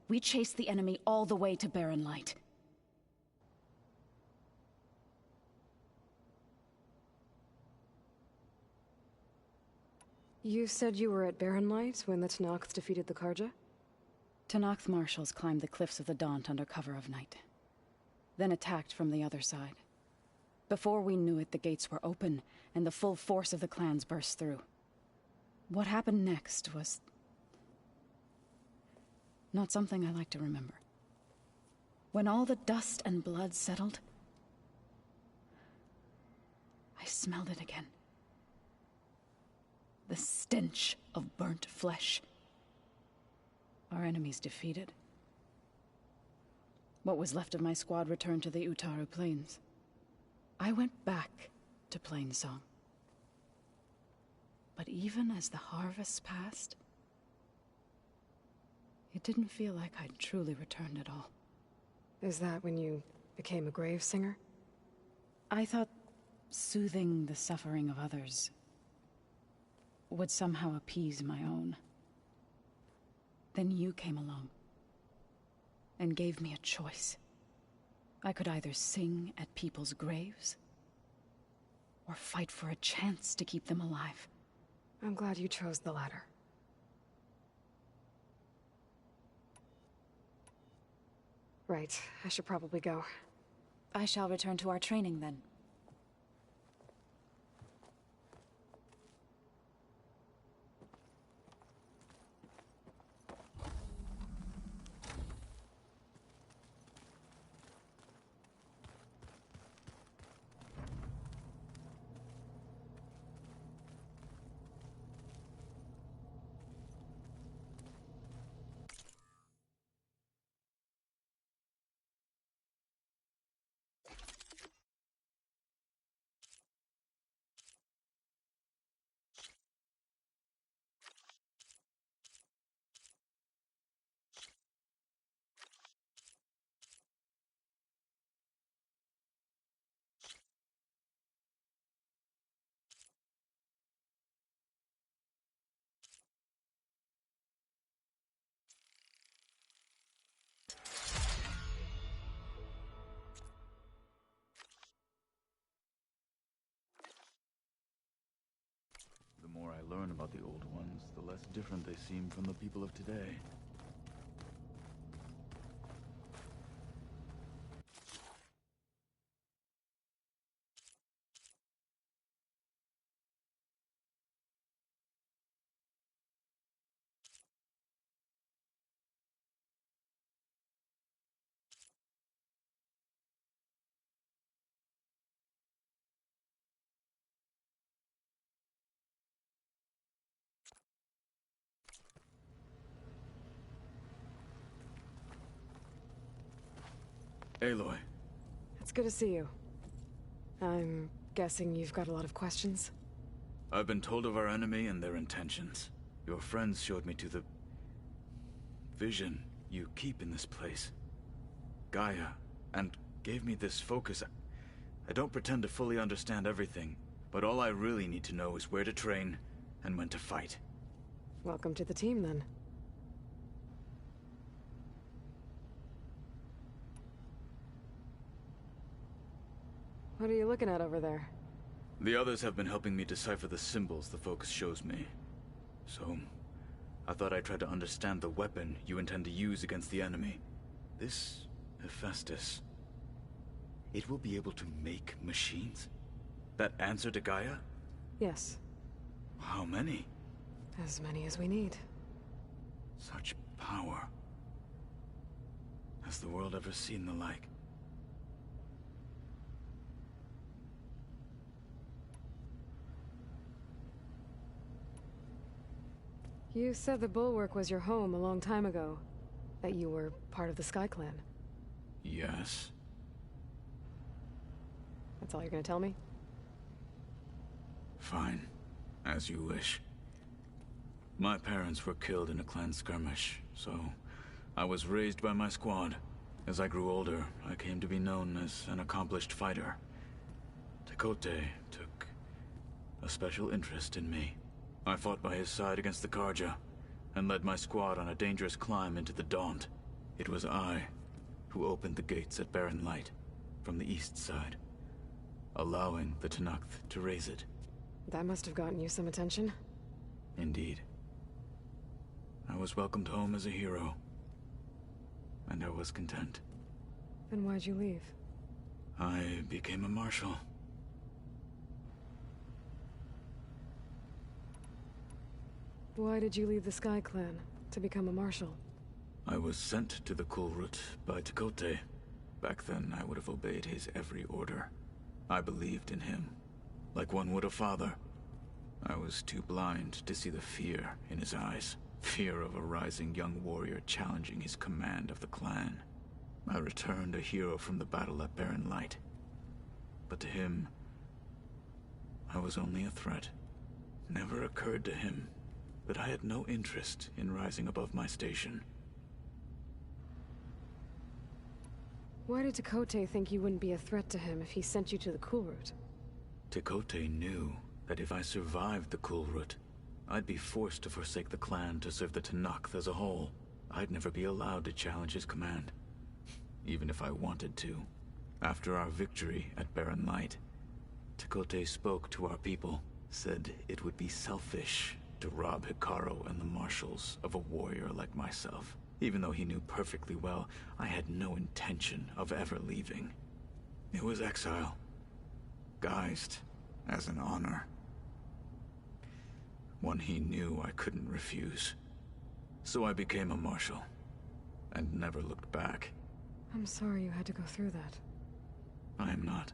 D: We chased the enemy all the way to Barren Light.
A: You said you were at Barren Light when the Tenakth defeated the Karja?
D: Tenakth marshals climbed the cliffs of the Daunt under cover of night, then attacked from the other side. Before we knew it, the gates were open, and the full force of the clans burst through. What happened next was not something I like to remember. When all the dust and blood settled, I smelled it again. The stench of burnt flesh. Our enemies defeated. What was left of my squad returned to the Utaru Plains. I went back to Plainsong. But even as the harvests passed, it didn't feel like I'd truly returned at all.
A: Is that when you became a grave singer?
D: I thought soothing the suffering of others would somehow appease my own. Then you came along and gave me a choice. I could either sing at people's graves or fight for a chance to keep them alive.
A: I'm glad you chose the latter. Right, I should probably go.
D: I shall return to our training then.
I: The more I learn about the old ones, the less different they seem from the people of today. Aloy.
A: It's good to see you. I'm guessing you've got a lot of questions?
I: I've been told of our enemy and their intentions. Your friends showed me to the vision you keep in this place, Gaia, and gave me this focus. I don't pretend to fully understand everything, but all I really need to know is where to train and when to fight.
A: Welcome to the team, then. What are you looking at over there?
I: The others have been helping me decipher the symbols the focus shows me. So, I thought I'd try to understand the weapon you intend to use against the enemy. This Hephaestus, it will be able to make machines? That answer to Gaia?
A: Yes.
I: How many?
A: As many as we need.
I: Such power. Has the world ever seen the like?
A: You said the Bulwark was your home a long time ago. That you were part of the Sky Clan.
I: Yes.
A: That's all you're gonna tell me?
I: Fine. As you wish. My parents were killed in a clan skirmish, so I was raised by my squad. As I grew older, I came to be known as an accomplished fighter. Tekote took a special interest in me. I fought by his side against the Karja, and led my squad on a dangerous climb into the Daunt. It was I who opened the gates at Barren Light, from the east side, allowing the Tenakth to raise it.
A: That must have gotten you some attention.
I: Indeed. I was welcomed home as a hero, and I was content.
A: Then why'd you leave?
I: I became a marshal.
A: Why did you leave the Sky Clan to become a marshal?
I: I was sent to the Kulrut by Tekote. Back then, I would have obeyed his every order. I believed in him, like one would a father. I was too blind to see the fear in his eyes. Fear of a rising young warrior challenging his command of the clan. I returned a hero from the battle at Barren Light. But to him, I was only a threat. never occurred to him that I had no interest in rising above my station.
A: Why did Tekote think you wouldn't be a threat to him if he sent you to the Cool Route?
I: Tekote knew that if I survived the Cool Route, I'd be forced to forsake the clan to serve the Tenakth as a whole. I'd never be allowed to challenge his command, even if I wanted to. After our victory at Barren Light, Tekote spoke to our people, said it would be selfish to rob Hikaru and the Marshals of a warrior like myself, even though he knew perfectly well I had no intention of ever leaving. It was exile, guised as an honor. One he knew I couldn't refuse. So I became a Marshal, and never looked back.
A: I'm sorry you had to go through that.
I: I am not.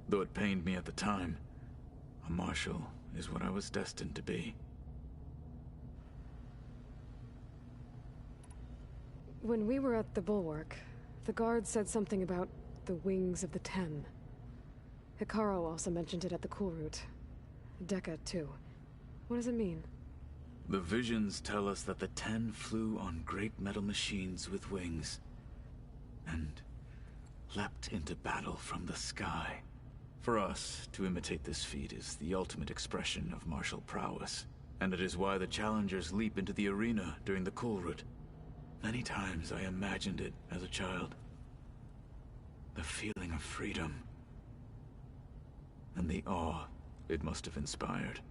I: Though it pained me at the time, a Marshal is what I was destined to be.
A: When we were at the Bulwark, the guard said something about the Wings of the Ten. Hikaru also mentioned it at the Cool Route. Dekka, too. What does it mean?
I: The visions tell us that the Ten flew on great metal machines with wings, and leapt into battle from the sky. For us, to imitate this feat is the ultimate expression of martial prowess, and it is why the challengers leap into the arena during the Cool Route. Many times I imagined it as a child. The feeling of freedom, and the awe it must have inspired.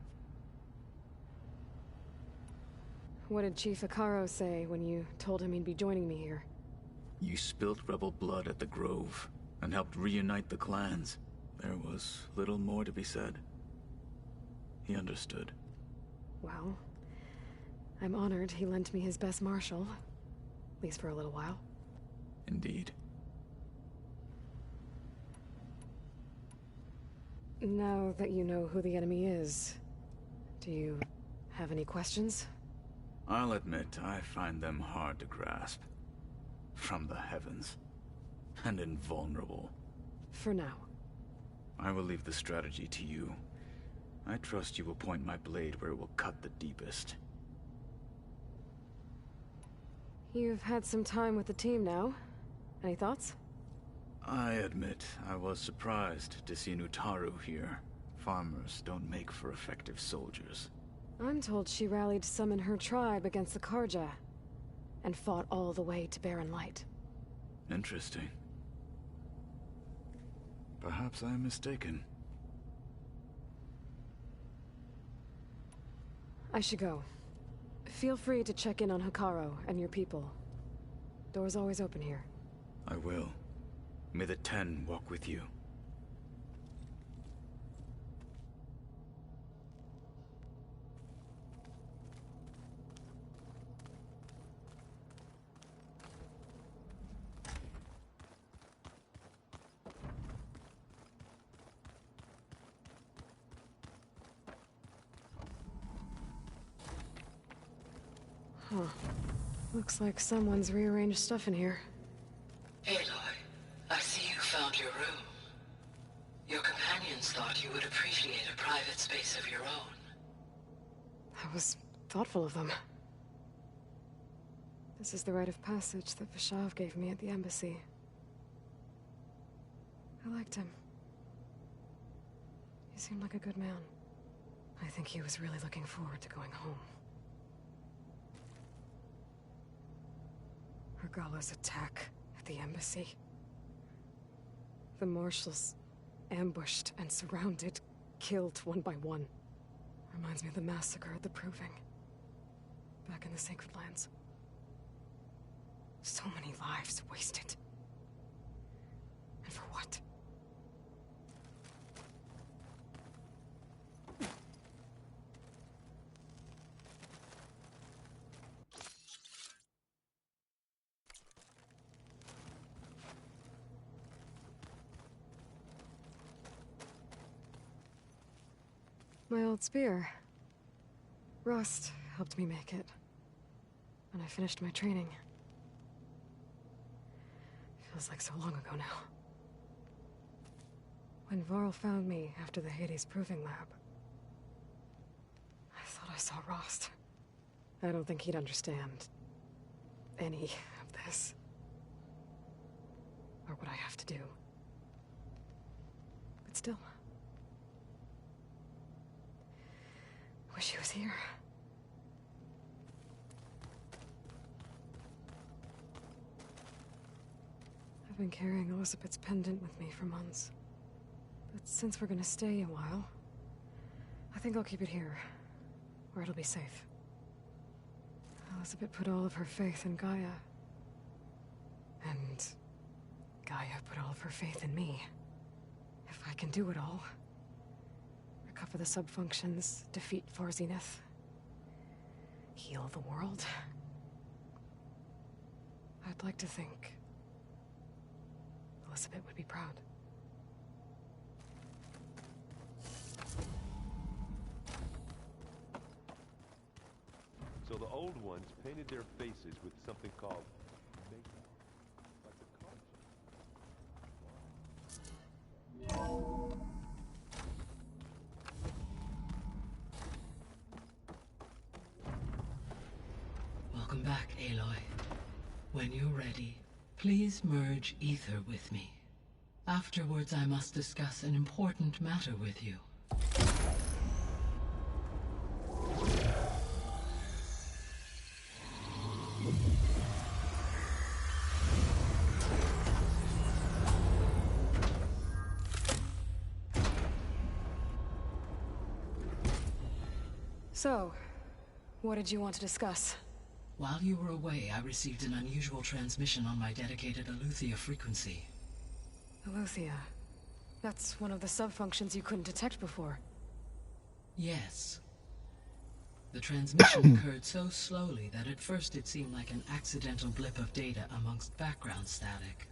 A: What did Chief Hikaru say when you told him he'd be joining me here?
I: You spilt rebel blood at the Grove, and helped reunite the clans. There was little more to be said. He understood.
A: Well, I'm honored he lent me his best marshal. At least for a little while.
I: Indeed.
A: Now that you know who the enemy is, do you have any questions?
I: I'll admit, I find them hard to grasp. From the heavens. And invulnerable.
A: For now.
I: I will leave the strategy to you. I trust you will point my blade where it will cut the deepest.
A: You've had some time with the team now. Any thoughts?
I: I admit, I was surprised to see Nutaru here. Farmers don't make for effective soldiers.
A: I'm told she rallied some in her tribe against the Karja, and fought all the way to Barren Light.
I: Interesting. Perhaps I am mistaken.
A: I should go. Feel free to check in on Hikaru and your people. Door's always open here.
I: I will. May the Ten walk with you.
A: Huh. Looks like someone's rearranged stuff in here.
H: Aloy, I see you found your room. Your companions thought you would appreciate a private space of your own.
A: That was thoughtful of them. This is the rite of passage that Vishav gave me at the embassy. I liked him. He seemed like a good man. I think he was really looking forward to going home. Regala's attack at the embassy. The Marshals ambushed and surrounded, killed one by one. Reminds me of the massacre at the Proving. Back in the Sacred Lands. So many lives wasted. And for what? My old spear. Rust helped me make it. When I finished my training. Feels like so long ago now. When Varl found me after the Hades Proving Lab. I saw Rost. I don't think he'd understand any of this. Or what I have to do. But still. I wish he was here. I've been carrying Elizabeth's pendant with me for months. But since we're gonna stay a while, I think I'll keep it here, where it'll be safe. Elizabeth put all of her faith in Gaia. And Gaia put all of her faith in me. If I can do it all, recover the sub-functions, defeat For Zenith, heal the world, I'd like to think Elizabeth would be proud.
N: So the old ones painted their faces with something called makeup. Like the
H: Welcome back, Aloy. When you're ready, please merge ether with me. Afterwards, I must discuss an important matter with you.
A: So, what did you want to discuss?
H: While you were away, I received an unusual transmission on my dedicated Aletheia frequency.
A: Aletheia. That's one of the sub-functions you couldn't detect before.
H: Yes. The transmission occurred so slowly that at first it seemed like an accidental blip of data amongst background static.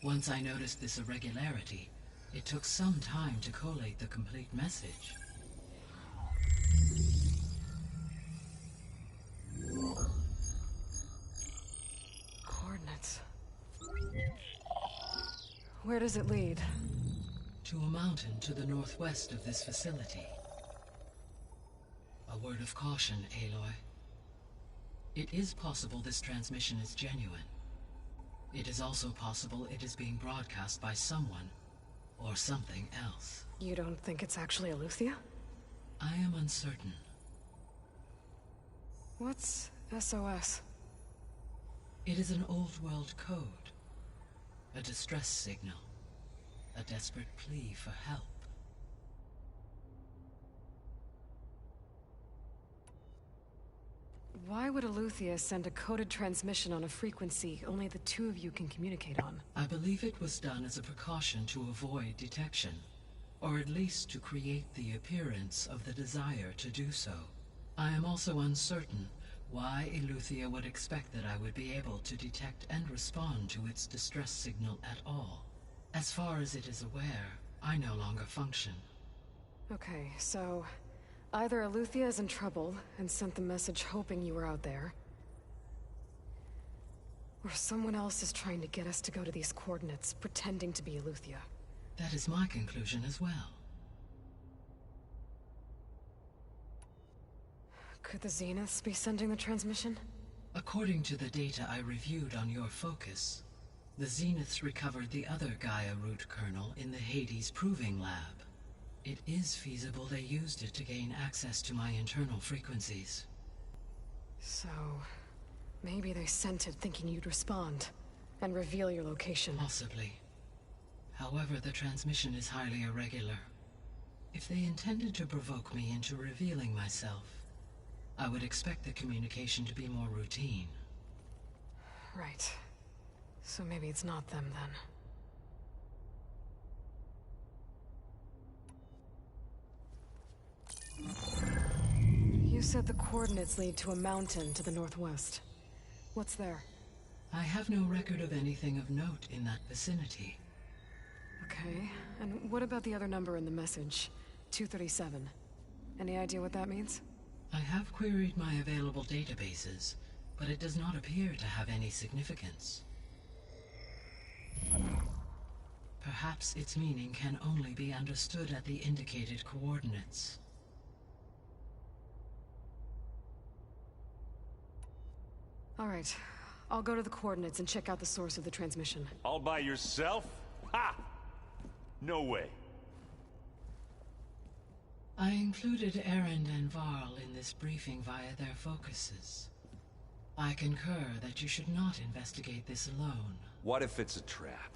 H: Once I noticed this irregularity, it took some time to collate the complete message.
A: Coordinates. Where does it lead?
H: To a mountain to the northwest of this facility. A word of caution, Aloy. It is possible this transmission is genuine. It is also possible it is being broadcast by someone or something else.
A: You don't think it's actually Aletheia?
H: I am uncertain.
A: What's SOS?
H: It is an old-world code. A distress signal. A desperate plea for help.
A: Why would Aletheia send a coded transmission on a frequency only the two of you can communicate on?
H: I believe it was done as a precaution to avoid detection, or at least to create the appearance of the desire to do so. I am also uncertain why Aletheia would expect that I would be able to detect and respond to its distress signal at all. As far as it is aware, I no longer function.
A: Okay, so either Aletheia is in trouble and sent the message hoping you were out there, or someone else is trying to get us to go to these coordinates, pretending to be Aletheia.
H: That is my conclusion as well.
A: Could the Zeniths be sending the transmission?
H: According to the data I reviewed on your focus, the Zeniths recovered the other Gaia root kernel in the Hades Proving Lab. It is feasible they used it to gain access to my internal frequencies.
A: So, maybe they sent it thinking you'd respond and reveal your location.
H: Possibly. However, the transmission is highly irregular. If they intended to provoke me into revealing myself, I would expect the communication to be more routine.
A: Right. So maybe it's not them then. You said the coordinates lead to a mountain to the northwest. What's there?
H: I have no record of anything of note in that vicinity.
A: Okay, and what about the other number in the message? 237. Any idea what that means?
H: I have queried my available databases, but it does not appear to have any significance. Perhaps its meaning can only be understood at the indicated coordinates.
A: All right. I'll go to the coordinates and check out the source of the transmission.
N: All by yourself? Ha! No way.
H: I included Erend and Varl in this briefing via their focuses. I concur that you should not investigate this alone.
V: What if it's a trap?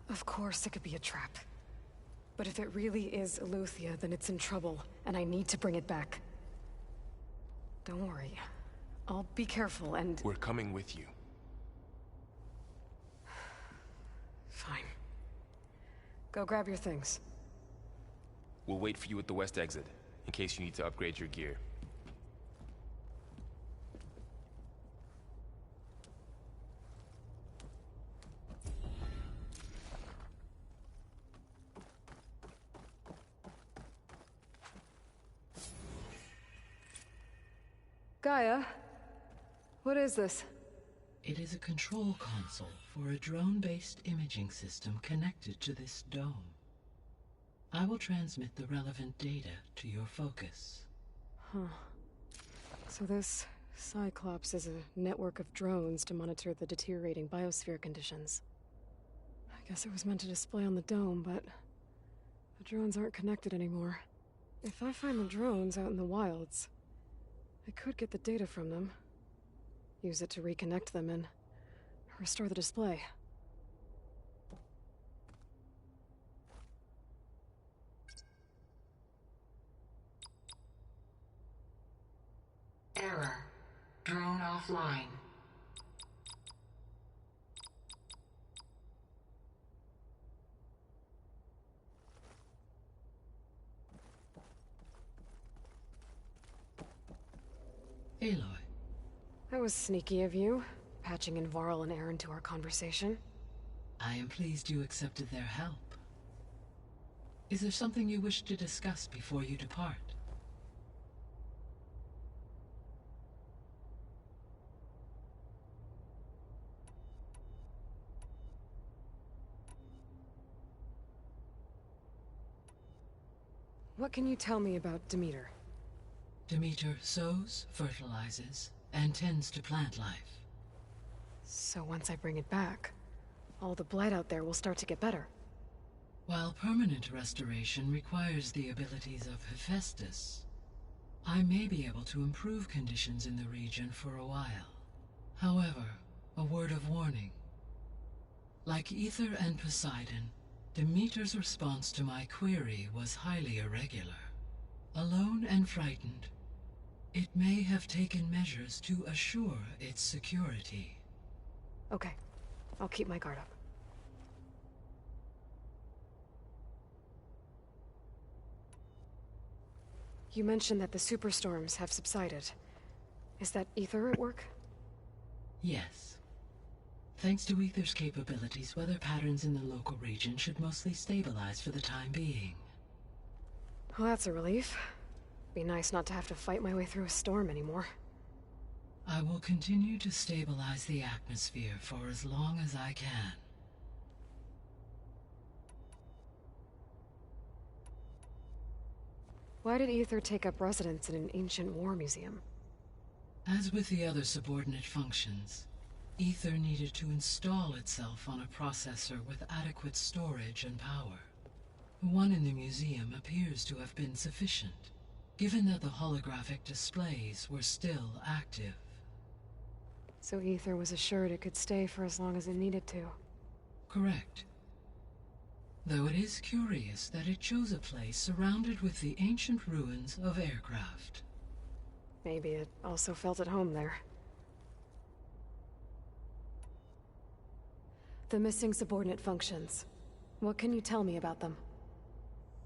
A: Of course it could be a trap. But if it really is Eleuthia, then it's in trouble, and I need to bring it back. Don't worry. I'll be careful and...
F: We're coming with you.
A: Fine. Go grab your things.
F: We'll wait for you at the west exit, in case you need to upgrade your gear.
A: Gaia? What is this?
H: It is a control console for a drone-based imaging system connected to this dome. I will transmit the relevant data to your focus.
A: Huh. So this Cyclops is a network of drones to monitor the deteriorating biosphere conditions. I guess it was meant to display on the dome, but the drones aren't connected anymore. If I find the drones out in the wilds, I could get the data from them, use it to reconnect them and restore the display.
H: Error. Drone offline. Aloy.
A: That was sneaky of you, patching in Varl and Erend to our conversation.
H: I am pleased you accepted their help. Is there something you wish to discuss before you depart?
A: What can you tell me about Demeter?
H: Demeter sows, fertilizes, and tends to plant life.
A: So once I bring it back, all the blight out there will start to get better.
H: While permanent restoration requires the abilities of Hephaestus, I may be able to improve conditions in the region for a while. However, a word of warning. Like Ether and Poseidon, Demeter's response to my query was highly irregular. Alone and frightened, it may have taken measures to assure its security.
A: Okay, I'll keep my guard up. You mentioned that the superstorms have subsided. Is that Ether at work?
H: Yes. Thanks to Ether's capabilities, weather patterns in the local region should mostly stabilize for the time being.
A: Well, that's a relief. Be nice not to have to fight my way through a storm anymore.
H: I will continue to stabilize the atmosphere for as long as I can.
A: Why did Ether take up residence in an ancient war museum?
H: As with the other subordinate functions, Ether needed to install itself on a processor with adequate storage and power. The one in the museum appears to have been sufficient, given that the holographic displays were still active.
A: So Ether was assured it could stay for as long as it needed to.
H: Correct. Though it is curious that it chose a place surrounded with the ancient ruins of aircraft.
A: Maybe it also felt at home there. The missing subordinate functions. What can you tell me about them?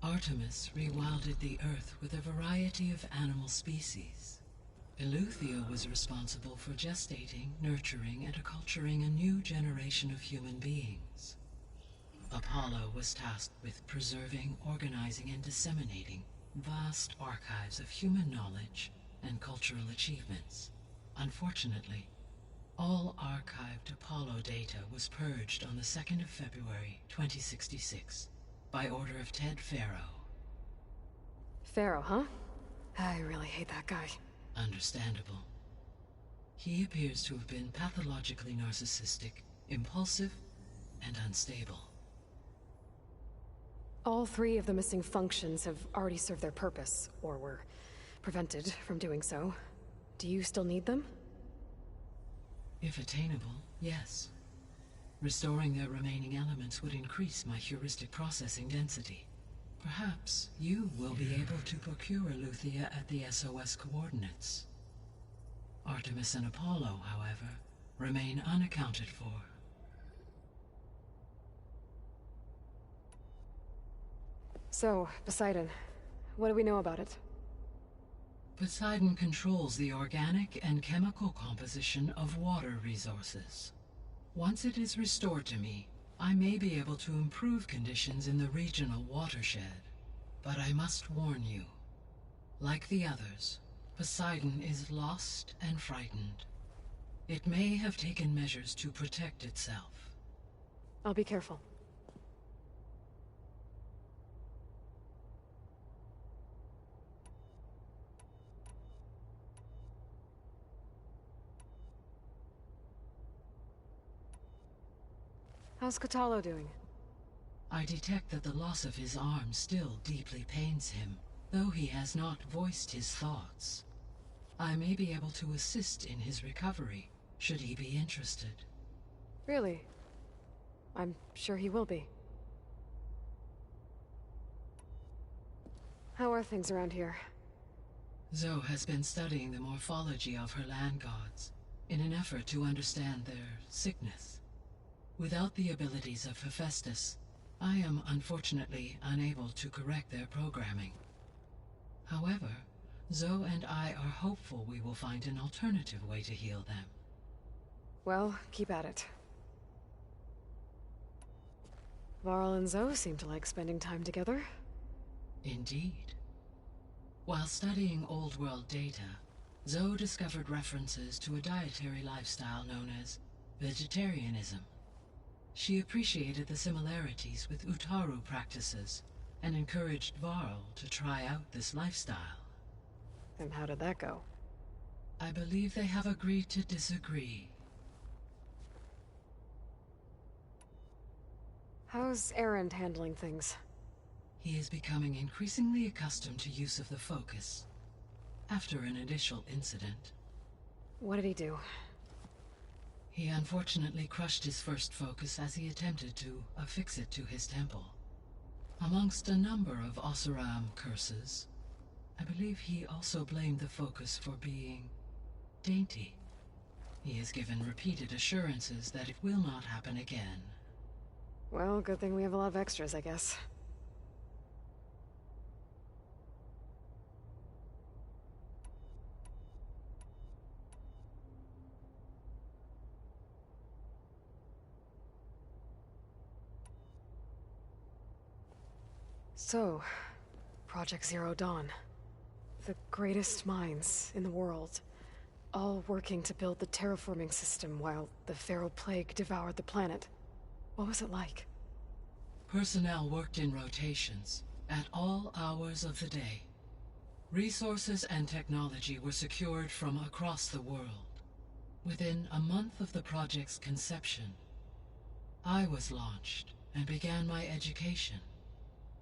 H: Artemis rewilded the Earth with a variety of animal species. Eleuthia was responsible for gestating, nurturing, and acculturating a new generation of human beings. Apollo was tasked with preserving, organizing, and disseminating vast archives of human knowledge and cultural achievements. Unfortunately, all archived Apollo data was purged on the 2nd of February, 2066, by order of Ted Faro.
A: Faro, huh? I really hate that guy.
H: Understandable. He appears to have been pathologically narcissistic, impulsive, and unstable.
A: All three of the missing functions have already served their purpose, or were prevented from doing so. Do you still need them?
H: If attainable, yes. Restoring their remaining elements would increase my heuristic processing density. Perhaps you will be able to procure Eleuthia at the SOS coordinates. Artemis and Apollo, however, remain unaccounted for.
A: So, Poseidon, what do we know about it?
H: Poseidon controls the organic and chemical composition of water resources. Once it is restored to me, I may be able to improve conditions in the regional watershed. But I must warn you, like the others, Poseidon is lost and frightened. It may have taken measures to protect itself.
A: I'll be careful. How's Katalo doing?
H: I detect that the loss of his arm still deeply pains him, though he has not voiced his thoughts. I may be able to assist in his recovery, should he be interested.
A: Really? I'm sure he will be. How are things around here?
H: Zoe has been studying the morphology of her land gods, in an effort to understand their sickness. Without the abilities of Hephaestus, I am unfortunately unable to correct their programming. However, Zoe and I are hopeful we will find an alternative way to heal them.
A: Well, keep at it. Varl and Zoe seem to like spending time together.
H: Indeed. While studying Old World data, Zoe discovered references to a dietary lifestyle known as vegetarianism. She appreciated the similarities with Utaru practices and encouraged Varl to try out this lifestyle.
A: And how did that go?
H: I believe they have agreed to disagree.
A: How's Erend handling things?
H: He is becoming increasingly accustomed to use of the focus, after an initial incident.
A: What did he do?
H: He unfortunately crushed his first focus as he attempted to affix it to his temple. Amongst a number of Oseram curses, I believe he also blamed the focus for being dainty. He has given repeated assurances that it will not happen again.
A: Well, good thing we have a lot of extras, I guess. So, Project Zero Dawn. The greatest minds in the world, all working to build the terraforming system while the Feral Plague devoured the planet. What was it like?
H: Personnel worked in rotations, at all hours of the day. Resources and technology were secured from across the world. Within a month of the project's conception, I was launched and began my education.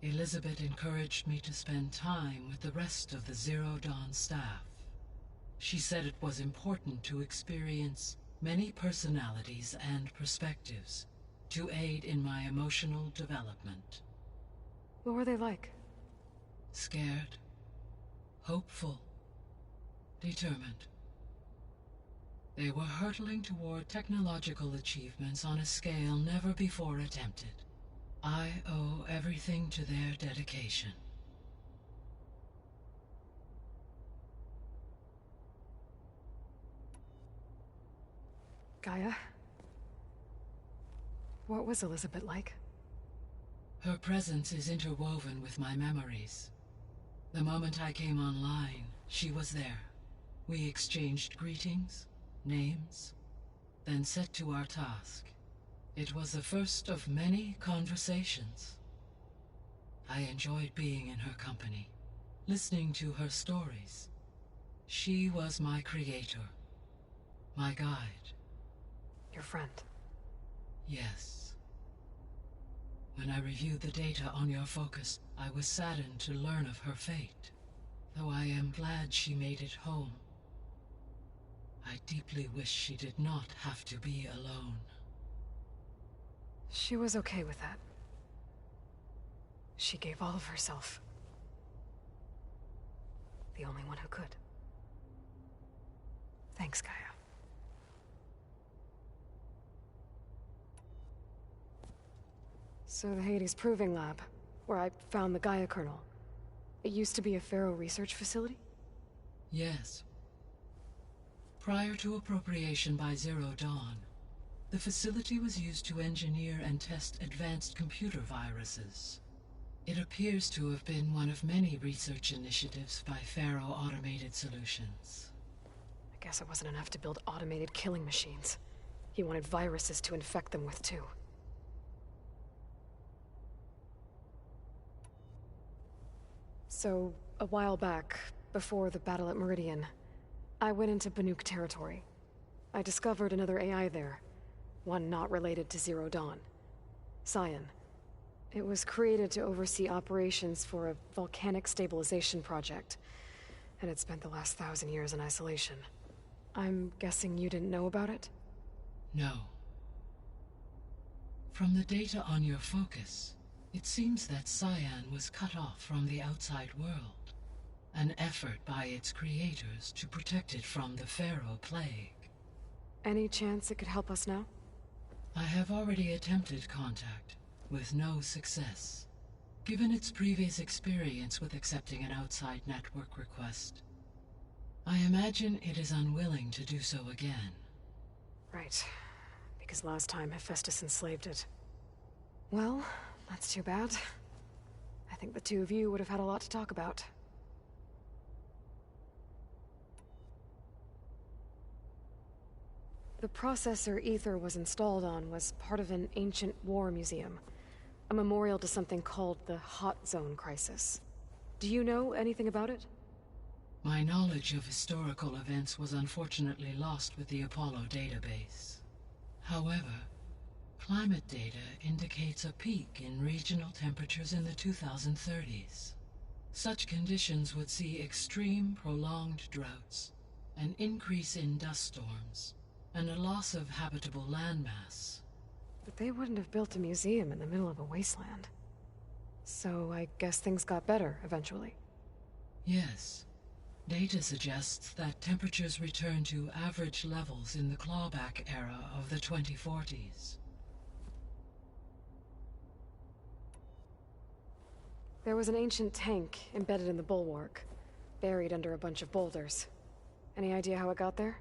H: Elizabeth encouraged me to spend time with the rest of the Zero Dawn staff. She said it was important to experience many personalities and perspectives to aid in my emotional development.
A: What were they like?
H: Scared, hopeful, determined. They were hurtling toward technological achievements on a scale never before attempted. I owe everything to their dedication.
A: Gaia? What was Elizabeth like?
H: Her presence is interwoven with my memories. The moment I came online, she was there. We exchanged greetings, names, then set to our task. It was the first of many conversations. I enjoyed being in her company, listening to her stories. She was my creator, My guide.
A: Your friend?
H: Yes. When I reviewed the data on your focus, I was saddened to learn of her fate. Though I am glad she made it home. I deeply wish she did not have to be alone.
A: She was okay with that. She gave all of herself. The only one who could. Thanks, Gaia. So the Hades Proving Lab, where I found the Gaia kernel. It used to be a Pharaoh research facility?
H: Yes. Prior to appropriation by Zero Dawn, the facility was used to engineer and test advanced computer viruses. It appears to have been one of many research initiatives by Pharaoh Automated Solutions.
A: I guess it wasn't enough to build automated killing machines. He wanted viruses to infect them with, too. So, a while back, before the battle at Meridian, I went into Banuk territory. I discovered another AI there, one not related to Zero Dawn. Scion. It was created to oversee operations for a volcanic stabilization project, and it spent the last 1,000 years in isolation. I'm guessing you didn't know about it?
H: No. From the data on your focus, it seems that Cyan was cut off from the outside world, an effort by its creators to protect it from the Pharaoh Plague.
A: Any chance it could help us now?
H: I have already attempted contact, with no success. Given its previous experience with accepting an outside network request, I imagine it is unwilling to do so again.
A: Right. Because last time Hephaestus enslaved it. Well, that's too bad. I think the two of you would have had a lot to talk about. The processor Ether was installed on was part of an ancient war museum. A memorial to something called the Hot Zone Crisis. Do you know anything about it?
H: My knowledge of historical events was unfortunately lost with the Apollo database. However, climate data indicates a peak in regional temperatures in the 2030s. Such conditions would see extreme, prolonged droughts, an increase in dust storms, and a loss of habitable landmass.
A: But they wouldn't have built a museum in the middle of a wasteland. So I guess things got better eventually.
H: Yes. Data suggests that temperatures returned to average levels in the clawback era of the 2040s.
A: There was an ancient tank embedded in the bulwark, buried under a bunch of boulders. Any idea how it got there?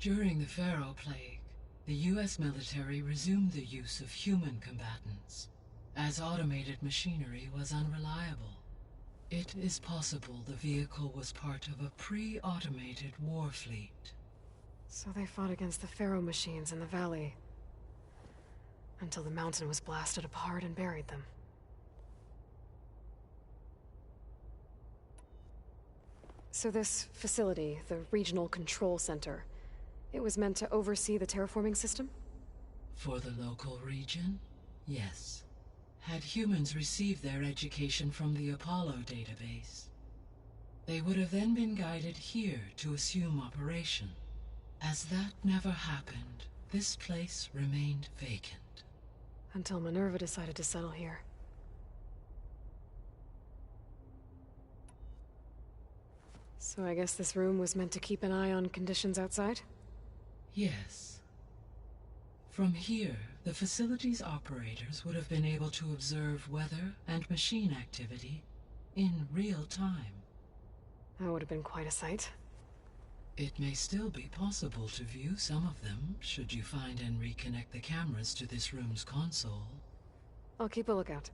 H: During the Pharaoh Plague, the US military resumed the use of human combatants, as automated machinery was unreliable. It is possible the vehicle was part of a pre-automated war fleet.
A: So they fought against the Pharaoh machines in the valley, until the mountain was blasted apart and buried them. So this facility, the Regional Control Center, it was meant to oversee the terraforming system?
H: For the local region, yes. Had humans received their education from the Apollo database, they would have then been guided here to assume operation. As that never happened, this place remained vacant.
A: Until Minerva decided to settle here. So I guess this room was meant to keep an eye on conditions outside?
H: Yes. From here, the facility's operators would have been able to observe weather and machine activity in real time.
A: That would have been quite a sight.
H: It may still be possible to view some of them, should you find and reconnect the cameras to this room's console.
A: I'll keep a lookout.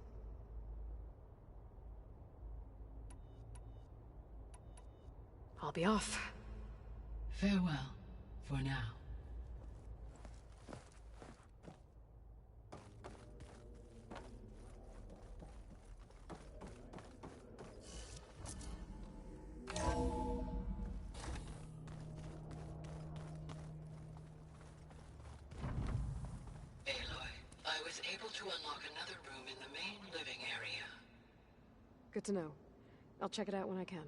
A: I'll be off.
H: Farewell, for now. to unlock another room in the main living area.
A: Good to know. I'll check it out when I can.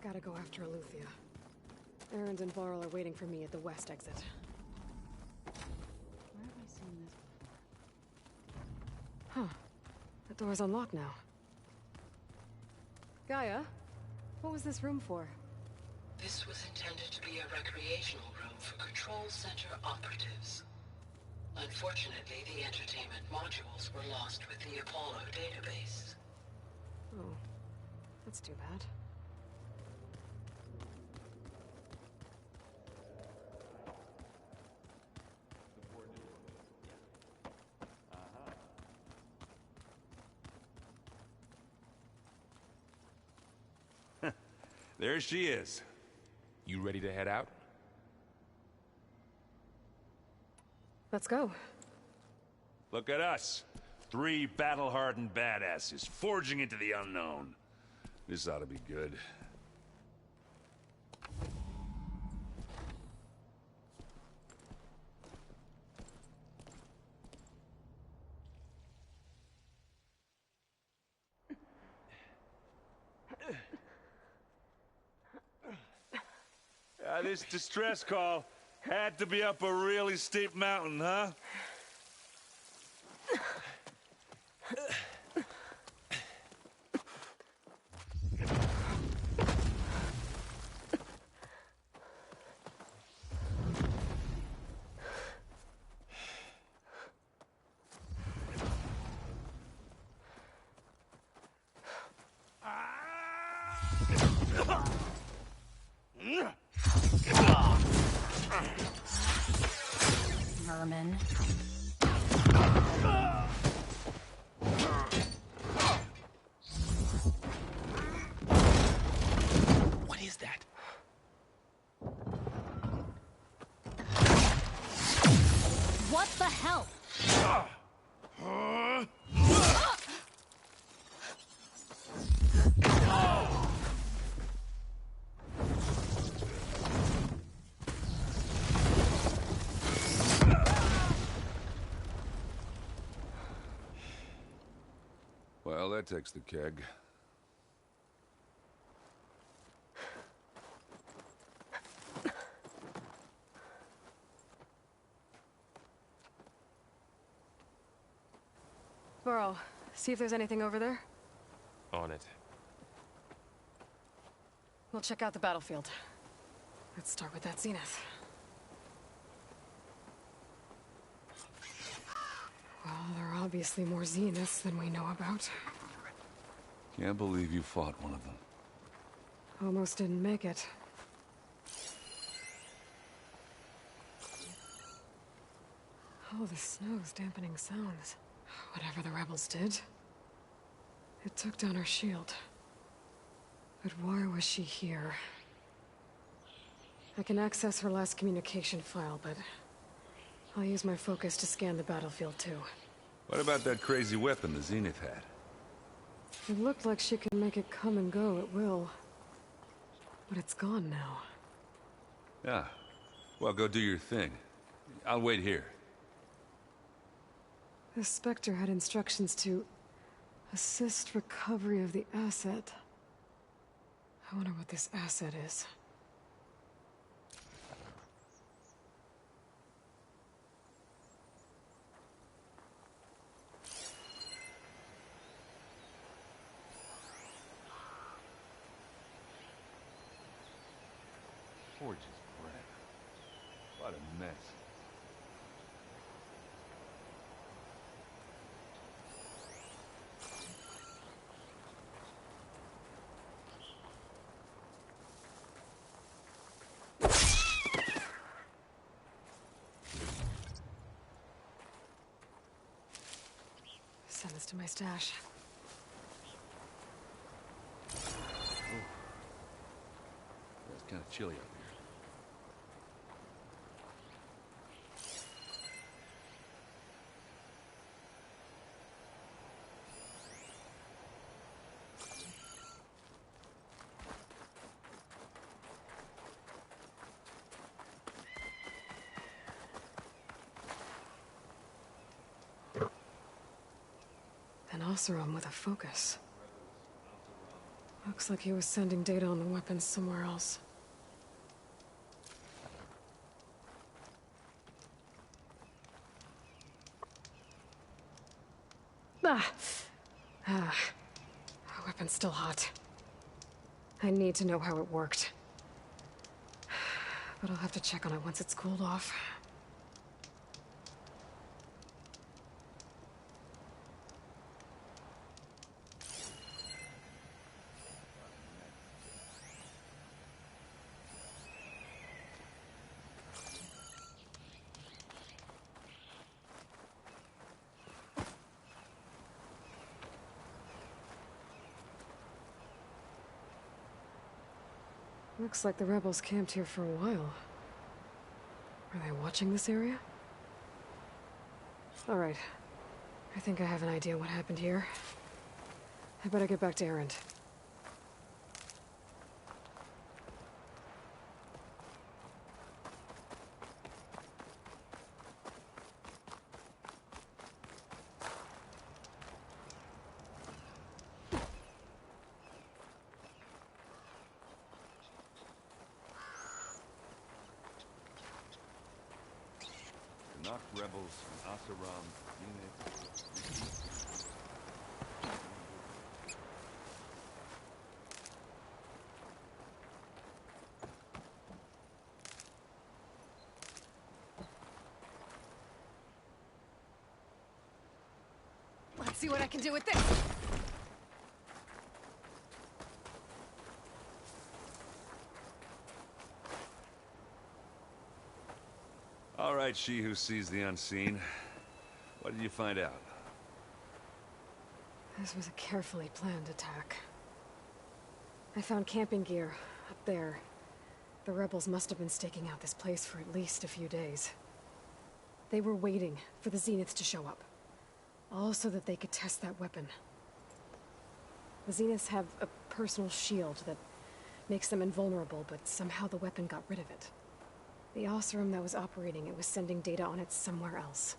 A: Gotta go after Eleuthia. Erend and Varl are waiting for me at the west exit.
D: Where have I seen this
A: Huh. The door's unlocked now. Gaia, what was this room for?
H: This was intended to be a recreational room for Control Center operatives. Unfortunately, the entertainment modules were lost with the Apollo database.
A: Oh, that's too bad.
V: There she is.
F: You ready to head out?
A: Let's go.
V: Look at us. 3 battle-hardened badasses forging into the unknown. This ought to be good. This distress call had to be up a really steep mountain, huh?
D: Merman.
V: What is that?
S: What the hell?
V: Well, that takes the keg.
A: Varl, see if there's anything over there.
F: On it.
A: We'll check out the battlefield. Let's start with that zenith. Well, there are obviously more zeniths than we know about.
V: Can't believe you fought one of them.
A: Almost didn't make it. Oh, the snow's dampening sounds. Whatever the rebels did, it took down our shield. But why was she here? I can access her last communication file, but I'll use my focus to scan the battlefield too.
V: What about that crazy weapon the Zenith had?
A: It looked like she could make it come and go at will. But it's gone now.
V: Yeah. Well, go do your thing. I'll wait here.
A: The Spectre had instructions to assist recovery of the asset. I wonder what this asset is.
V: Forge's breath. What a mess.
A: Send this to my stash.
V: kind of chilly up here.
A: An Oseram with a focus. Looks like he was sending data on the weapons somewhere else. The weapon's still hot. I need to know how it worked. But I'll have to check on it once it's cooled off. Looks like the rebels camped here for a while. Are they watching this area? Alright. I think I have an idea what happened here. I better get back to Erend.
V: Rebels, Oseram, Phoenix.
A: Let's see what I can do with this!
V: All right, she who sees the unseen. What did you find out?
A: This was a carefully planned attack. I found camping gear up there. The rebels must have been staking out this place for at least a few days. They were waiting for the Zeniths to show up. All so that they could test that weapon. The Zeniths have a personal shield that makes them invulnerable, but somehow the weapon got rid of it. The Oseram that was operating it was sending data on it somewhere else.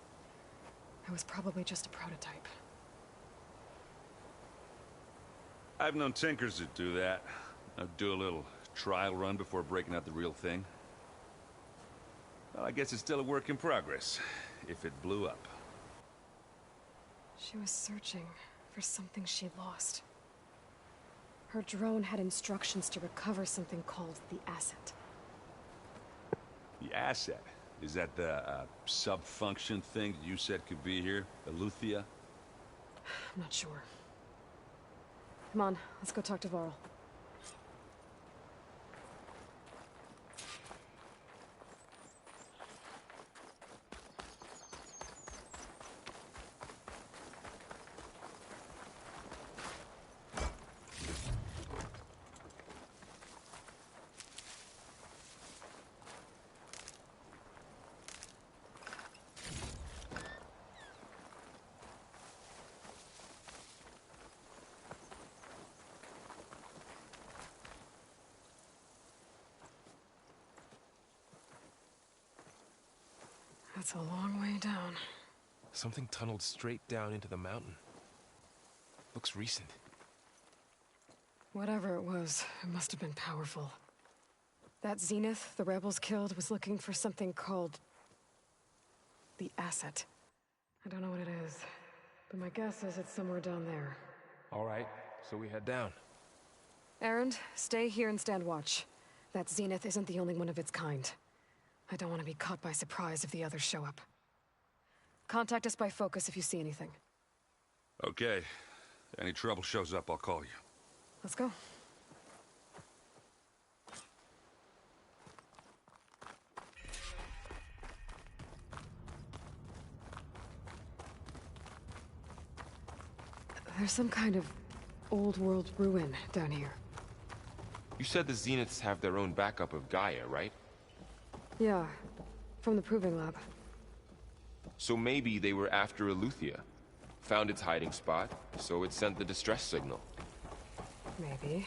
A: It was probably just a prototype.
V: I've known tinkers that do that. I'd do a little trial run before breaking out the real thing. Well, I guess it's still a work in progress, if it blew up.
A: She was searching for something she lost. Her drone had instructions to recover something called the asset.
V: The asset? Is that the sub-function thing that you said could be here? Eleuthia?
A: I'm not sure. Come on, let's go talk to Varl. That's a long way down.
F: Something tunneled straight down into the mountain. Looks recent.
A: Whatever it was, it must have been powerful. That Zenith the rebels killed was looking for something called the asset. I don't know what it is, but my guess is it's somewhere down there.
F: All right, so we head down.
A: Erend, stay here and stand watch. That Zenith isn't the only one of its kind. I don't want to be caught by surprise if the others show up. Contact us by focus if you see anything.
V: Okay. Any trouble shows up, I'll call you.
A: Let's go. There's some kind of old world ruin down here.
F: You said the Zeniths have their own backup of Gaia, right?
A: Yeah, from the Proving Lab.
F: So maybe they were after Eleuthia. Found its hiding spot, so it sent the distress signal.
A: Maybe.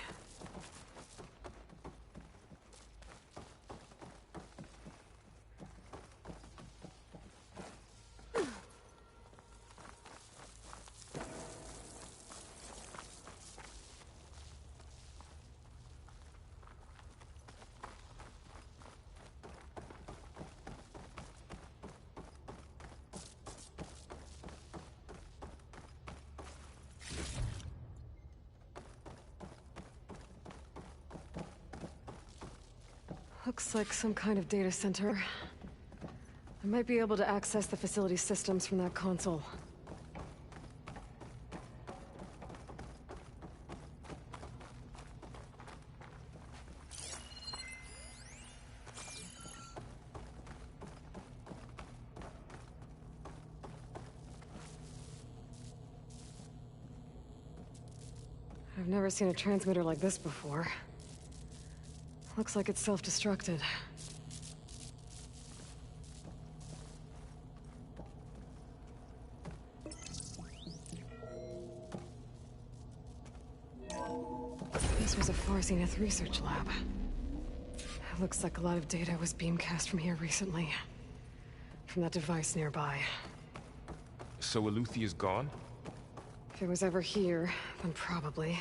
A: Looks like some kind of data center. I might be able to access the facility systems from that console. I've never seen a transmitter like this before. Looks like it's self-destructed. This was a Far Zenith research lab. It looks like a lot of data was beamcast from here recently. From that device nearby.
F: So Eleuthia's gone?
A: If it was ever here, then probably.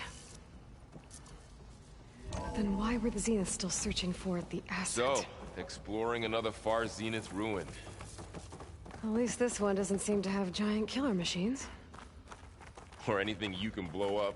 A: But then why were the Zeniths still searching for the asset?
F: So, exploring another Far Zenith ruin.
A: At least this one doesn't seem to have giant killer machines.
F: Or anything you can blow up.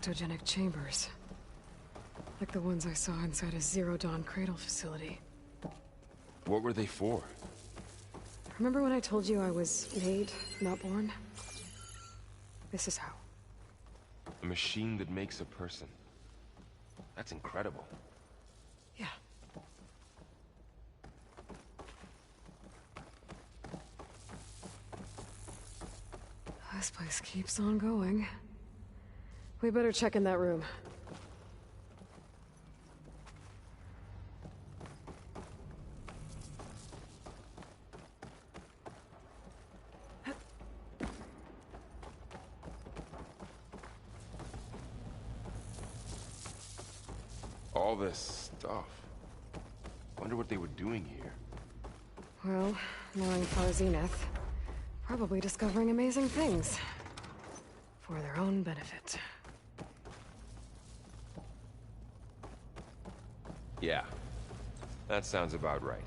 A: Ectogenic chambers. Like the ones I saw inside a Zero Dawn cradle facility.
F: What were they for?
A: Remember when I told you I was made, not born? This is how.
F: A machine that makes a person. That's incredible.
A: Yeah. This place keeps on going. We better check in that room.
F: All this stuff. Wonder what they were doing here.
A: Well, knowing Far Zenith, probably discovering amazing things. For their own benefit.
F: Yeah. That sounds about right.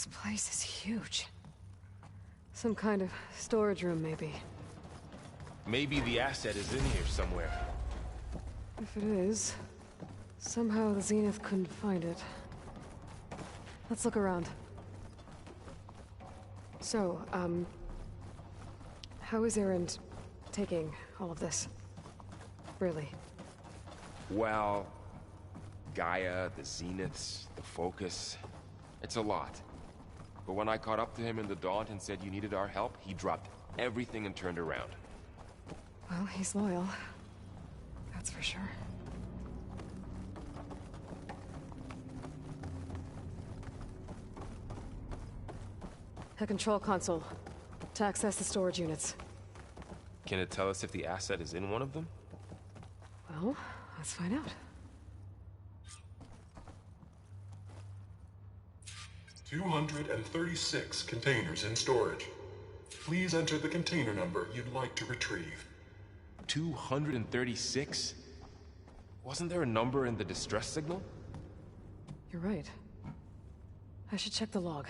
A: This place is huge. Some kind of storage room, maybe.
F: Maybe the asset is in here somewhere.
A: If it is, somehow the Zenith couldn't find it. Let's look around. So, how is Erend taking all of this? Really?
F: Well, Gaia, the Zeniths, the Focus. It's a lot. But when I caught up to him in the Daunt and said you needed our help, he dropped everything and turned around.
A: Well, he's loyal. That's for sure. A control console. To access the storage units.
F: Can it tell us if the asset is in one of them?
A: Well, let's find out.
O: 236 containers in storage. Please enter the container number you'd like to retrieve.
F: 236? Wasn't there a number in the distress signal?
A: You're right. I should check the log.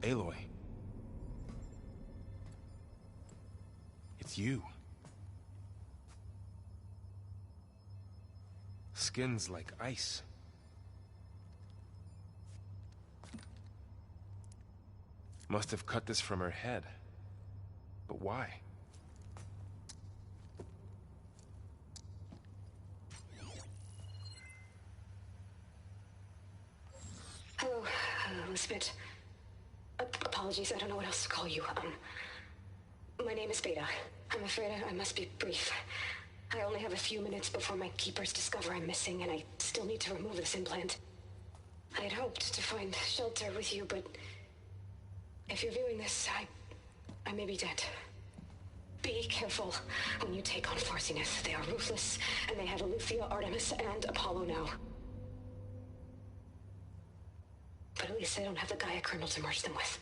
F: Aloy. It's you. Skin's like ice. Must have cut this from her head. But why?
P: Hello, Elizabeth. Apologies, I don't know what else to call you. My name is Beta. I'm afraid I must be brief. I only have a few minutes before my keepers discover I'm missing, and I still need to remove this implant. I had hoped to find shelter with you, but if you're viewing this, I may be dead. Be careful when you take on Farsiness. They are ruthless, and they have Eleuthia, Artemis, and Apollo now. But at least I don't have the Gaia kernel to merge them with.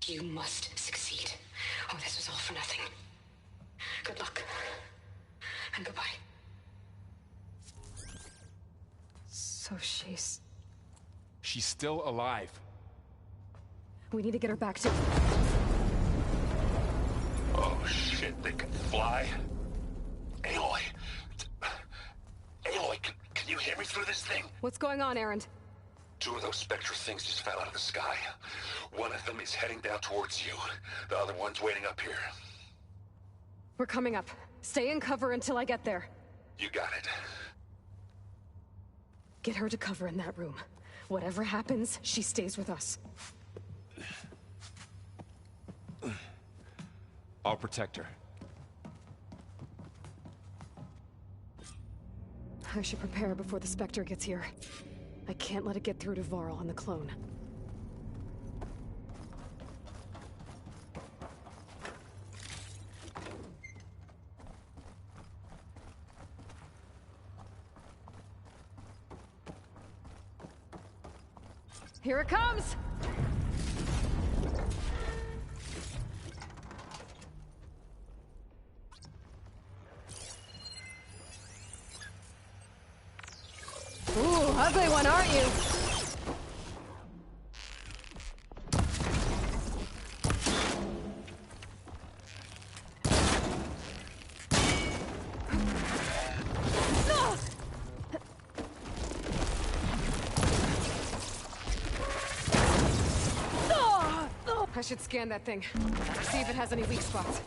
P: You must succeed. Oh, this was all for nothing. Good luck. And goodbye.
A: So she's
F: still alive.
A: We need to get her back to...
W: Oh, shit, they can fly? Aloy! Aloy, can you hear me through this thing?
A: What's going on, Erend?
W: Two of those spectral things just fell out of the sky. One of them is heading down towards you. The other one's waiting up here.
A: We're coming up. Stay in cover until I get there.
W: You got it.
A: Get her to cover in that room. Whatever happens, she stays with us.
F: I'll protect her.
A: I should prepare before the Spectre gets here. I can't let it get through to Varl and the clone. Here it comes! Ugly one, aren't you? I should scan that thing. See if it has any weak spots.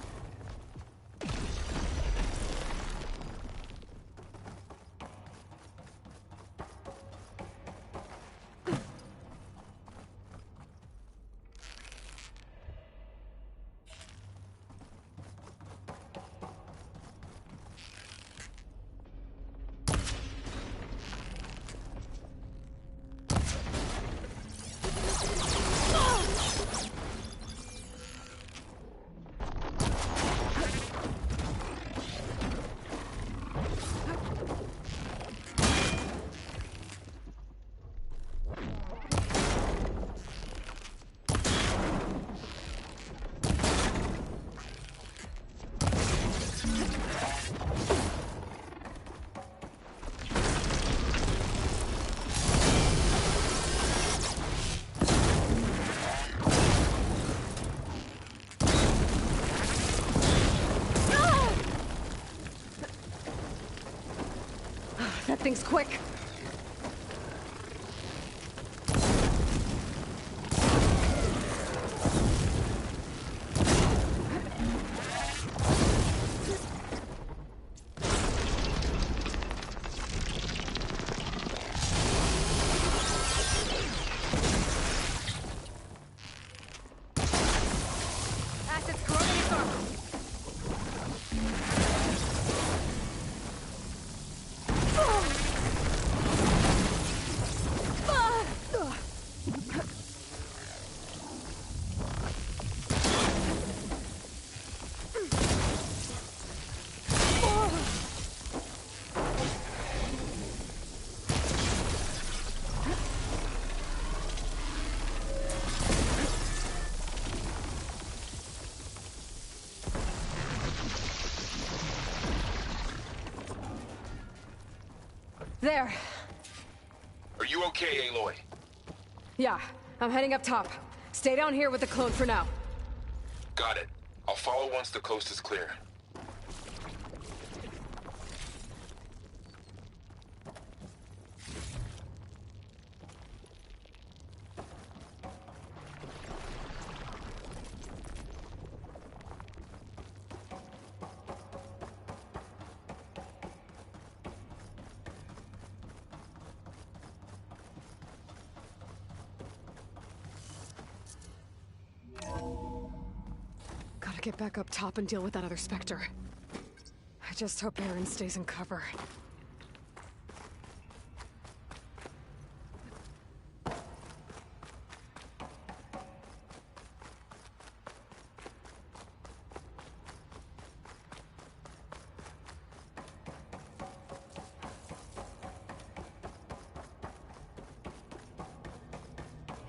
A: That thing's quick. Acid's corroding its armor. There.
W: Are you okay, Aloy?
A: Yeah, I'm heading up top. Stay down here with the clone for now.
W: Got it. I'll follow once the coast is clear.
A: Gotta get back up top and deal with that other Spectre. I just hope Aaron stays in cover.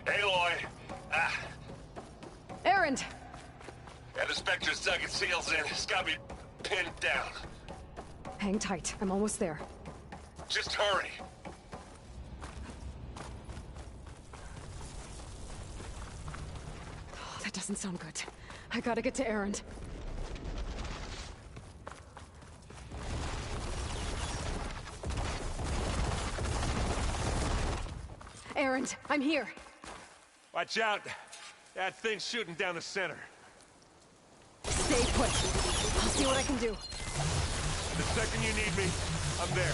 W: Aloy!
A: Aaron!
W: Yeah, the Spectre's dug its heels in. It's got me pinned down.
A: Hang tight. I'm almost there.
W: Just hurry.
A: Oh, that doesn't sound good. I gotta get to Aaron. Aaron, I'm here.
N: Watch out. That thing's shooting down the center.
A: Stay put. I'll see what I can do.
N: The second you need me, I'm there.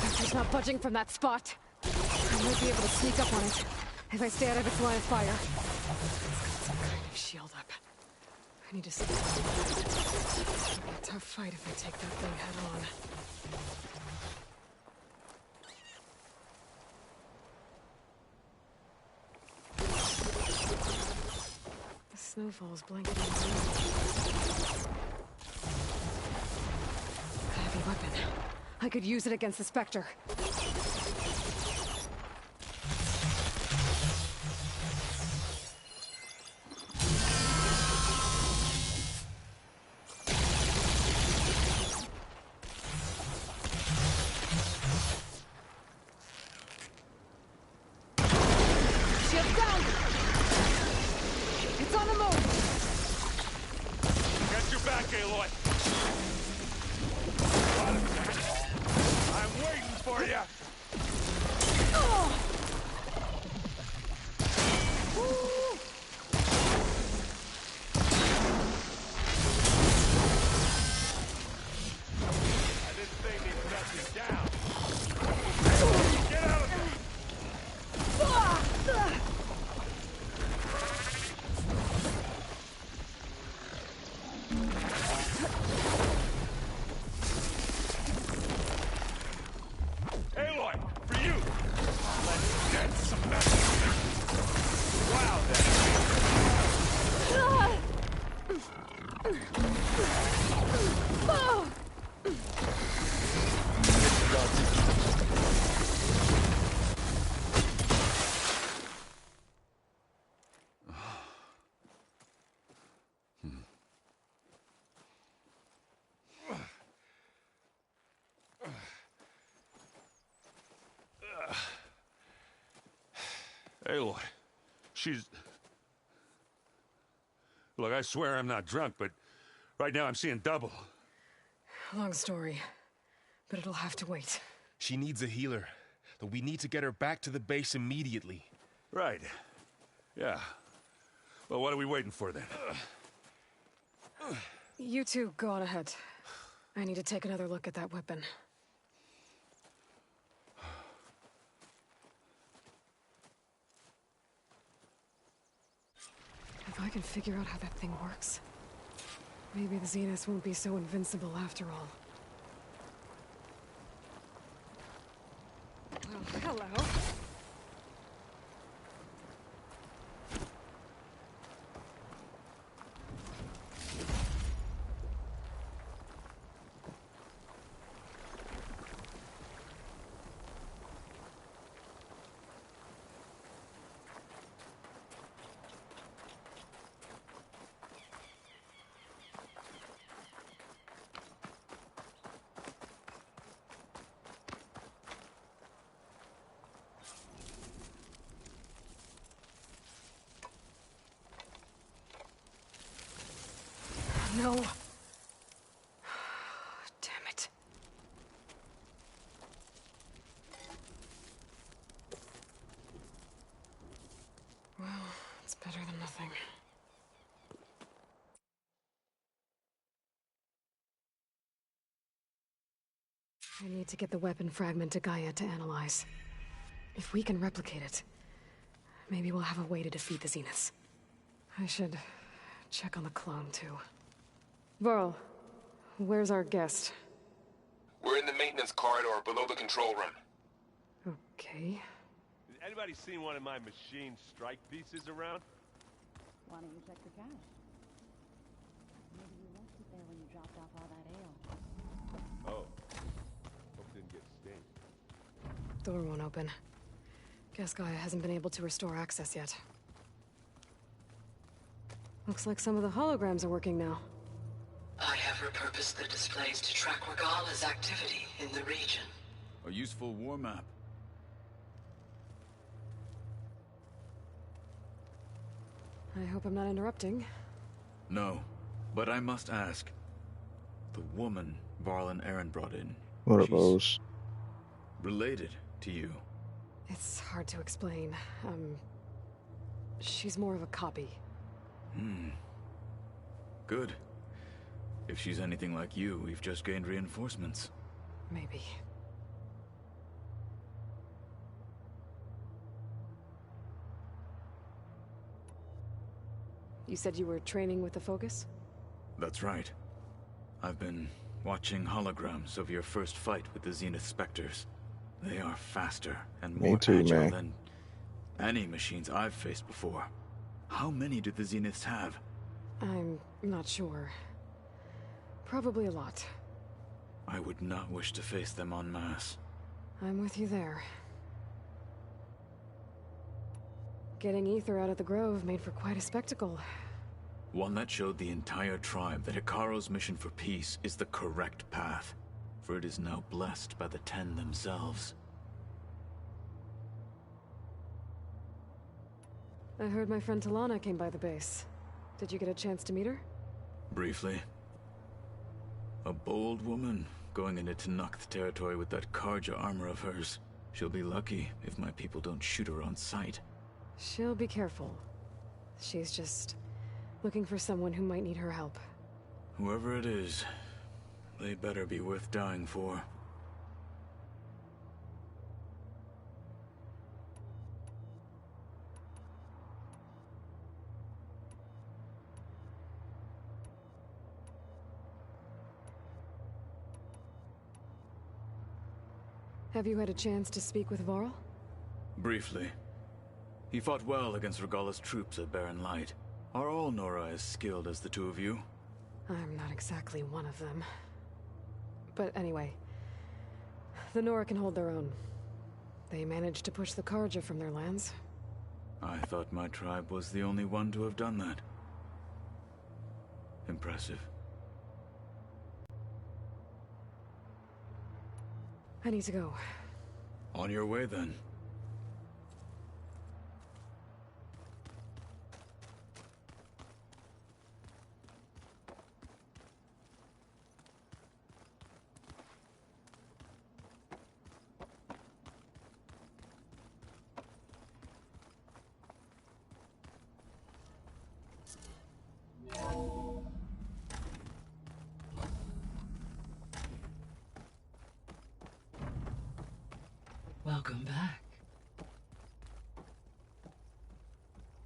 A: Spectre's not budging from that spot. I might be able to sneak up on it if I stay out of its line of fire. It's got some kind of shield up. I need to see. It'll be a tough fight if I take that thing head on. The snowfall's blanketing me. A heavy weapon. I could use it against the Spectre.
S: Down! It's on the move!
N: Got your back, Aloy! I'm waiting for you! Aloy, she's... Look, I swear I'm not drunk, but right now I'm seeing double.
A: Long story, but it'll have to wait.
F: She needs a healer, but we need to get her back to the base immediately.
N: Right. Yeah. Well, what are we waiting for then?
A: You two go on ahead. I need to take another look at that weapon. If I can figure out how that thing works, maybe the Zeniths won't be so invincible after all. Well, hello. No. Damn it. Well, it's better than nothing. I need to get the weapon fragment to Gaia to analyze. If we can replicate it, maybe we'll have a way to defeat the Zeniths. I should check on the clone, too. Varl, where's our guest?
W: We're in the maintenance corridor below the control room.
A: Okay.
N: Has anybody seen one of my machine strike pieces around?
D: Why don't you check the cache? Maybe you left it there when you dropped off all that ale.
N: Oh. Hope it didn't get stained.
A: Door won't open. Guess Gaia hasn't been able to restore access yet. Looks like some of the holograms are working now.
G: I have repurposed the displays to track Regala's activity in the region.
I: A useful war map.
A: I hope I'm not interrupting.
I: No, but I must ask. The woman Varl and Aaron brought in.
E: What are those?
I: Related to you.
A: It's hard to explain. She's more of a copy.
I: Good. If she's anything like you, we've just gained reinforcements.
A: Maybe. You said you were training with the Focus?
I: That's right. I've been watching holograms of your first fight with the Zenith Spectres. They are faster and more agile than any machines I've faced before. How many do the Zeniths have?
A: I'm not sure. Probably a lot.
I: I would not wish to face them en masse.
A: I'm with you there. Getting Ether out of the Grove made for quite a spectacle.
I: One that showed the entire tribe that Hikaru's mission for peace is the correct path, for it is now blessed by the Ten themselves.
A: I heard my friend Talana came by the base. Did you get a chance to meet her?
I: Briefly. A bold woman, going into Tenakth territory with that Karja armor of hers. She'll be lucky if my people don't shoot her on sight.
A: She'll be careful. She's just looking for someone who might need her help.
I: Whoever it is, they better be worth dying for.
A: Have you had a chance to speak with Varl?
I: Briefly. He fought well against Regalla's troops at Barren Light. Are all Nora as skilled as the two of you?
A: I'm not exactly one of them. But anyway, the Nora can hold their own. They managed to push the Karja from their lands.
I: I thought my tribe was the only one to have done that. Impressive.
A: I need to go.
I: On your way, then.
H: Welcome back.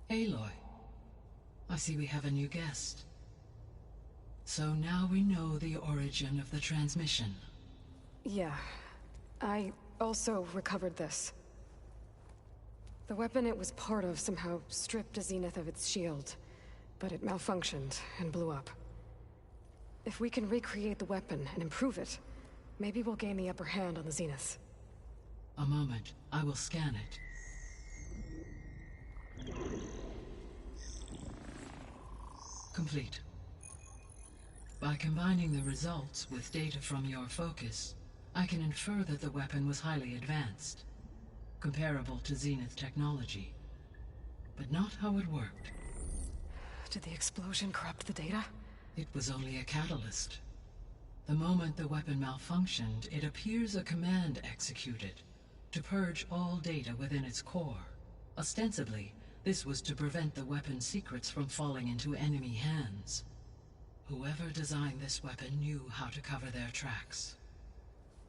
H: Aloy, I see we have a new guest. So now we know the origin of the transmission.
A: Yeah. I also recovered this. The weapon it was part of somehow stripped Zenith of its shield, but it malfunctioned and blew up. If we can recreate the weapon and improve it, maybe we'll gain the upper hand on the Zeniths.
H: A moment. I will scan it. Complete. By combining the results with data from your focus, I can infer that the weapon was highly advanced, comparable to Zenith technology, but not how it worked.
A: Did the explosion corrupt the data?
H: It was only a catalyst. The moment the weapon malfunctioned, it appears a command executed to purge all data within its core. Ostensibly, this was to prevent the weapon's secrets from falling into enemy hands. Whoever designed this weapon knew how to cover their tracks.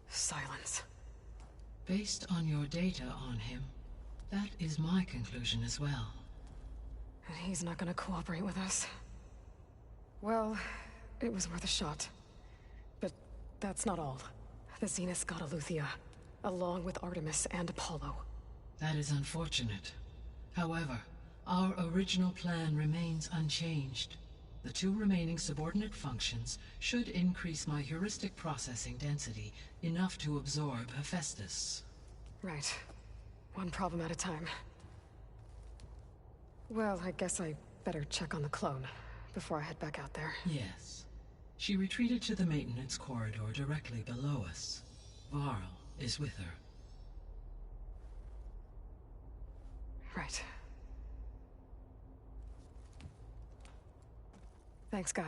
A: Silence.
H: Based on your data on him, that is my conclusion as well.
A: And he's not gonna cooperate with us. Well, it was worth a shot. But that's not all. The Zeniths got Aletheia, along with Artemis and Apollo.
H: That is unfortunate. However, our original plan remains unchanged. The two remaining subordinate functions should increase my heuristic processing density enough to absorb Hephaestus.
A: Right. One problem at a time. Well, I guess I better check on the clone before I head back out there.
H: Yes. She retreated to the maintenance corridor directly below us. Varl is with her.
A: Right. Thanks, Gaia.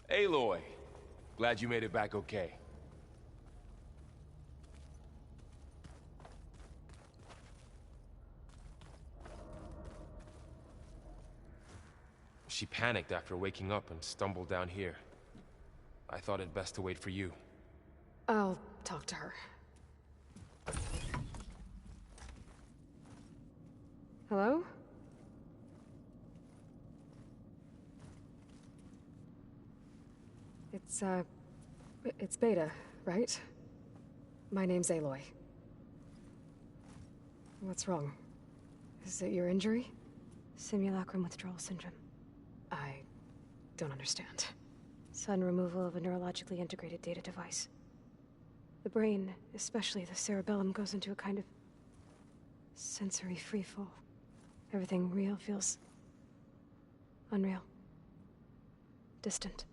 F: Aloy, glad you made it back okay. She panicked after waking up and stumbled down here. I thought it best to wait for you.
A: I'll talk to her. Hello? It's Beta, right? My name's Aloy. What's wrong? Is it your injury?
B: Simulacrum withdrawal syndrome.
A: don't understand.
P: Sudden removal of a neurologically integrated data device. The brain, especially the cerebellum, goes into a kind of sensory freefall. Everything real feels unreal. Distant.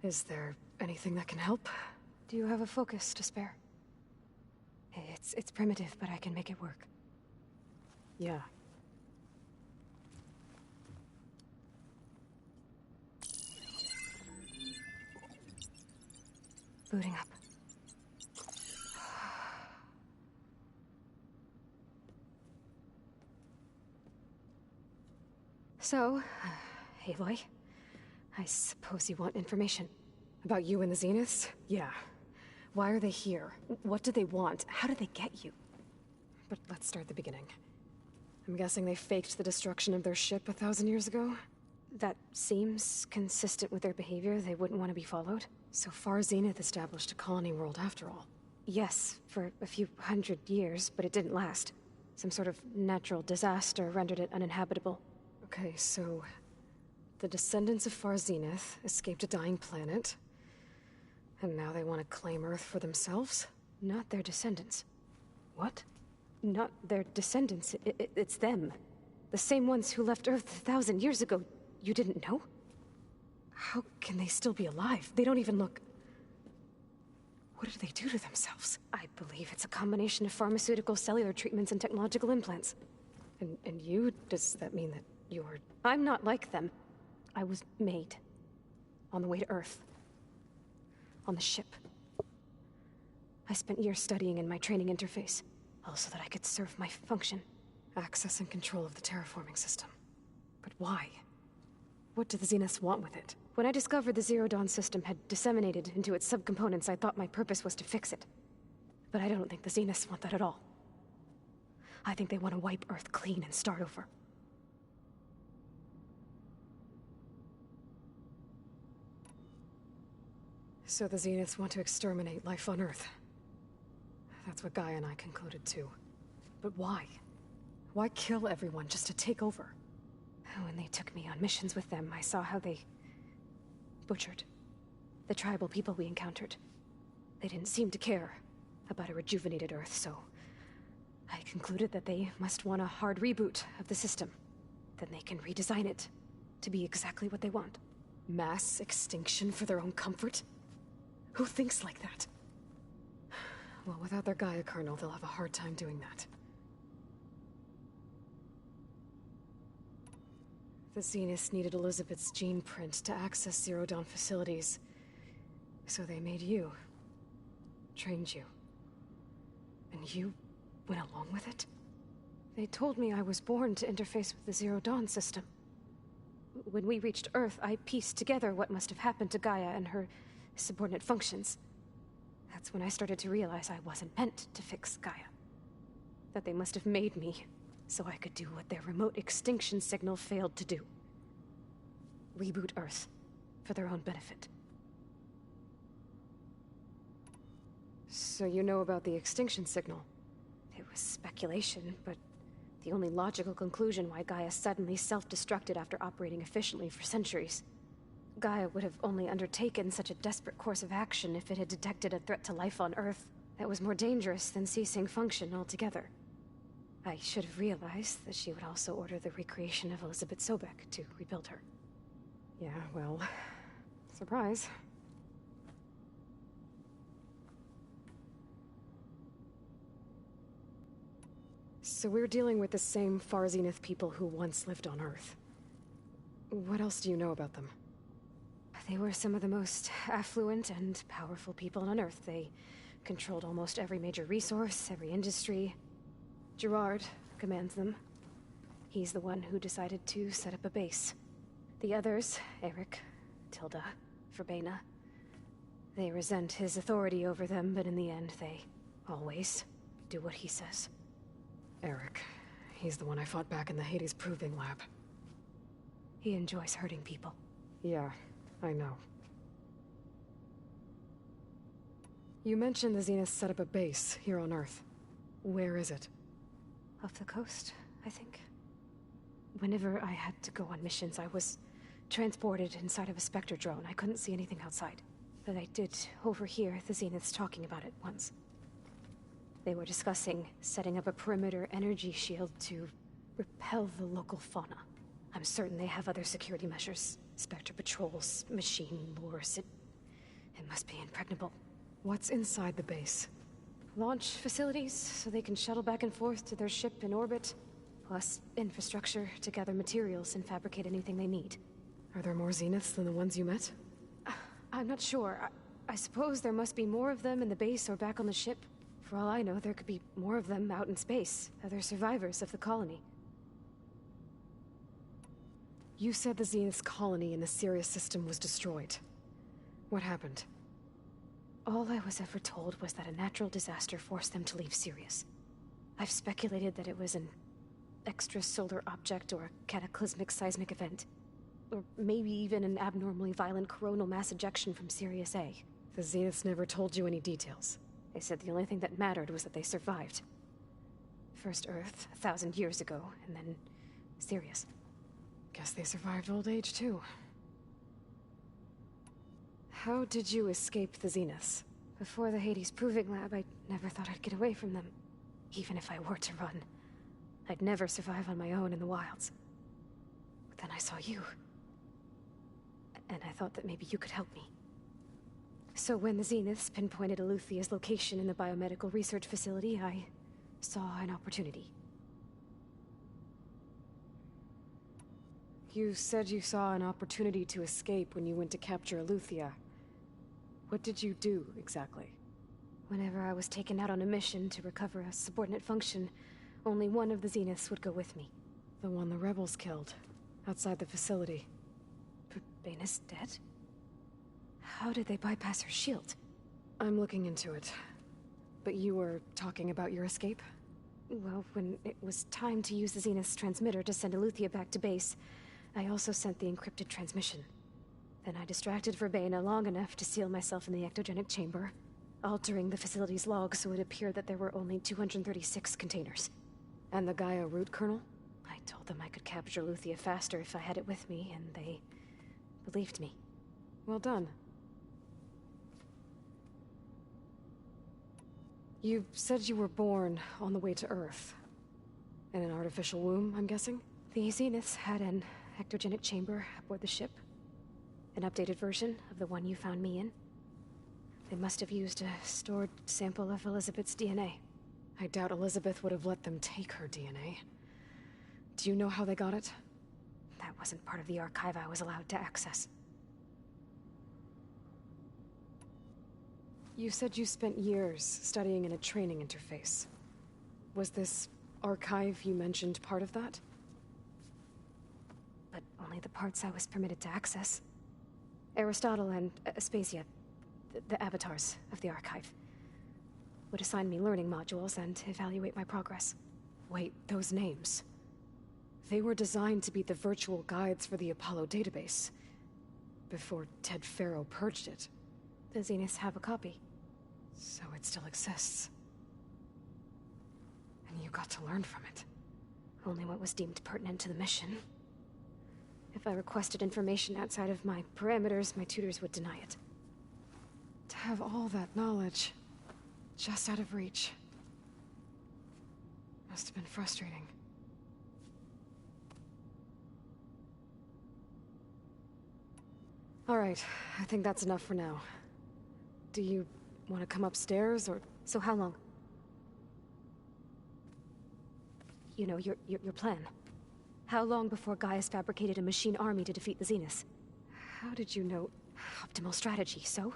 A: Is there anything that can help?
P: Do you have a focus to spare? It's primitive, but I can make it work.
A: Yeah.
P: Booting up. So, Aloy, I suppose you want information.
A: About you and the Zeniths? Yeah. Why are they here? What do they want? How did they get you? But let's start at the beginning. I'm guessing they faked the destruction of their ship 1,000 years ago?
P: That seems consistent with their behavior. They wouldn't want to be followed.
A: So far, Zenith established a colony world after all.
P: Yes, for a few hundred years, but it didn't last. Some sort of natural disaster rendered it uninhabitable.
A: Okay, so the descendants of Far Zenith escaped a dying planet, and now they want to claim Earth for themselves?
P: Not their descendants.
A: What?
P: Not their descendants. It's them. The same ones who left Earth 1,000 years ago. You didn't know?
A: How can they still be alive? They don't even look... What did they do to themselves?
P: I believe it's a combination of pharmaceutical, cellular treatments, and technological implants.
A: And you? Does that mean that you're...
P: I'm not like them. I was made. On the way to Earth. On the ship. I spent years studying in my training interface, all so that I could serve my function.
A: Access and control of the terraforming system. But why? What do the Zeniths want with it?
P: When I discovered the Zero Dawn system had disseminated into its subcomponents, I thought my purpose was to fix it. But I don't think the Zeniths want that at all. I think they want to wipe Earth clean and start over.
A: So the Zeniths want to exterminate life on Earth. That's what Gaia and I concluded too. But why? Why kill everyone just to take over?
P: When they took me on missions with them, I saw how they butchered the tribal people we encountered. They didn't seem to care about a rejuvenated Earth, so I concluded that they must want a hard reboot of the system. Then they can redesign it to be exactly what they want.
A: Mass extinction for their own comfort? Who thinks like that? Well, without their Gaia kernel, they'll have a hard time doing that. The Zeniths needed Elizabeth's gene print to access Zero Dawn facilities. So they made you. Trained you. And you went along with it?
P: They told me I was born to interface with the Zero Dawn system. When we reached Earth, I pieced together what must have happened to Gaia and her subordinate functions. That's when I started to realize I wasn't meant to fix Gaia. That they must have made me so I could do what their remote extinction signal failed to do. Reboot Earth for their own benefit.
A: So you know about the extinction signal?
P: It was speculation, but the only logical conclusion why Gaia suddenly self-destructed after operating efficiently for centuries. Gaia would have only undertaken such a desperate course of action if it had detected a threat to life on Earth that was more dangerous than ceasing function altogether. I should have realized that she would also order the recreation of Elizabeth Sobek to rebuild her.
A: Yeah, well, surprise. So we're dealing with the same Far Zenith people who once lived on Earth. What else do you know about them?
P: They were some of the most affluent and powerful people on Earth. They controlled almost every major resource, every industry. Gerard commands them. He's the one who decided to set up a base. The others, Eric, Tilda, Verbena, they resent his authority over them, but in the end, they always do what he says.
A: Eric. He's the one I fought back in the Hades Proving Lab.
P: He enjoys hurting people.
A: Yeah, I know. You mentioned the Zenith set up a base here on Earth. Where is it?
P: Off the coast, I think. Whenever I had to go on missions, I was transported inside of a Spectre drone. I couldn't see anything outside. But I did overhear the Zeniths talking about it once. They were discussing setting up a perimeter energy shield to repel the local fauna. I'm certain they have other security measures. Spectre patrols, machine lures. It must be impregnable.
A: What's inside the base?
P: Launch facilities, so they can shuttle back and forth to their ship in orbit. Plus, infrastructure to gather materials and fabricate anything they need.
A: Are there more Zeniths than the ones you met?
P: I'm not sure. I suppose there must be more of them in the base or back on the ship. For all I know, there could be more of them out in space. Other survivors of the colony.
A: You said the Zenith's colony in the Sirius system was destroyed. What happened?
P: All I was ever told was that a natural disaster forced them to leave Sirius. I've speculated that it was an extrasolar object or a cataclysmic seismic event. Or maybe even an abnormally violent coronal mass ejection from Sirius A.
A: The Zeniths never told you any details.
P: They said the only thing that mattered was that they survived. First Earth, 1,000 years ago, and then Sirius.
A: Guess they survived old age, too. How did you escape the Zeniths?
P: Before the Hades Proving Lab, I never thought I'd get away from them. Even if I were to run. I'd never survive on my own in the wilds. But then I saw you. And I thought that maybe you could help me. So when the Zeniths pinpointed Eluthia's location in the biomedical research facility, I saw an opportunity.
A: You said you saw an opportunity to escape when you went to capture Eluthia. What did you do, exactly?
P: Whenever I was taken out on a mission to recover a subordinate function, only one of the Zeniths would go with me.
A: The one the rebels killed, outside the facility.
P: Baina's dead? How did they bypass her shield?
A: I'm looking into it. But you were talking about your escape?
P: Well, when it was time to use the Zenith's transmitter to send Eluthia back to base, I also sent the encrypted transmission. Then I distracted Verbena long enough to seal myself in the ectogenic chamber, altering the facility's log so it appeared that there were only 236 containers.
A: And the Gaia root kernel?
P: I told them I could capture Eluthia faster if I had it with me, and they believed me.
A: Well done. You said you were born on the way to Earth. In an artificial womb, I'm guessing?
P: The Zeniths had an ectogenic chamber aboard the ship. An updated version of the one you found me in. They must have used a stored sample of Elizabeth's DNA.
A: I doubt Elizabeth would have let them take her DNA. Do you know how they got it?
P: That wasn't part of the archive I was allowed to access.
A: You said you spent years studying in a training interface. Was this archive you mentioned part of that?
P: But only the parts I was permitted to access. Aristotle and Aspasia, the avatars of the archive, would assign me learning modules and evaluate my progress.
A: Wait, those names. They were designed to be the virtual guides for the Apollo database. Before Ted Faro purged it.
P: The Zeniths have a copy.
A: So it still exists. And you got to learn from it.
P: Only what was deemed pertinent to the mission. If I requested information outside of my parameters, my tutors would deny it.
A: To have all that knowledge, just out of reach. Must have been frustrating. All right, I think that's enough for now. Do you want to come upstairs, or...
P: So how long? You know, your plan. How long before Gaius fabricated a machine army to defeat the Zeniths?
A: How did you know?
P: Optimal strategy, so?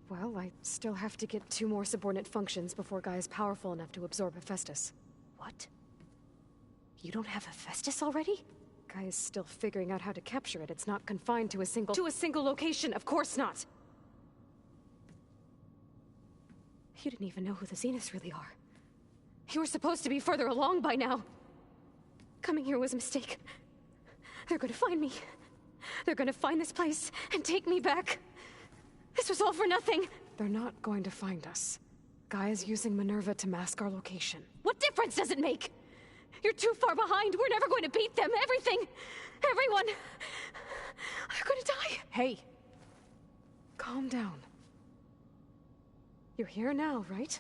A: Well, I still have to get 2 more subordinate functions before Gaia's powerful enough to absorb Hephaestus.
P: What? You don't have Hephaestus already?
A: Gaia's still figuring out how to capture it. It's not confined to a single...
P: To a single location, of course not! You didn't even know who the Zeniths really are. You were supposed to be further along by now. Coming here was a mistake. They're gonna find me. They're gonna find this place and take me back. This was all for nothing.
A: They're not going to find us. Gaia's using Minerva to mask our location.
P: What difference does it make? You're too far behind. We're never going to beat them. Everything. Everyone.
A: gonna die! Hey! Calm down. You're here now, right?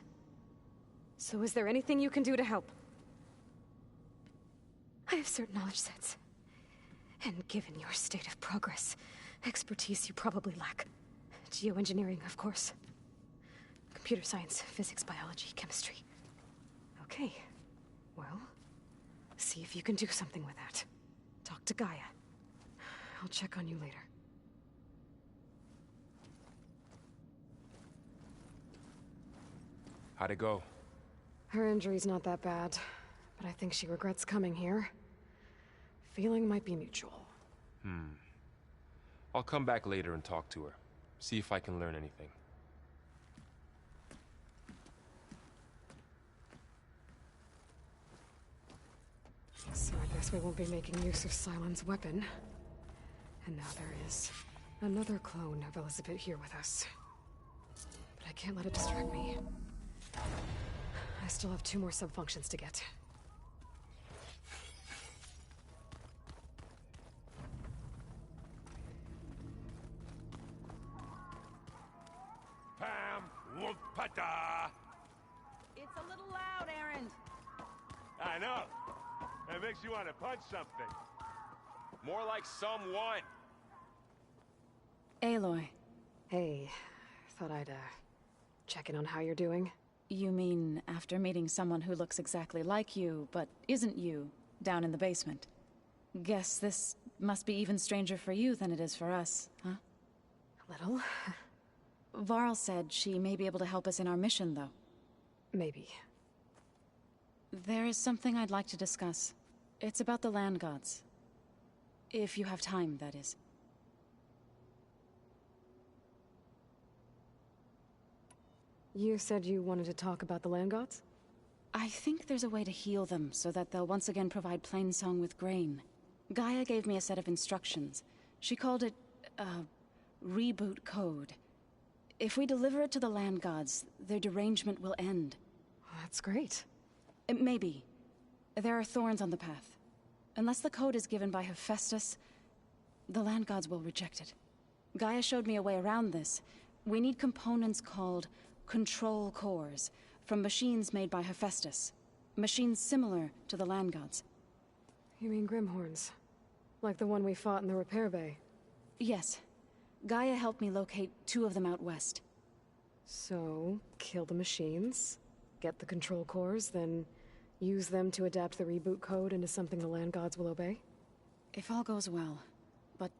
A: So is there anything you can do to help? I have certain knowledge sets. And given your state of progress, expertise you probably lack. Geoengineering, of course. Computer science, physics, biology, chemistry. Okay. Well, see if you can do something with that. Talk to Gaia. I'll check on you later.
F: How'd it go?
A: Her injury's not that bad, but I think she regrets coming here. Feeling might be mutual.
F: I'll come back later and talk to her. See if I can learn anything.
A: So I guess we won't be making use of Sylens' weapon. And now there is another clone of Elizabeth here with us. But I can't let it distract me. I still have 2 more sub-functions to get.
V: Pam Wolfpata!
S: It's a little loud, Aaron.
N: I know. That makes you want to punch something.
F: More like someone.
D: Aloy.
A: Hey, thought I'd, check in on how you're doing.
D: You mean after meeting someone who looks exactly like you, but isn't you, down in the basement? Guess this must be even stranger for you than it is for us, huh?
A: A little.
D: Varl said she may be able to help us in our mission, though.
A: Maybe.
D: There is something I'd like to discuss. It's about the land gods. If you have time, that is.
A: You said you wanted to talk about the land gods?
D: I think there's a way to heal them so that they'll once again provide Plainsong with grain. Gaia gave me a set of instructions. She called it, reboot code. If we deliver it to the land gods, their derangement will end.
A: That's great.
D: Maybe. There are thorns on the path. Unless the code is given by Hephaestus, the land gods will reject it. Gaia showed me a way around this. We need components called control cores from machines made by Hephaestus. Machines similar to the land gods.
A: You mean Grimhorns? Like the one we fought in the repair bay?
D: Yes. Gaia helped me locate 2 of them out west.
A: So, kill the machines, get the control cores, then use them to adapt the reboot code into something the land gods will obey?
D: If all goes well. But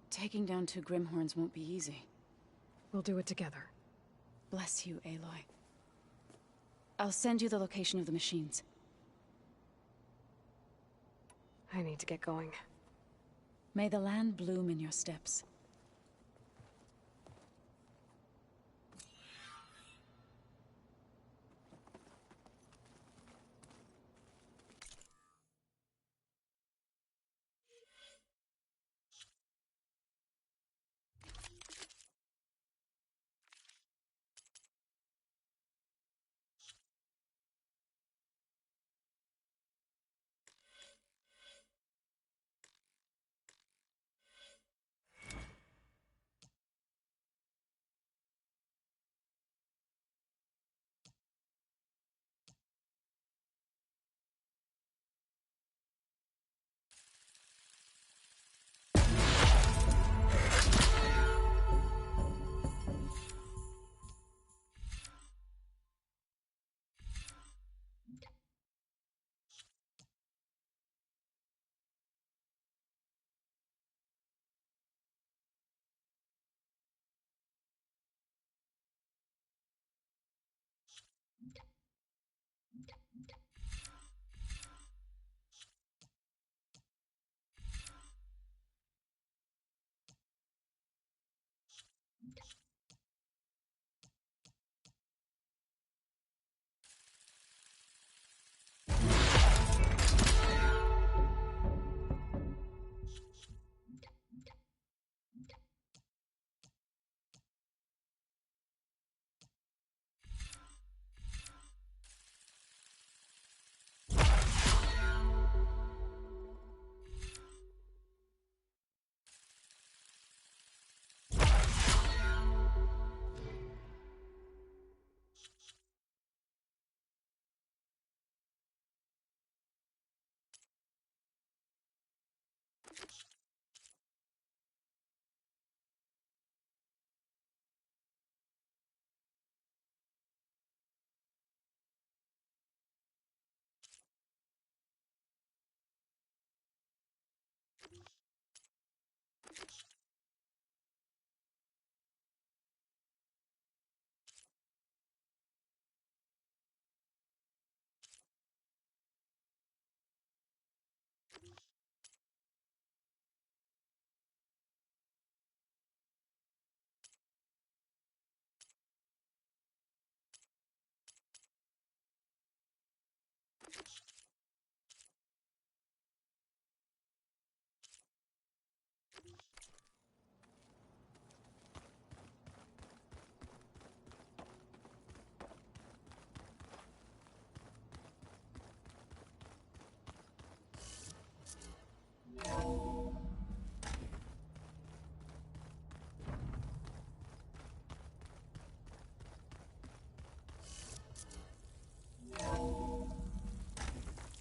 D: taking down 2 Grimhorns won't be easy.
A: We'll do it together.
D: Bless you, Aloy. I'll send you the location of the machines.
A: I need to get going.
D: May the land bloom in your steps.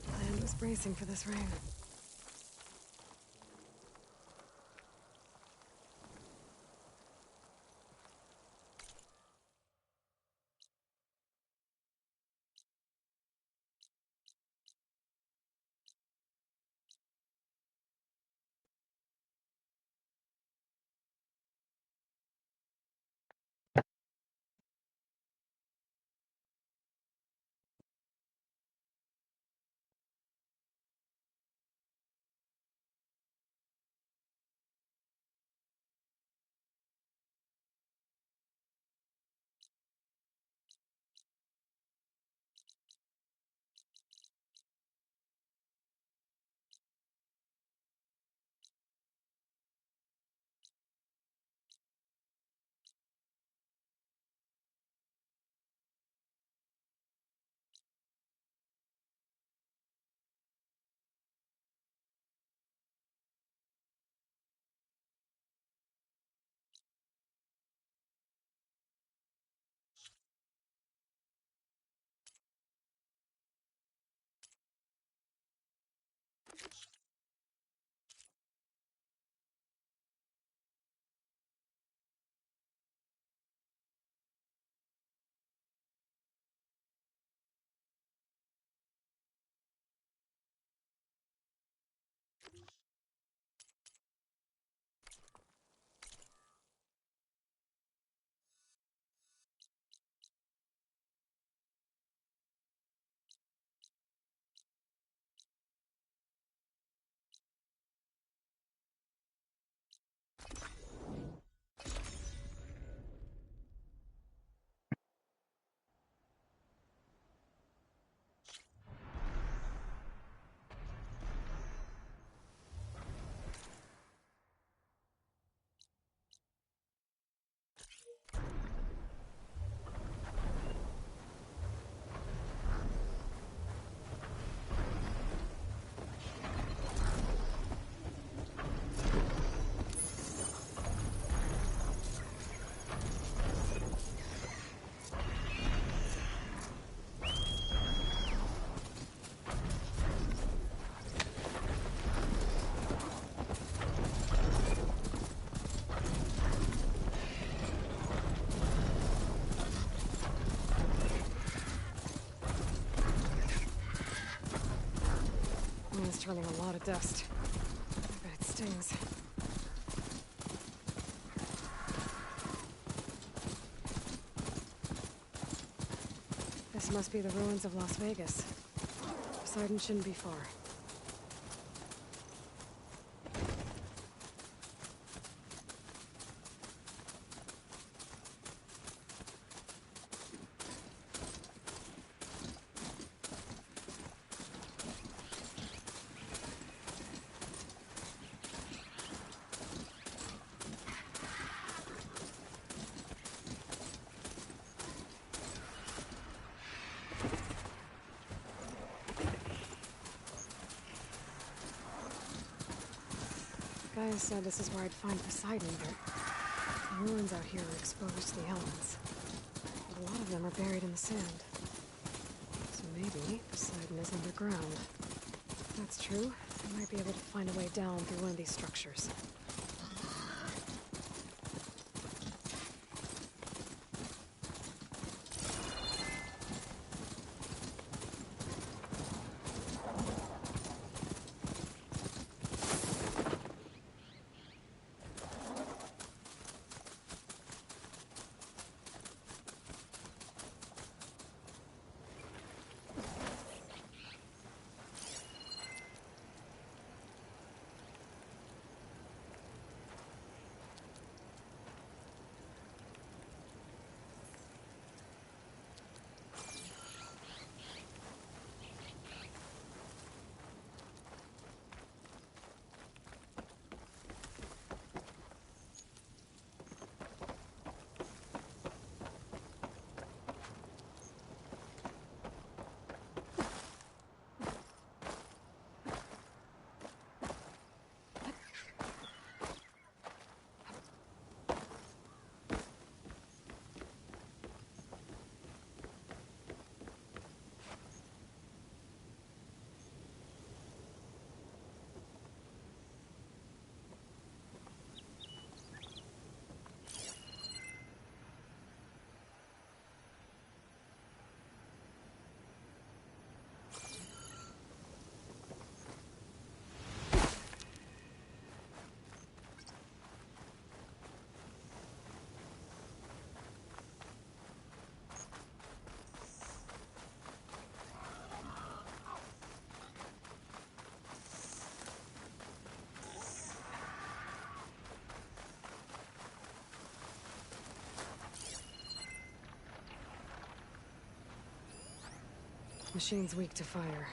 A: Land was bracing for this rain. It's turning a lot of dust. I bet it stings. This must be the ruins of Las Vegas. Poseidon shouldn't be far. Gaia said this is where I'd find Poseidon, but the ruins out here are exposed to the elements. But a lot of them are buried in the sand. So maybe Poseidon is underground. If that's true, I might be able to find a way down through one of these structures. Machine's weak to fire.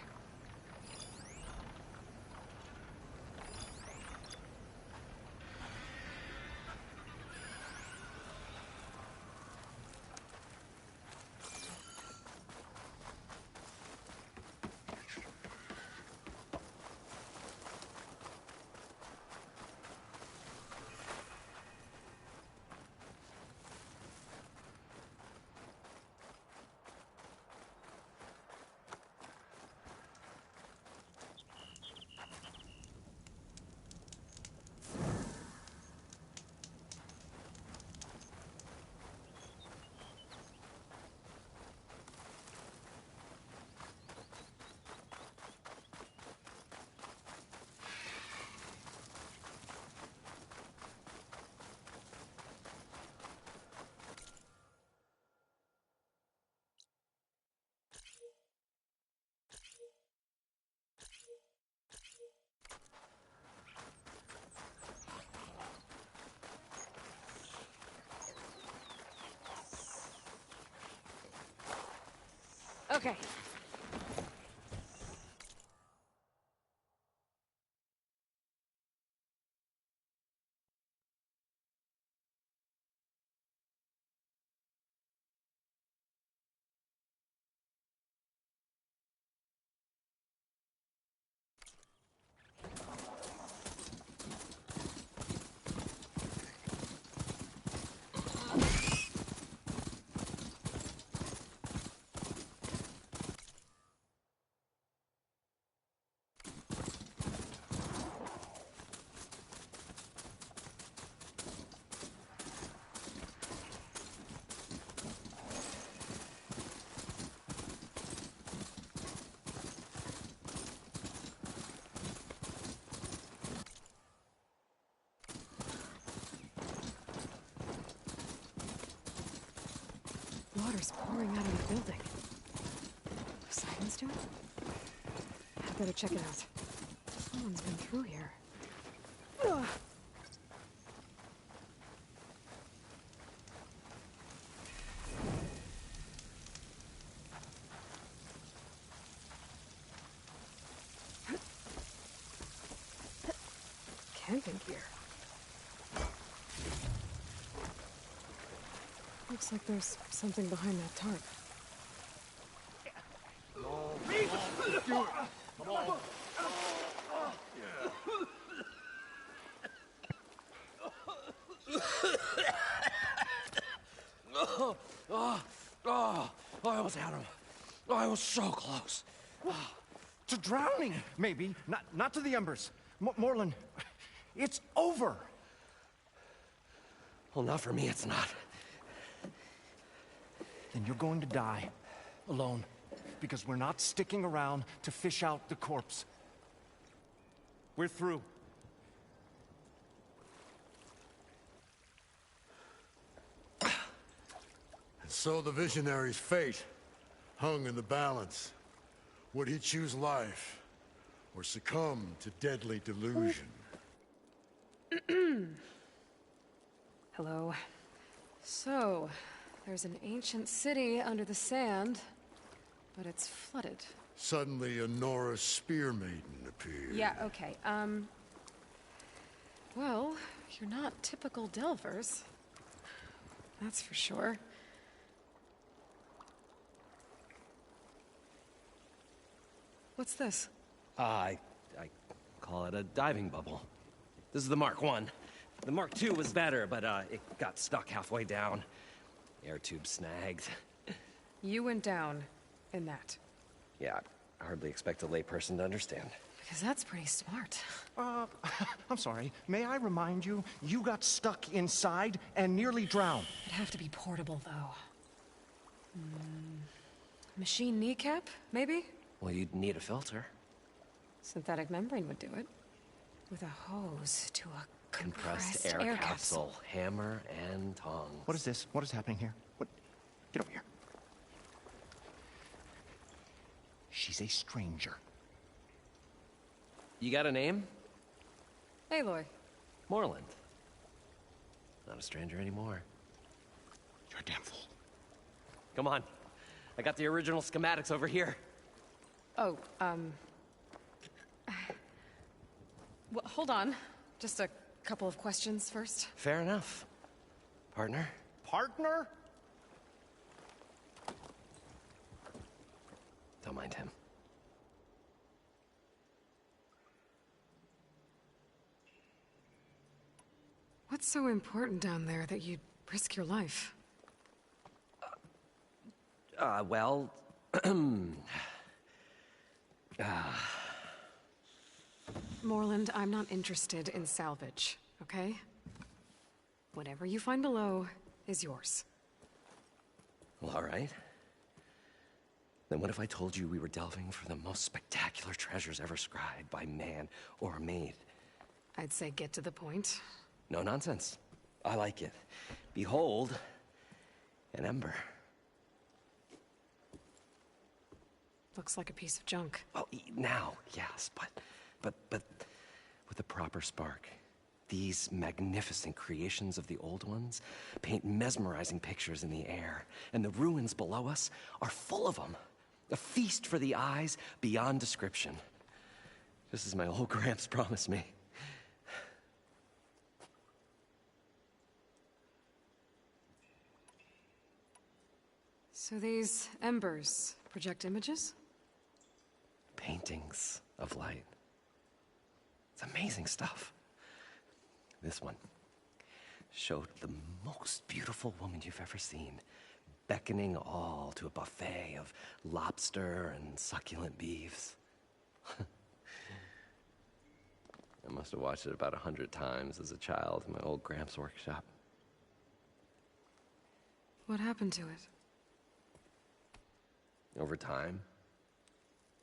A: Okay. Water's pouring out of the building. The sirens do it? I better check it out. Someone's been through here. Ugh. Camping gear. Looks like there's something behind that tarp.
Q: I almost had him. I was so close. To drowning, maybe. Not to the embers. Morlund, it's over. Well, not for me, it's not. Then you're going to die. Alone. Because we're not sticking around to fish out the corpse. We're through.
B: So the visionary's fate hung in the balance. Would he choose life, or succumb to deadly delusion?
A: Hello. So, there's an ancient city under the sand, but it's flooded.
B: Suddenly a Nora spear maiden appeared.
A: Yeah, okay, well, you're not typical Delvers. That's for sure. What's this?
Q: I call it a diving bubble. This is the Mark I. The Mark II was better, but it got stuck halfway down. Air tube snagged.
A: You went down in that.
Q: Yeah, I hardly expect a layperson to understand.
A: Because that's pretty smart.
Q: I'm sorry. May I remind you, you got stuck inside and nearly drowned.
A: It'd have to be portable, though. Machine kneecap, maybe?
Q: Well, you'd need a filter.
A: Synthetic membrane would do it. With a hose to a compressed
Q: air capsule. Hammer and tongs. What is this? What is happening here? What? Get over here. She's a stranger. You got a name?
A: Aloy.
Q: Morlund. Not a stranger anymore.
B: You're a damn fool.
Q: Come on. I got the original schematics over here.
A: Oh, well, hold on. Just a couple of questions first.
C: Fair enough. Partner?
Q: Partner?
C: Don't mind him.
A: What's so important down there that you'd risk your life?
C: Well...
A: Moreland, I'm not interested in salvage, okay? Whatever you find below is yours.
C: Well, all right. Then what if I told you we were delving for the most spectacular treasures ever scribed by man or maid?
A: I'd say get to the point.
C: No nonsense. I like it. Behold, an ember.
A: Looks like a piece of junk.
C: Well, now, yes, but with a proper spark. These magnificent creations of the old ones paint mesmerizing pictures in the air, and the ruins below us are full of them. A feast for the eyes beyond description. Just as my old Gramps promised me.
A: So these embers project images?
C: Paintings of light. It's amazing stuff. This one showed the most beautiful woman you've ever seen, beckoning all to a buffet of lobster and succulent beefs. I must have watched it about 100 times as a child in my old Gramps' workshop.
A: What happened to it?
C: Over time,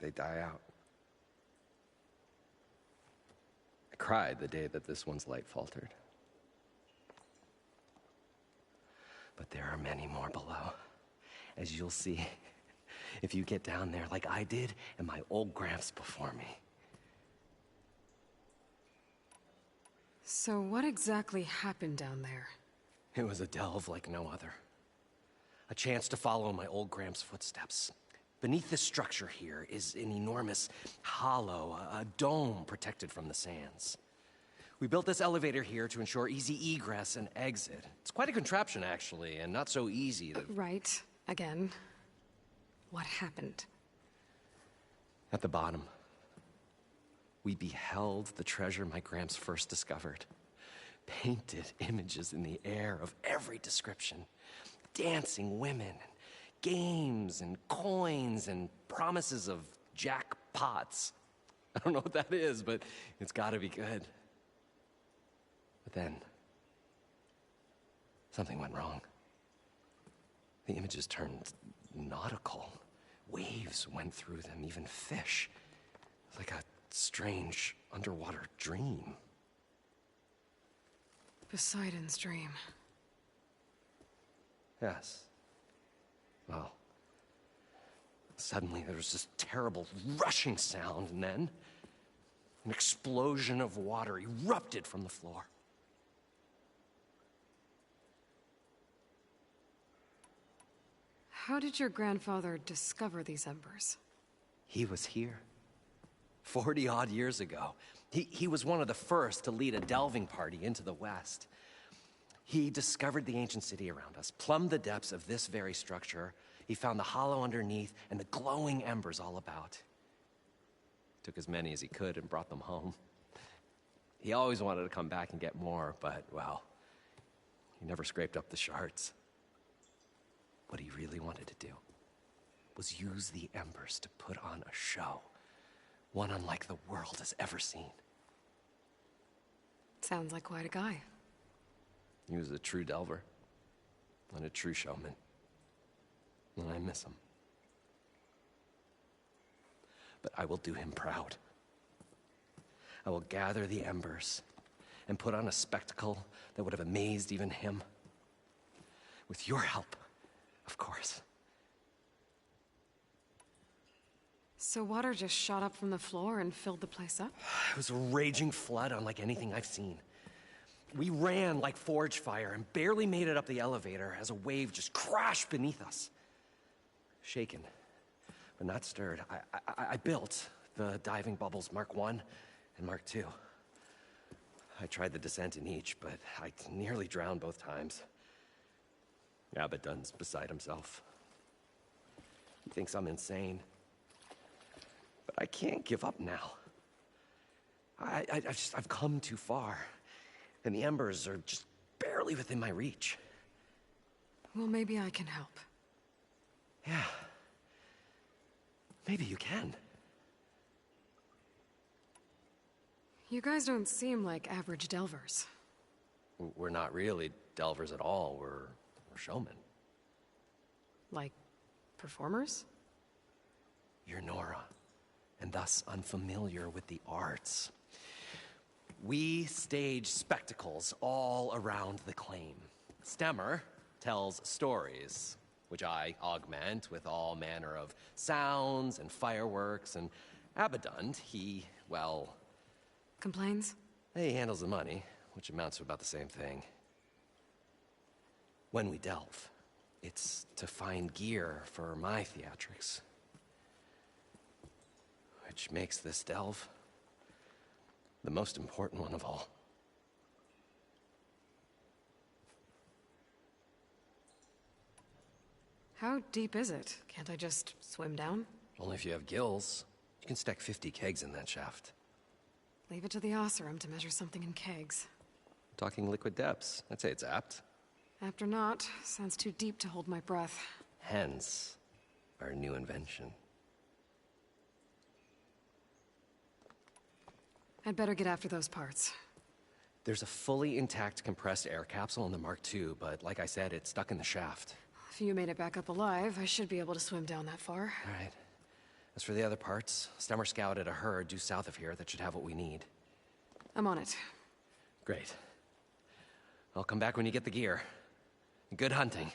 C: they die out. I cried the day that this one's light faltered. But there are many more below, as you'll see if you get down there like I did and my old Gramps before me.
A: So what exactly happened down there?
C: It was a delve like no other. A chance to follow my old Gramps' footsteps. Beneath this structure here is an enormous hollow, a dome protected from the sands. We built this elevator here to ensure easy egress and exit. It's quite a contraption, actually, and not so easy to...
A: Right. Again. What happened?
C: At the bottom, we beheld the treasure my Gramps first discovered. Painted images in the air of every description. Dancing women, games and coins and promises of jackpots. I don't know what that is, but it's gotta be good. But then, something went wrong. The images turned nautical. Waves went through them, even fish. It was like a strange underwater dream.
A: Poseidon's dream.
C: Yes. Well, suddenly there was this terrible rushing sound, and then an explosion of water erupted from the floor.
A: How did your grandfather discover these embers?
C: He was here. 40-odd years ago. He was one of the first to lead a delving party into the West. He discovered the ancient city around us, plumbed the depths of this very structure. He found the hollow underneath and the glowing embers all about. Took as many as he could and brought them home. He always wanted to come back and get more, but, well, he never scraped up the shards. What he really wanted to do was use the embers to put on a show, one unlike the world has ever seen.
A: Sounds like quite a guy.
C: He was a true delver, and a true showman. And I miss him. But I will do him proud. I will gather the embers and put on a spectacle that would have amazed even him. With your help, of course.
A: So water just shot up from the floor and filled the place up?
C: It was a raging flood unlike anything I've seen. We ran like forge fire and barely made it up the elevator as a wave just crashed beneath us. Shaken, but not stirred. I built the diving bubbles Mark 1 and Mark 2. I tried the descent in each, but I nearly drowned both times. Abaddon's beside himself. He thinks I'm insane. But I can't give up now. I've come too far. And the embers are just barely within my reach.
A: Well, maybe I can help.
C: Yeah. Maybe you can.
A: You guys don't seem like average delvers.
C: We're not really delvers at all. We're showmen.
A: Like, performers?
C: You're Nora, and thus unfamiliar with the arts. We stage spectacles all around the claim. Stemmer tells stories, which I augment with all manner of sounds and fireworks, and Abaddon, he, well...
A: Complains?
C: He handles the money, which amounts to about the same thing. When we delve, it's to find gear for my theatrics. Which makes this delve the most important one of all.
A: How deep is it? Can't I just swim down?
C: Only if you have gills. You can stack 50 kegs in that shaft.
A: Leave it to the Oseram to measure something in kegs.
C: Talking liquid depths. I'd say it's apt.
A: After not, sounds too deep to hold my breath.
C: Hence, our new invention.
A: I'd better get after those parts.
C: There's a fully intact compressed air capsule in the Mark II, but like I said, it's stuck in the shaft.
A: If you made it back up alive, I should be able to swim down that far.
C: All right. As for the other parts, Stemmer scouted a herd due south of here that should have what we need.
A: I'm on it.
C: Great. I'll come back when you get the gear. Good hunting.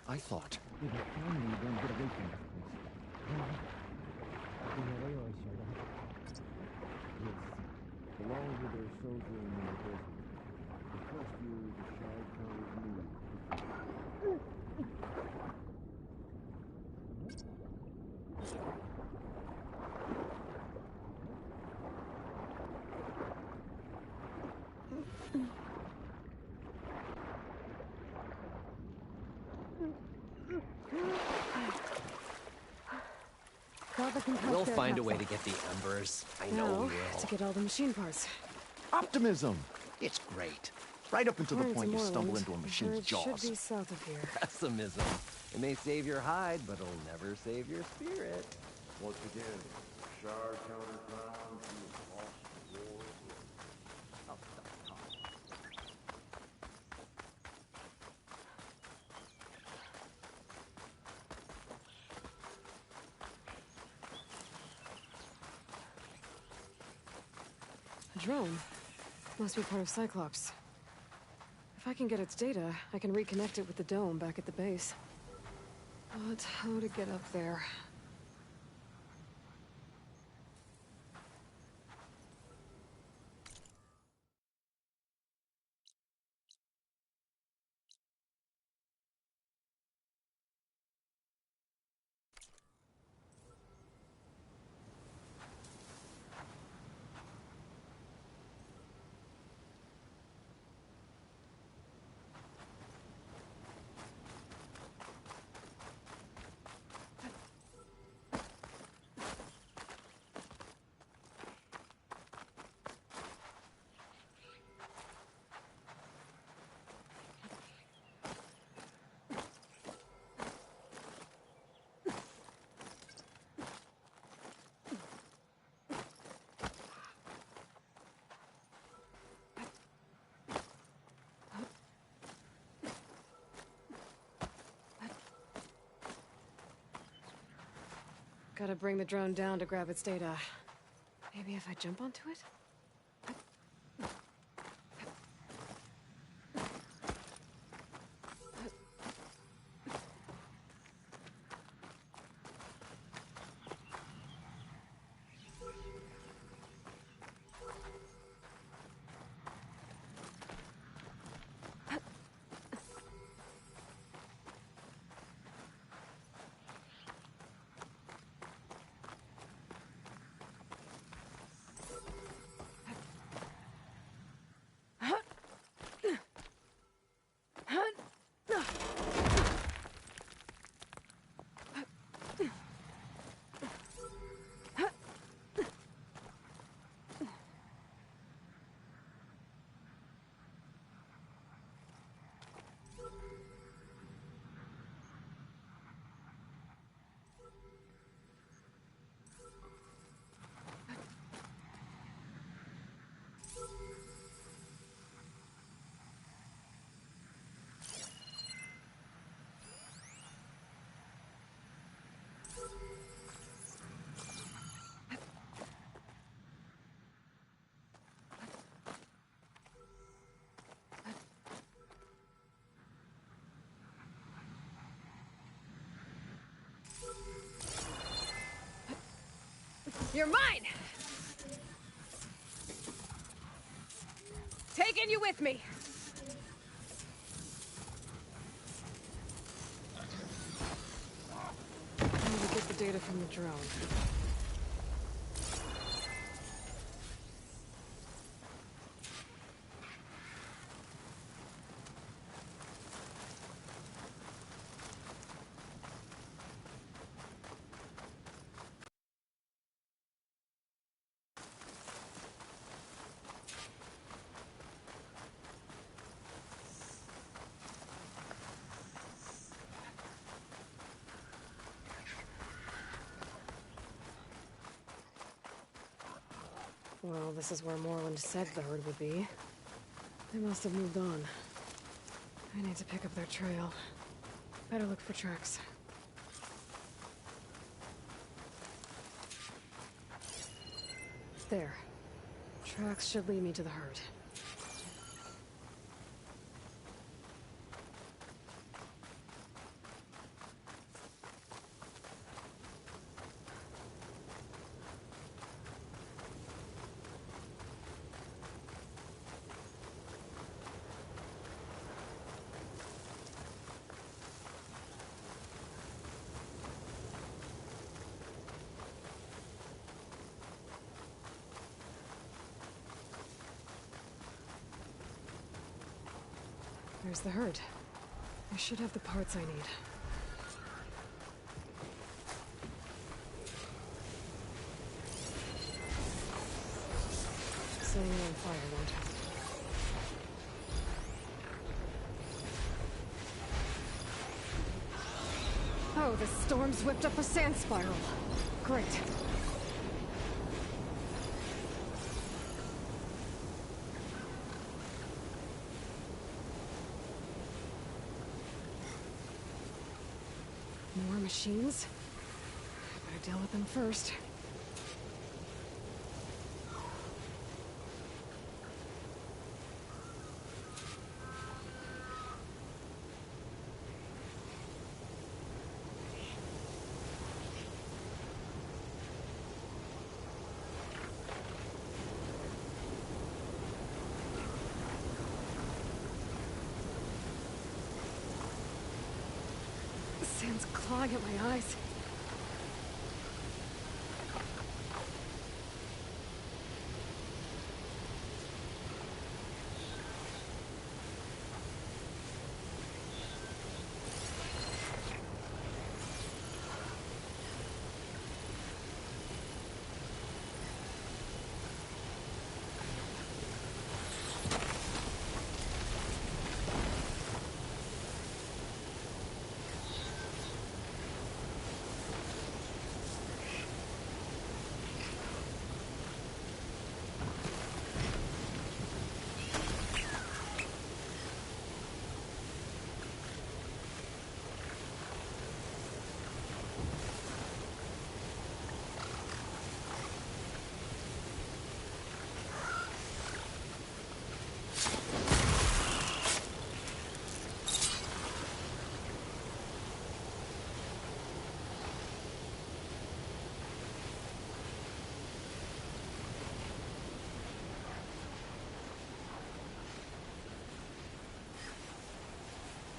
K: I thought we would finally then get away from this place. Yes, along with their soldiering in the desert, the first year the Shard Towers moved.
C: We'll find a way to get the embers. I know we will.
A: To get all the machine parts.
K: Optimism! It's great. Right up until the point you stumble
A: Moreland.
K: into a machine's
A: It
K: jaws.
A: should be south of here.
C: Pessimism. It may save your hide, but it'll never save your spirit.
E: Once again, Shard counterground to lost war.
C: I'll stop talking.
A: A drone. Must be part of Cyclops. If I can get its data, I can reconnect it with the dome back at the base. But how to get up there? Gotta bring the drone down to grab its data. Maybe if I jump onto it?
S: You're mine! Taking you with me!
A: I need to get the data from the drone. Well, this is where Moreland said the herd would be. They must have moved on. I need to pick up their trail. Better look for tracks. There. Tracks should lead me to the herd. There's the herd. I should have the parts I need. Setting it on fire won't help. Oh, the storm's whipped up a sand spiral. Great. More machines? I better deal with them first. The sand's clawing at my eyes.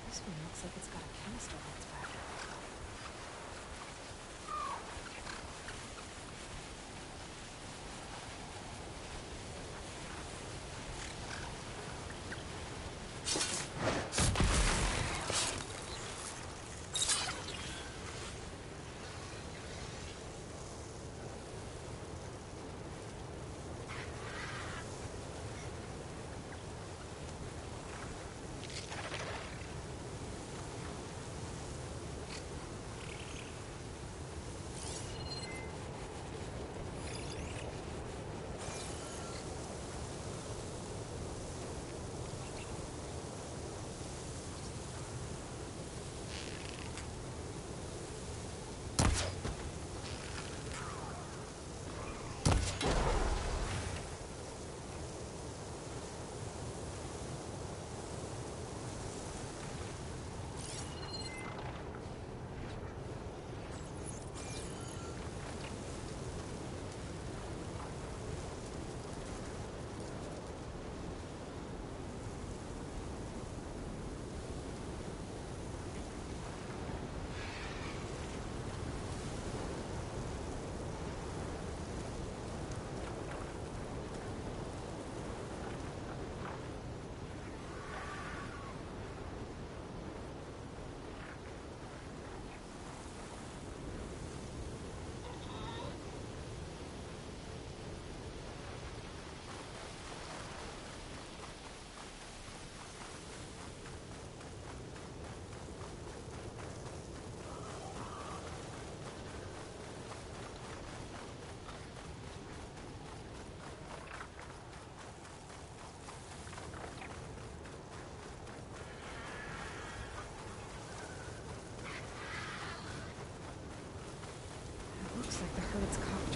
A: This one looks like it's got a canister on its back.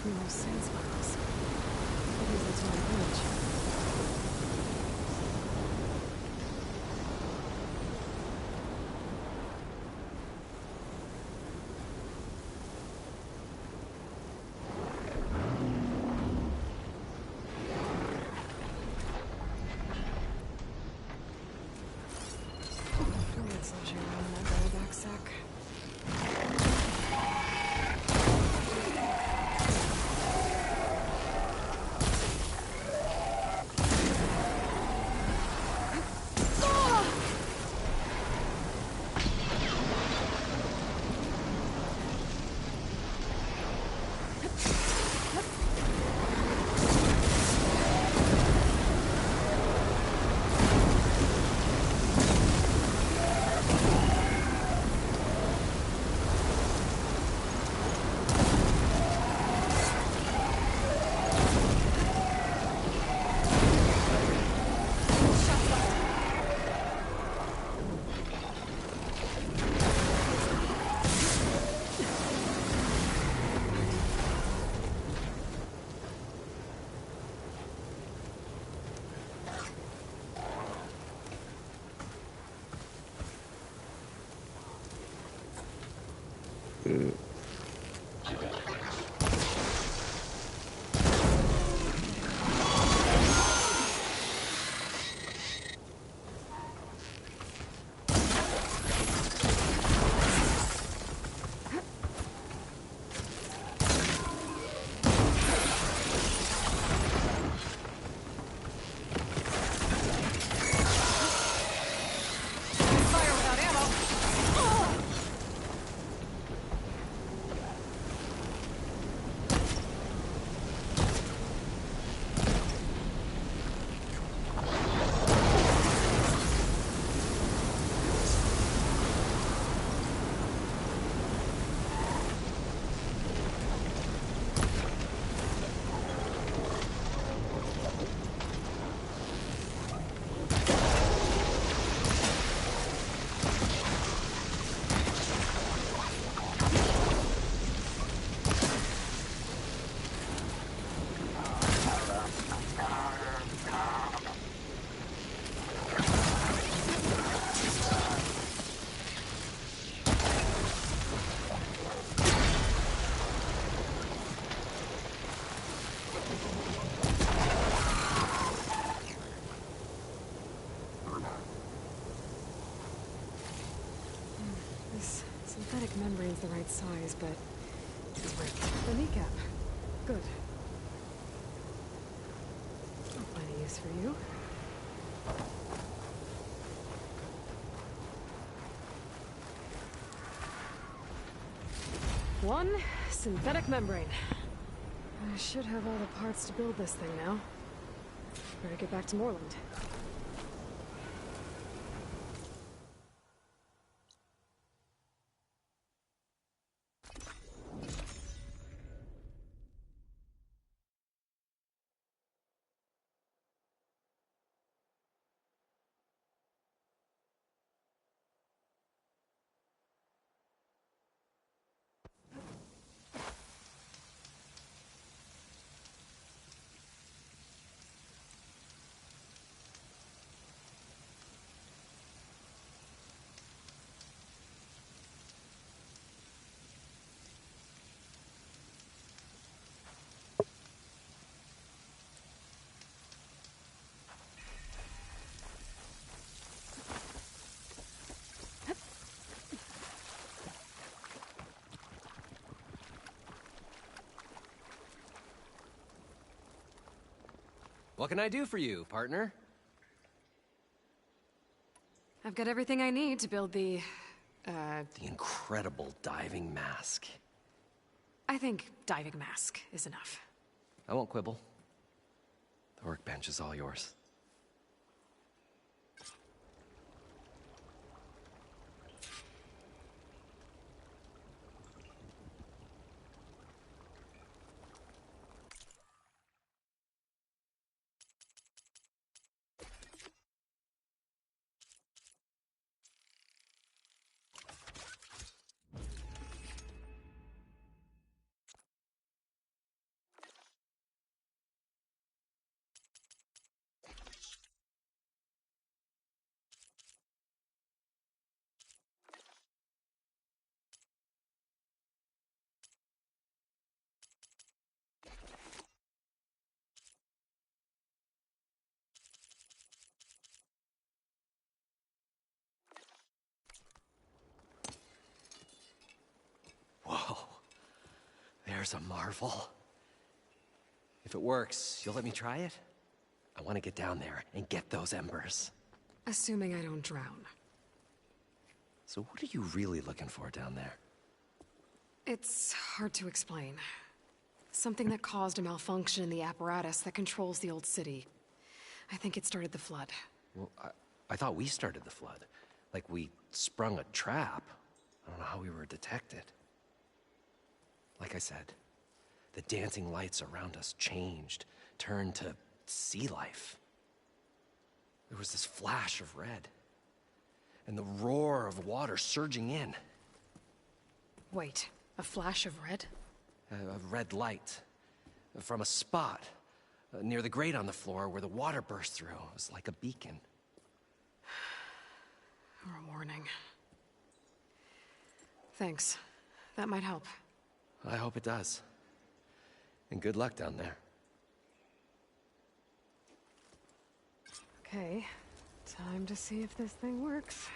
A: between those sand spirals. Maybe that's my bridge. Synthetic membrane's the right size, but it's ripped. The kneecap. Good. I'll find a use for you. One synthetic membrane. I should have all the parts to build this thing now. Better get back to Moreland.
C: What can I do for you, partner?
A: I've got everything I need to build the
C: incredible diving mask.
A: I think diving mask is enough.
C: I won't quibble. The workbench is all yours. there's a marvel. If it works, you'll let me try it? I want to get down there and get those embers.
A: Assuming I don't drown.
C: So what are you really looking for down there?
A: It's hard to explain. Something that caused a malfunction in the apparatus that controls the old city. I think it started the flood.
C: Well, I thought we started the flood. Like we sprung a trap. I don't know how we were detected. Like I said, the dancing lights around us changed, turned to sea life. There was this flash of red, and the roar of water surging in.
A: Wait, a flash of red?
C: A red light from a spot near the grate on the floor where the water burst through. It was like a beacon.
A: Or a warning. Thanks. That might help.
C: I hope it does. And good luck down there.
A: Okay, time to see if this thing works.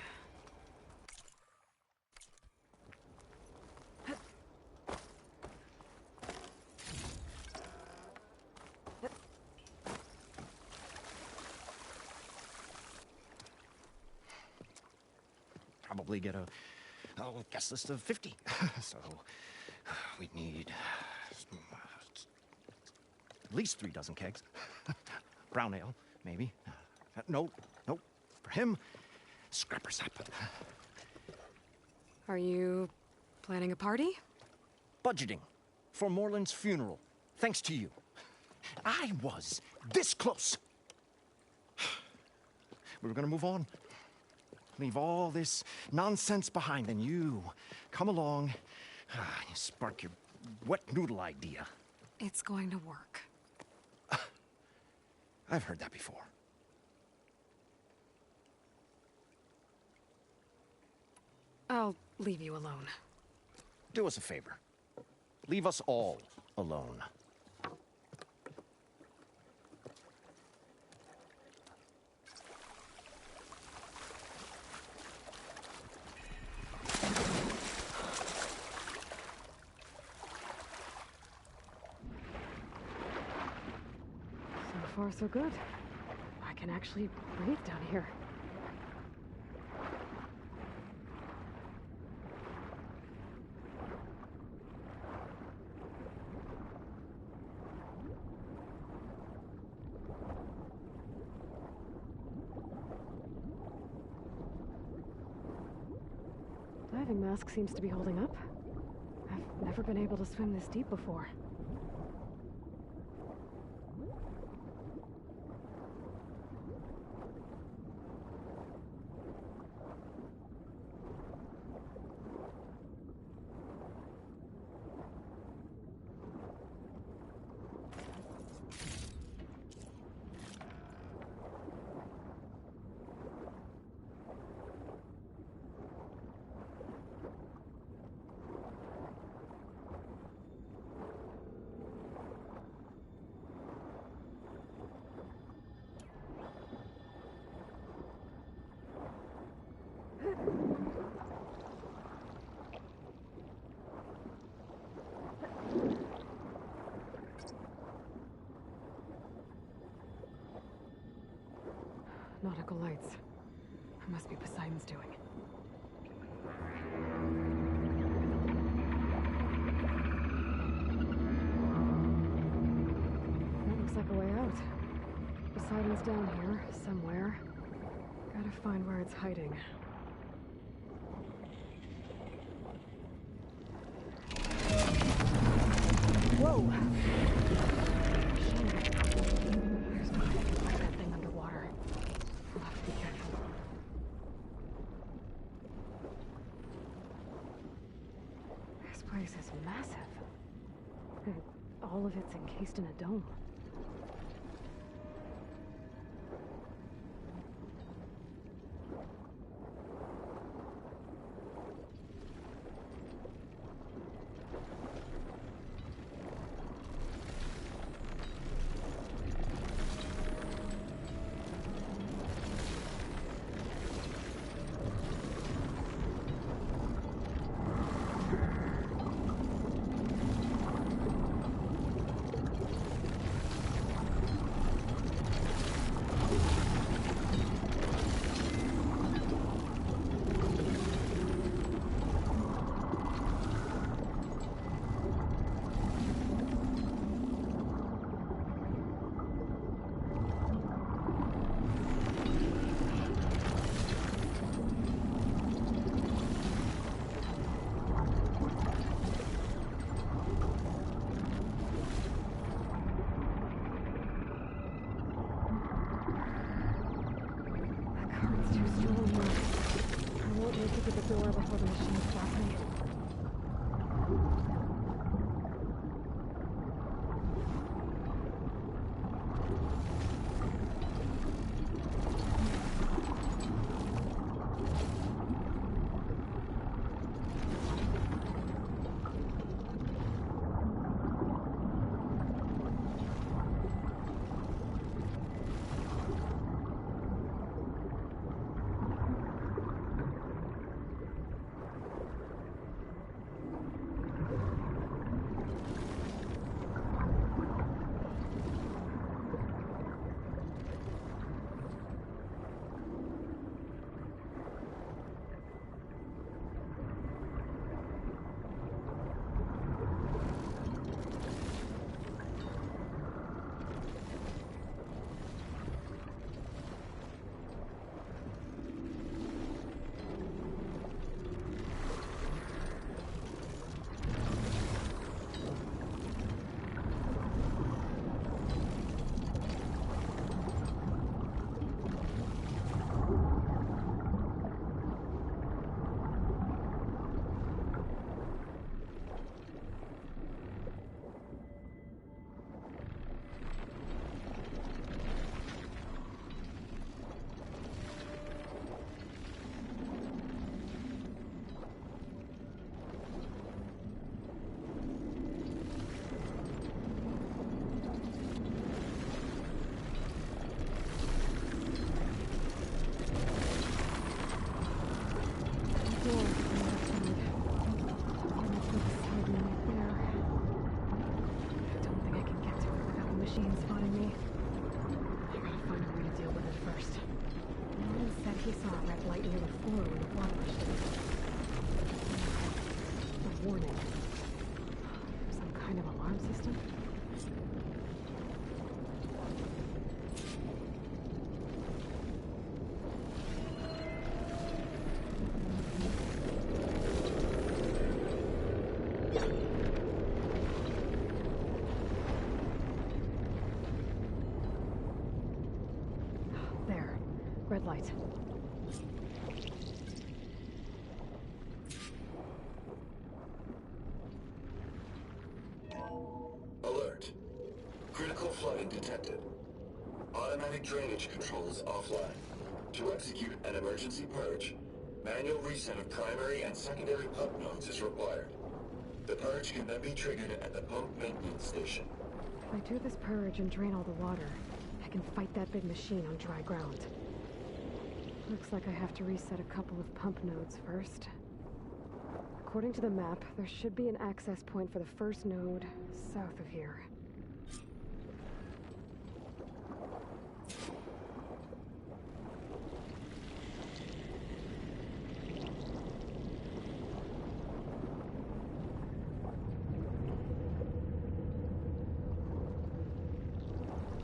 M: Probably get a guest list of 50. So we'd need at least 3 dozen kegs. Brown ale, maybe. No. For him, scrapper sap.
A: Are you planning a party?
M: Budgeting for Moreland's funeral. Thanks to you. I was this close. We were gonna move on. Leave all this nonsense behind, and you come along, you spark your wet noodle idea.
A: It's going to work.
M: I've heard that before.
A: I'll leave you alone.
M: Do us a favor. Leave us all alone.
A: So far, so good. I can actually breathe down here. Diving mask seems to be holding up. I've never been able to swim this deep before. Nautical lights. It must be Poseidon's doing. That looks like a way out. Poseidon's down here, somewhere. Gotta find where it's hiding. Whoa! There's nothing like that thing underwater. I'll have to be careful. This place is massive. And all of it's encased in a dome. It's too strong now. I won't make it to the door before the machine stops me. Red light.
R: Alert. Critical flooding detected. Automatic drainage controls offline. To execute an emergency purge, manual reset of primary and secondary pump nodes is required. The purge can then be triggered at the pump maintenance station.
A: If I do this purge and drain all the water, I can fight that big machine on dry ground. Looks like I have to reset a couple of pump nodes first. According to the map, there should be an access point for the first node south of here.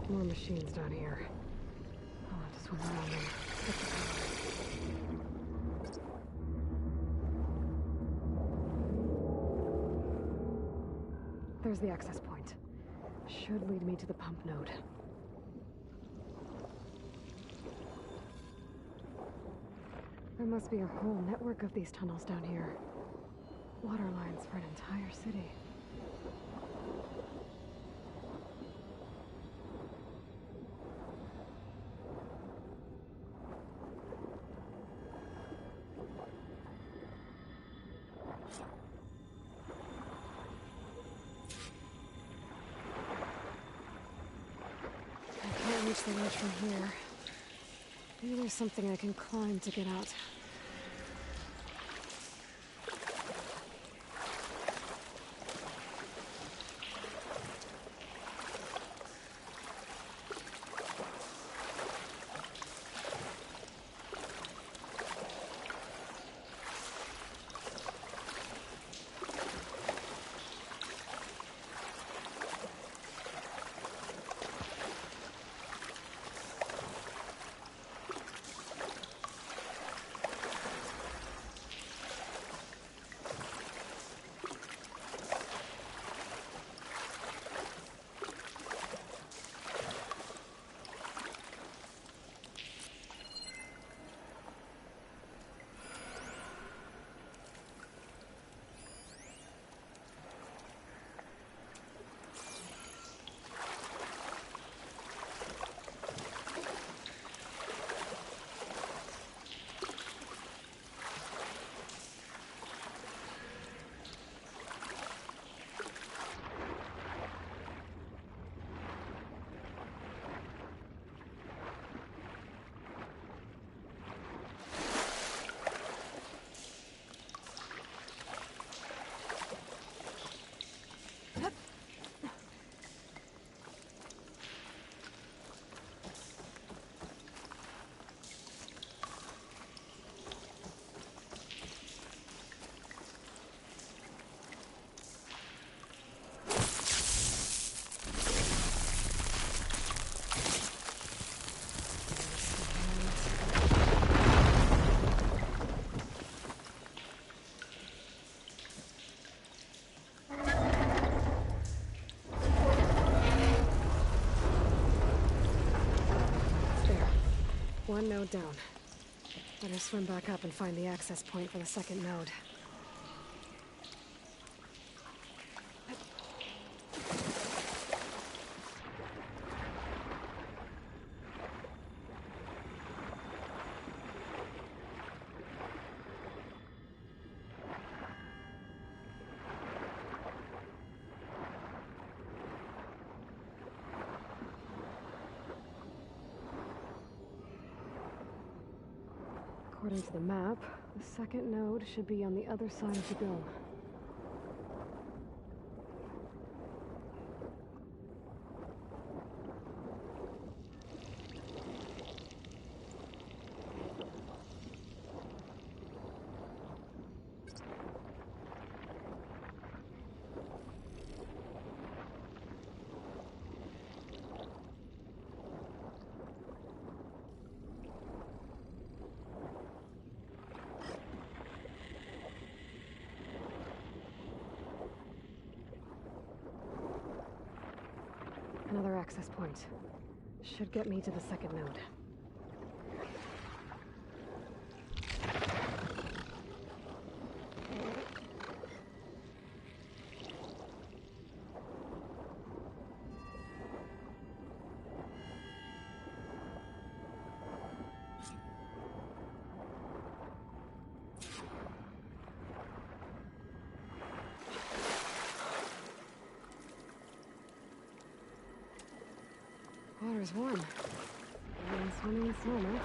A: More machines down here. I'll have to swim around them. Get the power. There's the access point. Should lead me to the pump node. There must be a whole network of these tunnels down here. Water lines for an entire city. Reach the ledge from here. Maybe there's something I can climb to get out. One node down. Better swim back up and find the access point for the second node. According to the map, the second node should be on the other side of the dome. Another access point. Should get me to the second node. Water's warm. I'm swimming in snow, mate.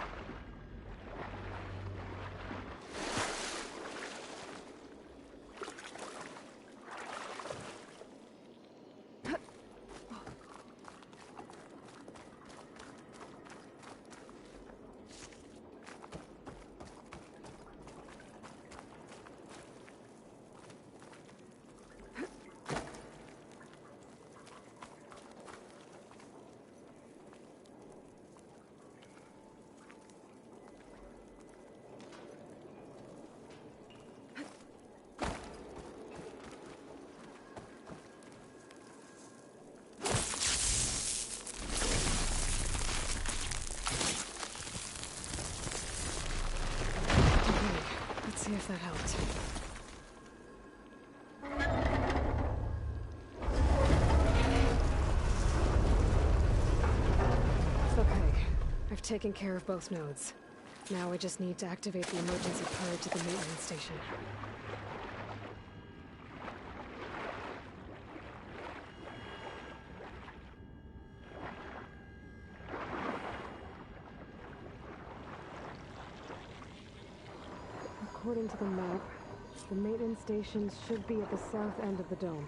A: See if that helped. Okay, I've taken care of both nodes. Now I just need to activate the emergency purge at the maintenance station. According to the map, the maintenance stations should be at the south end of the dome.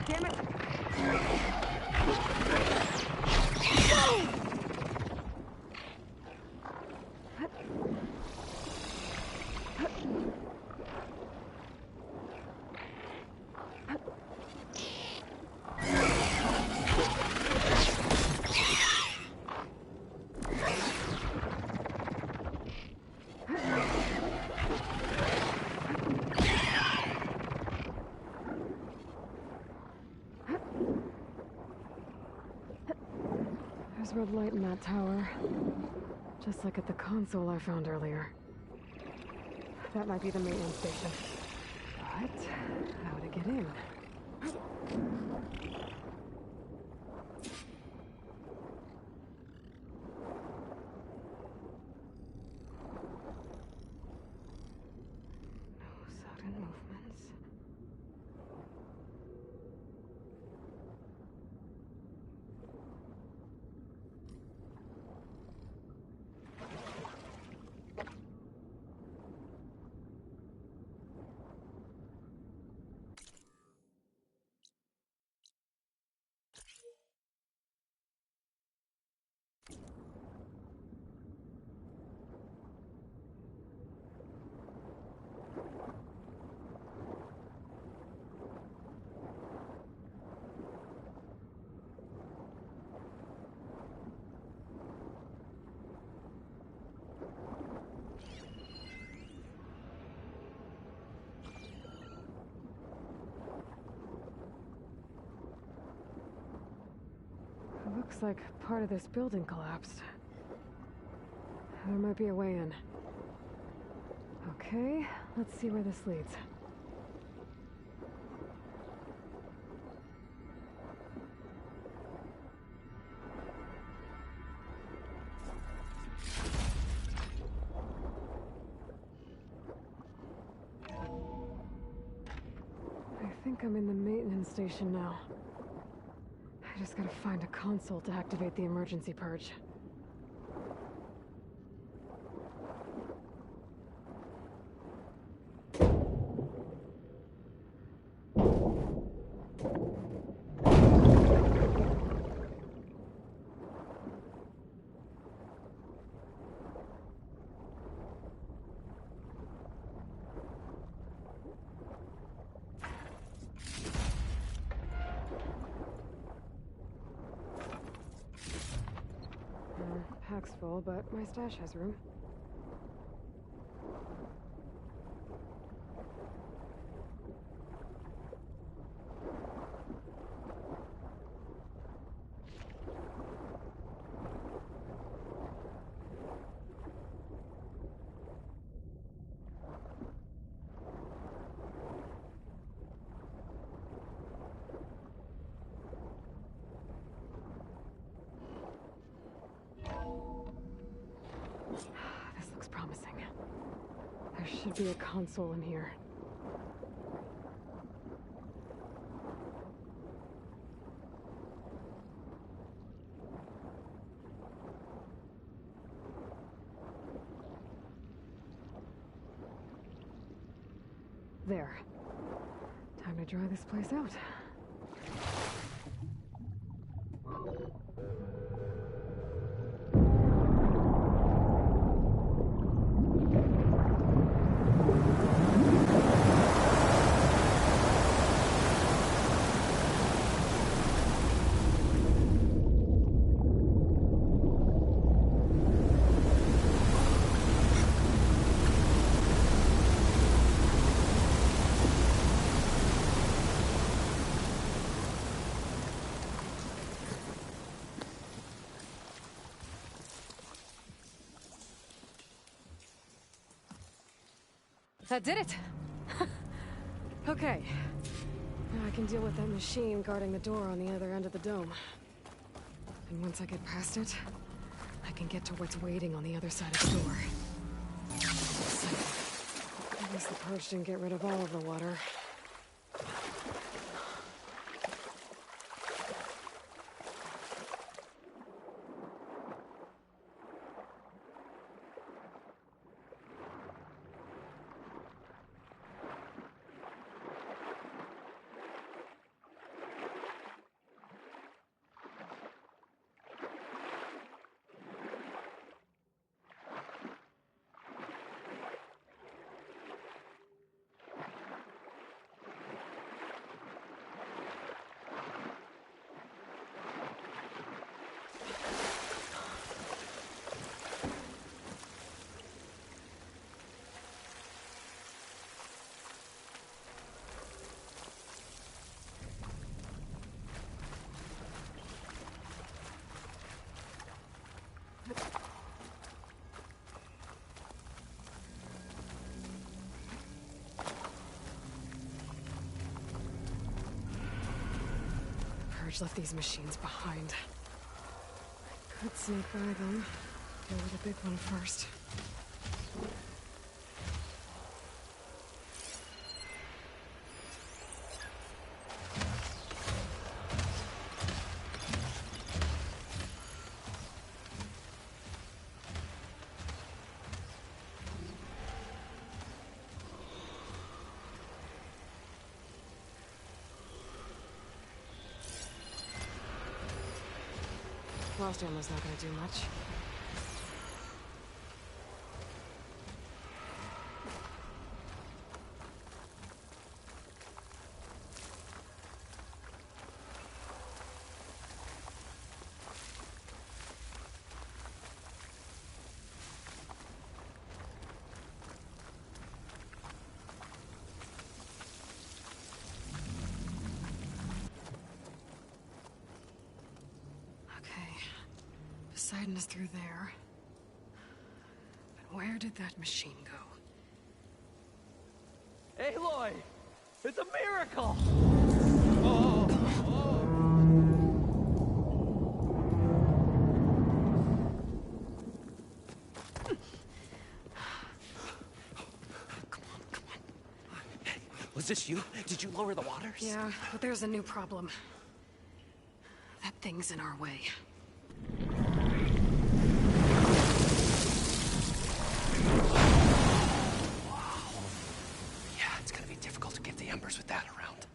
A: Damn it! There's red light in that tower. Just like at the console I found earlier. That might be the maintenance station. But how to get in? No sudden movements. Looks like part of this building collapsed. There might be a way in. Okay, let's see where this leads. I think I'm in the maintenance station now. I just gotta find a console to activate the emergency purge. Pack's full, but my stash has room. This looks promising. There should be a console in here. There. Time to dry this place out. That did it! Okay. Now I can deal with that machine guarding the door on the other end of the dome. And once I get past it, I can get to what's waiting on the other side of the door. At least the purge didn't get rid of all of the water. Purge left these machines behind. I could sneak by them. Deal with the big one first. Blast ammo's not gonna do much. Okay. Poseidon is through there. But where did that machine go?
Q: Aloy! It's a miracle!
C: Was this you? Did you lower the waters?
A: Yeah, but there's a new problem. That thing's in our way.
C: Yeah, it's gonna be difficult to get the embers with that around.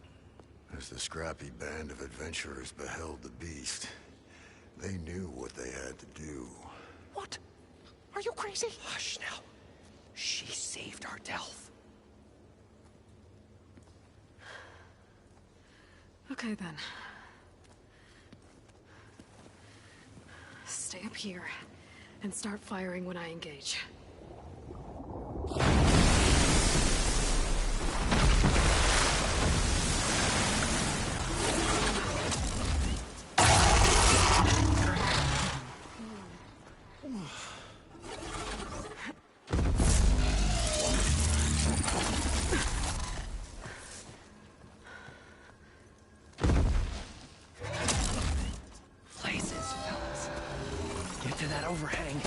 B: As the scrappy band of adventurers beheld the beast, they knew what they had to do.
C: What? Are you crazy? Hush now. She saved our Delph.
A: Okay, then. Stay up here and start firing when I engage.
C: Overhang.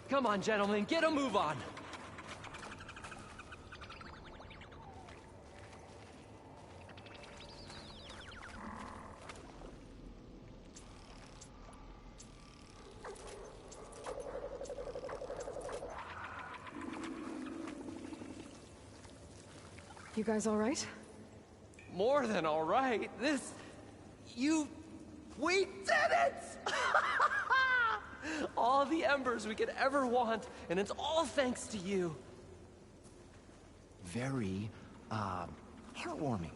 C: Come on, gentlemen, get a move on.
A: You guys all right?
C: More than all right. We did it! the embers we could ever want, and it's all thanks to you.
M: Very, heartwarming.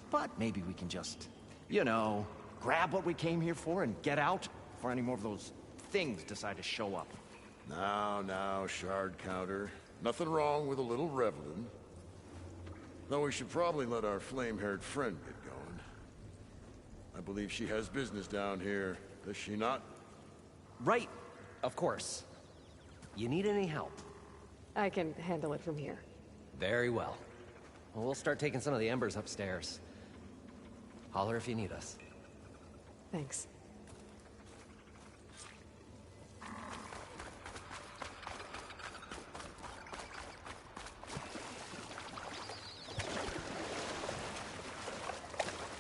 M: But maybe we can just, you know, grab what we came here for and get out before any more of those things decide to show up.
B: Now, shard counter. Nothing wrong with a little reveling. Though we should probably let our flame-haired friend get going. I believe she has business down here, does she not?
C: Right, of course. You need any help?
A: I can handle it from here.
C: Very well. Well, we'll start taking some of the embers upstairs. Holler if you need us.
A: Thanks.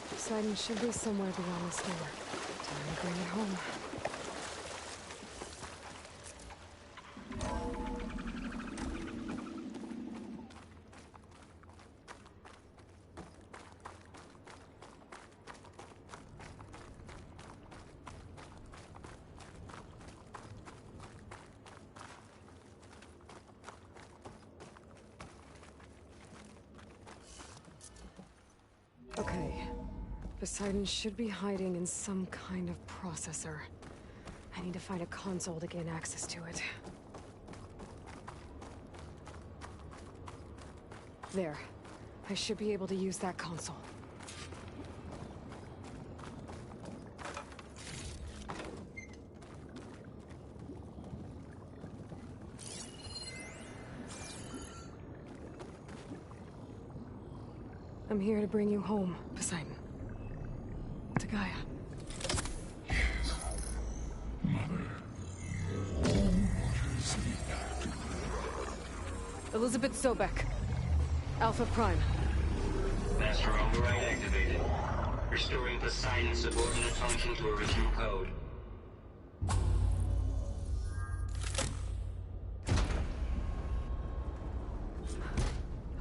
A: Poseidon should be somewhere beyond this door. Time to bring it home. Okay. Poseidon should be hiding in some kind of processor. I need to find a console to gain access to it. There. I should be able to use that console. I'm here to bring you home, Poseidon. To Gaia. Elizabeth Sobek. Alpha Prime.
L: Master override activated. Restoring Poseidon's subordinate function to original code.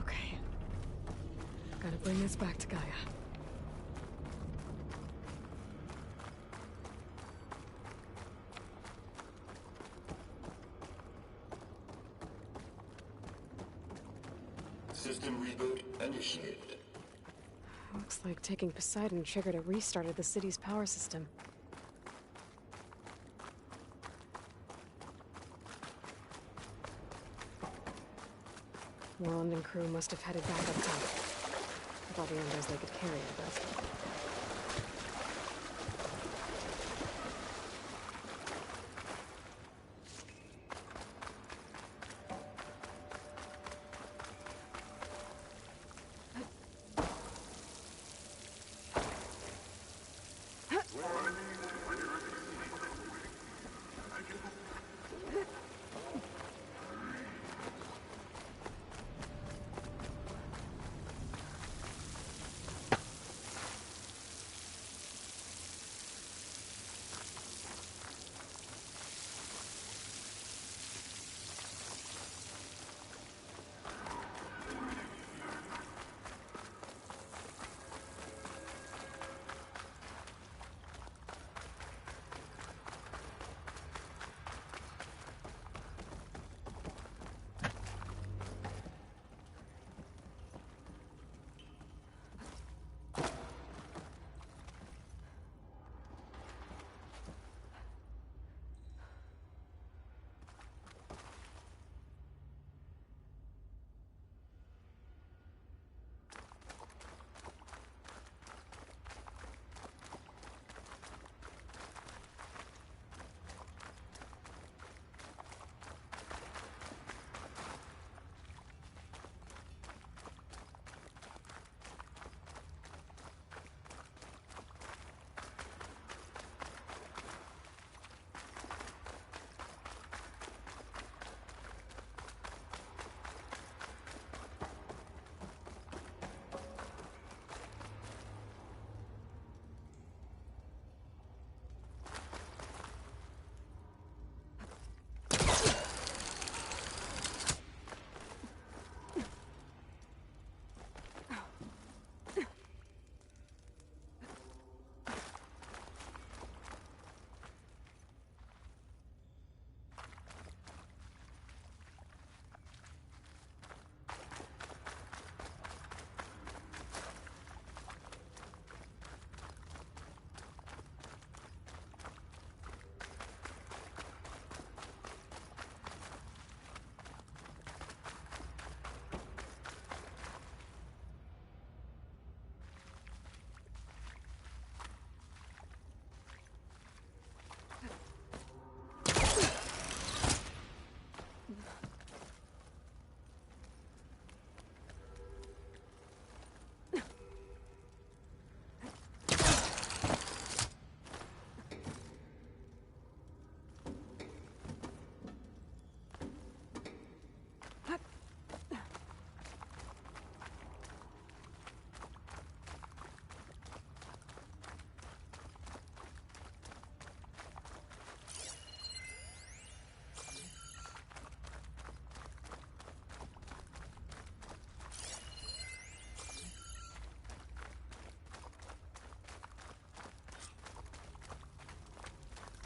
A: Okay. Gotta bring this back to Gaia.
R: System reboot initiated.
A: Looks like taking Poseidon triggered a restart of the city's power system. Warland and crew must have headed back up top. With all the embers they could carry, I guess.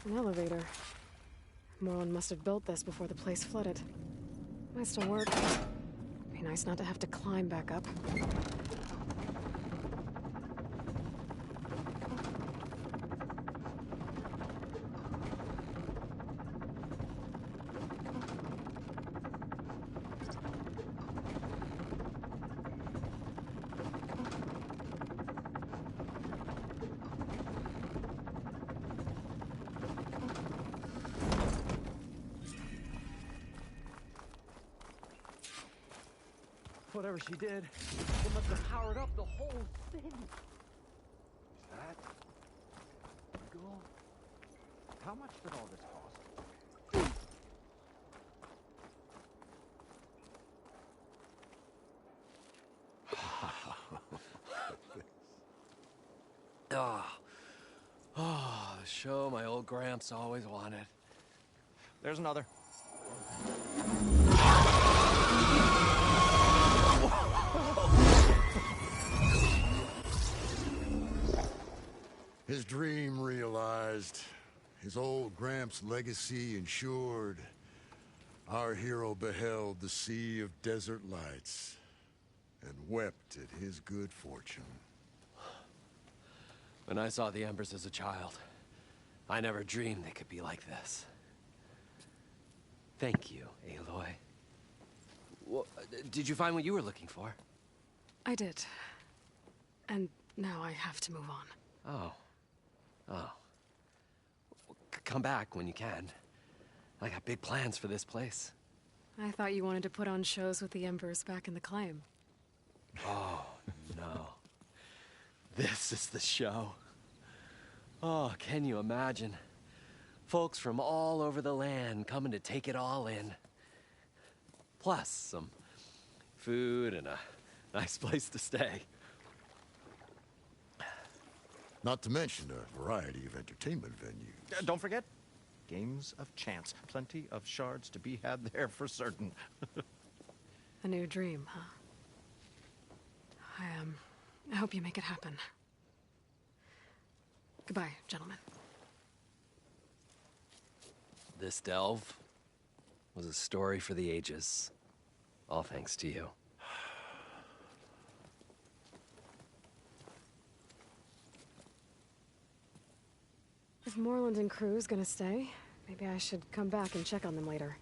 A: An elevator. Moreland must have built this before the place flooded. Might still work. Be nice not to have to climb back up.
M: Whatever she did, it must have powered up the whole thing. Is that legal? How much did all this cost?
Q: The show my old Gramps always wanted.
M: There's another.
B: His dream realized, his old Gramps' legacy ensured. Our hero beheld the sea of desert lights and wept at his good fortune.
Q: When I saw the Embers as a child, I never dreamed they could be like this. Thank you, Aloy. Well, did you find what you were looking for?
A: I did. And now I have to move on.
Q: Oh. Well, come back when you can. I got big plans for this place.
A: I thought you wanted to put on shows with the Embers back in the Claim.
Q: Oh, no. This is the show. Oh, can you imagine? Folks from all over the land coming to take it all in. Plus some food and a nice place to stay.
B: Not to mention a variety of entertainment venues.
M: Don't forget, games of chance. Plenty of shards to be had there for certain.
A: A new dream, huh? I hope you make it happen. Goodbye, gentlemen.
Q: This delve was a story for the ages. All thanks to you.
A: If Moreland and crew's gonna stay, maybe I should come back and check on them later.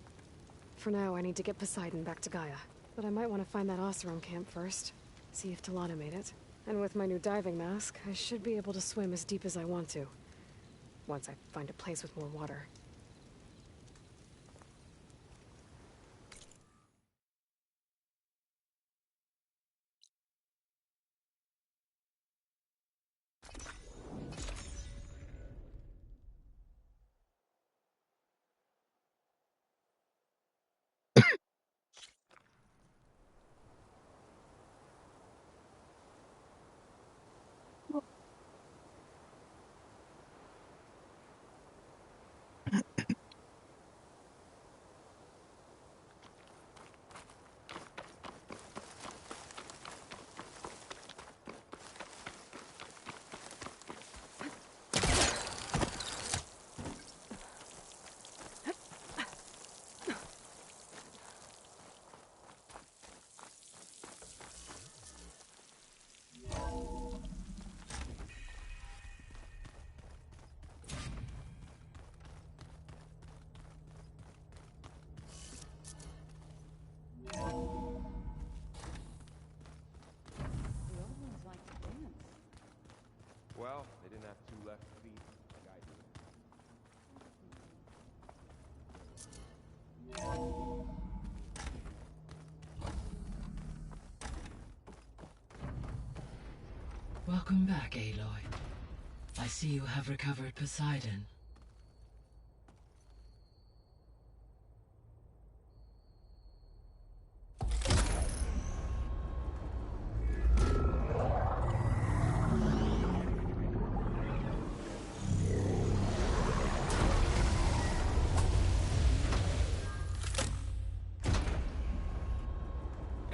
A: For now, I need to get Poseidon back to Gaia. But I might want to find that Oseram camp first. See if Talana made it. And with my new diving mask, I should be able to swim as deep as I want to. Once I find a place with more water.
N: Well, they didn't have two left feet like I do.
H: Welcome back, Aloy. I see you have recovered Poseidon.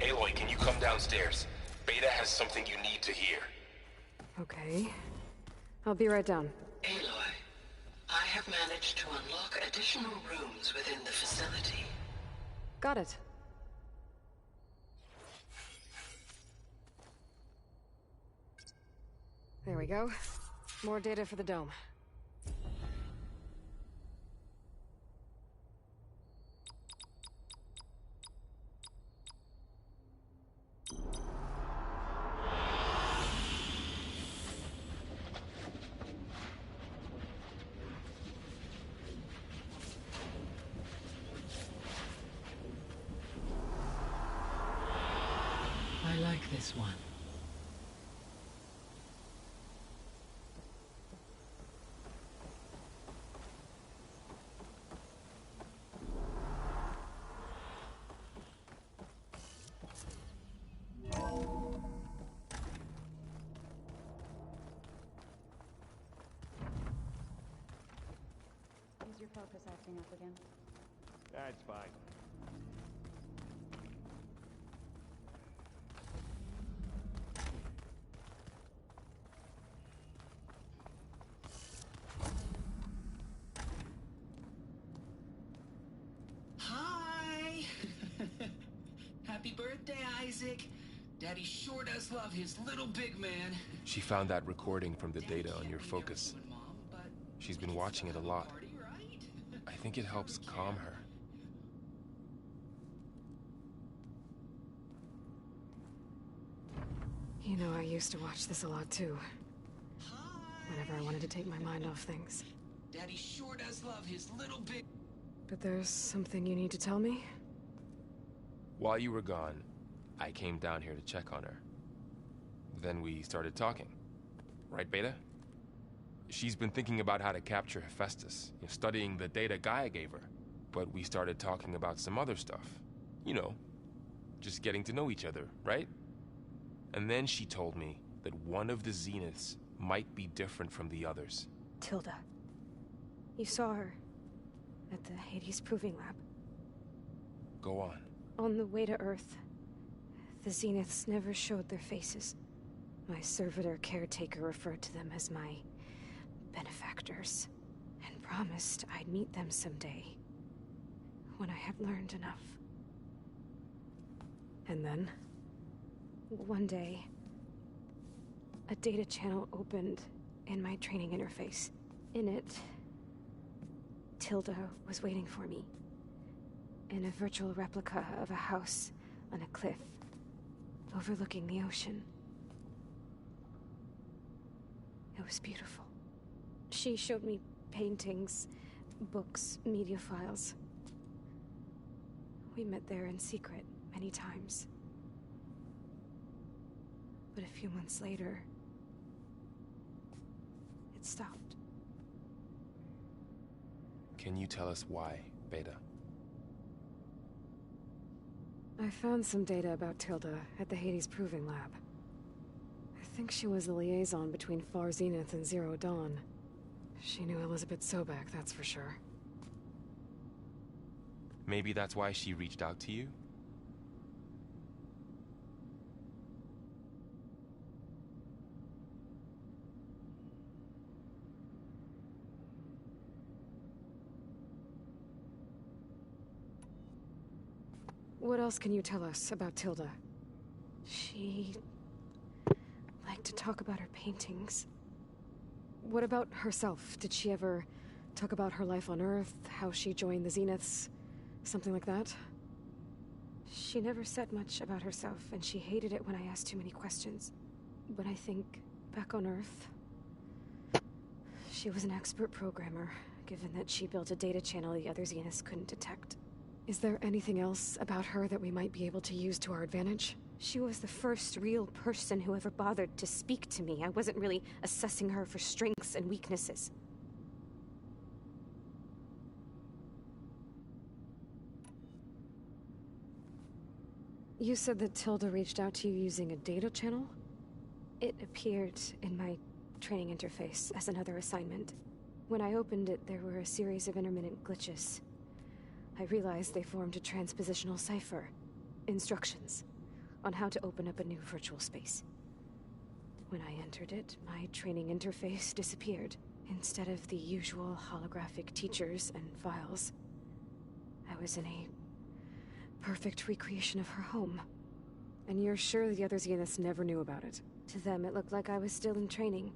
F: Aloy, can you come downstairs? Beta has something you need to hear.
A: Okay. I'll be right down.
G: Aloy, I have managed to unlock additional rooms within the facility.
A: Got it. There we go. More data for the dome.
H: I like this one.
D: Is your focus acting up again?
M: That's fine.
J: Hi! Happy birthday, Isaac. Daddy sure does love his little big man.
F: She found that recording from the data on your focus. She's been watching it a lot. I think it helps calm her.
A: You know, I used to watch this a lot too. Whenever I wanted to take my mind off things.
J: Daddy sure does love his little big...
A: But there's something you need to tell me?
F: While you were gone, I came down here to check on her. Then we started talking. Right, Beta? She's been thinking about how to capture Hephaestus, studying the data Gaia gave her. But we started talking about some other stuff. You know, just getting to know each other, right? And then she told me that one of the Zeniths might be different from the others.
P: Tilda. You saw her at the Hades Proving Lab.
F: Go on.
P: On the way to Earth, the Zeniths never showed their faces. My servitor caretaker referred to them as my benefactors, and promised I'd meet them someday, when I had learned enough.
A: And then?
P: One day, a data channel opened in my training interface. In it, Tilda was waiting for me, in a virtual replica of a house on a cliff, overlooking the ocean. It was beautiful. She showed me paintings, books, media files. We met there in secret many times. But a few months later, it stopped.
F: Can you tell us why, Beta?
A: I found some data about Tilda at the Hades Proving Lab. I think she was the liaison between Far Zenith and Zero Dawn. She knew Elizabeth Sobek, that's for sure.
F: Maybe that's why she reached out to you?
A: What else can you tell us about Tilda?
P: She liked to talk about her paintings.
A: What about herself? Did she ever talk about her life on Earth, how she joined the Zeniths, something like that?
P: She never said much about herself, and she hated it when I asked too many questions. But I think, back on Earth, she was an expert programmer, given that she built a data channel the other Zeniths couldn't detect.
A: Is there anything else about her that we might be able to use to our advantage?
P: She was the first real person who ever bothered to speak to me. I wasn't really assessing her for strengths and weaknesses.
A: You said that Tilda reached out to you using a data channel?
P: It appeared in my training interface as another assignment. When I opened it, there were a series of intermittent glitches. I realized they formed a transpositional cipher. Instructions on how to open up a new virtual space. When I entered it, my training interface disappeared.
A: Instead of the usual holographic teachers and files, I was in a perfect recreation of her home. And you're sure the other Zeniths never knew about it? To them, it looked like I was still in training.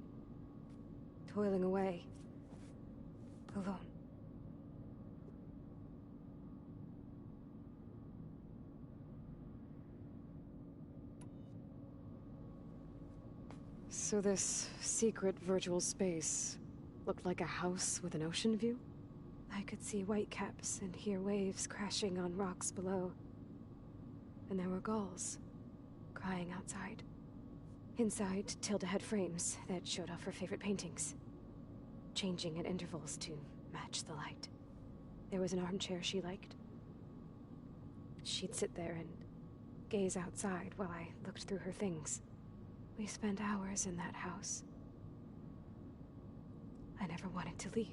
A: Toiling away. Alone. So this secret virtual space looked like a house with an ocean view? I could see whitecaps and hear waves crashing on rocks below. And there were gulls crying outside. Inside, Tilda had frames that showed off her favorite paintings, changing at intervals to match the light. There was an armchair she liked. She'd sit there and gaze outside while I looked through her things. We spent hours in that house. I never wanted to leave.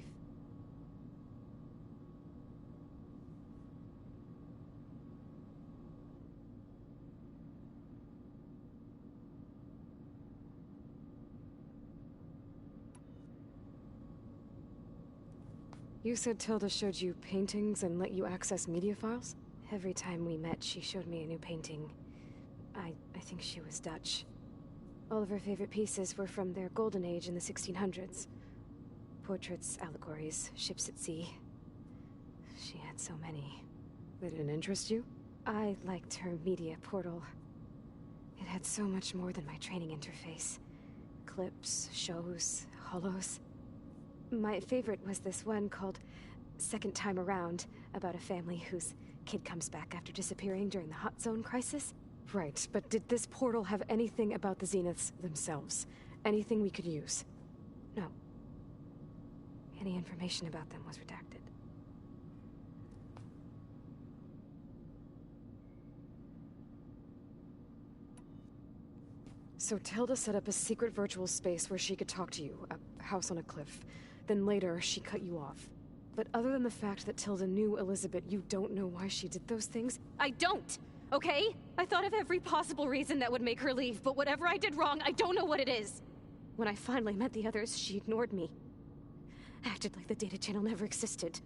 A: You said Tilda showed you paintings and let you access media files? Every time we met, she showed me a new painting. I think she was Dutch. All of her favorite pieces were from their golden age in the 1600s. Portraits, allegories, ships at sea. She had so many. They didn't interest you? I liked her media portal. It had so much more than my training interface. Clips, shows, holos. My favorite was this one called Second Time Around, about a family whose kid comes back after disappearing during the Hot Zone crisis. Right, but did this portal have anything about the Zeniths themselves? Anything we could use? No. Any information about them was redacted. So Tilda set up a secret virtual space where she could talk to you, a house on a cliff. Then later, she cut you off. But other than the fact that Tilda knew Elizabeth, you don't know why she did those things?
O: I don't! Okay? I thought of every possible reason that would make her leave, but whatever I did wrong, I don't know what it is. When I finally met the others, she ignored me. Acted like the data channel never existed.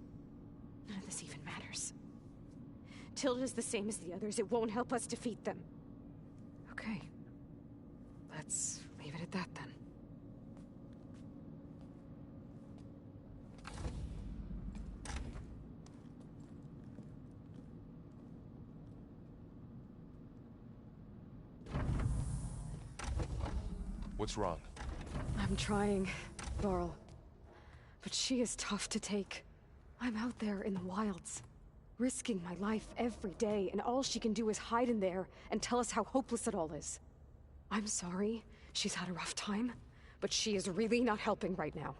O: None of this even matters. Tilda's the same as the others. It won't help us defeat them.
A: Okay. Let's leave it at that then.
F: What's wrong?
A: I'm trying, Varl. But she is tough to take. I'm out there in the wilds, risking my life every day, and all she can do is hide in there and tell us how hopeless it all is. I'm sorry, she's had a rough time, but she is really not helping right now.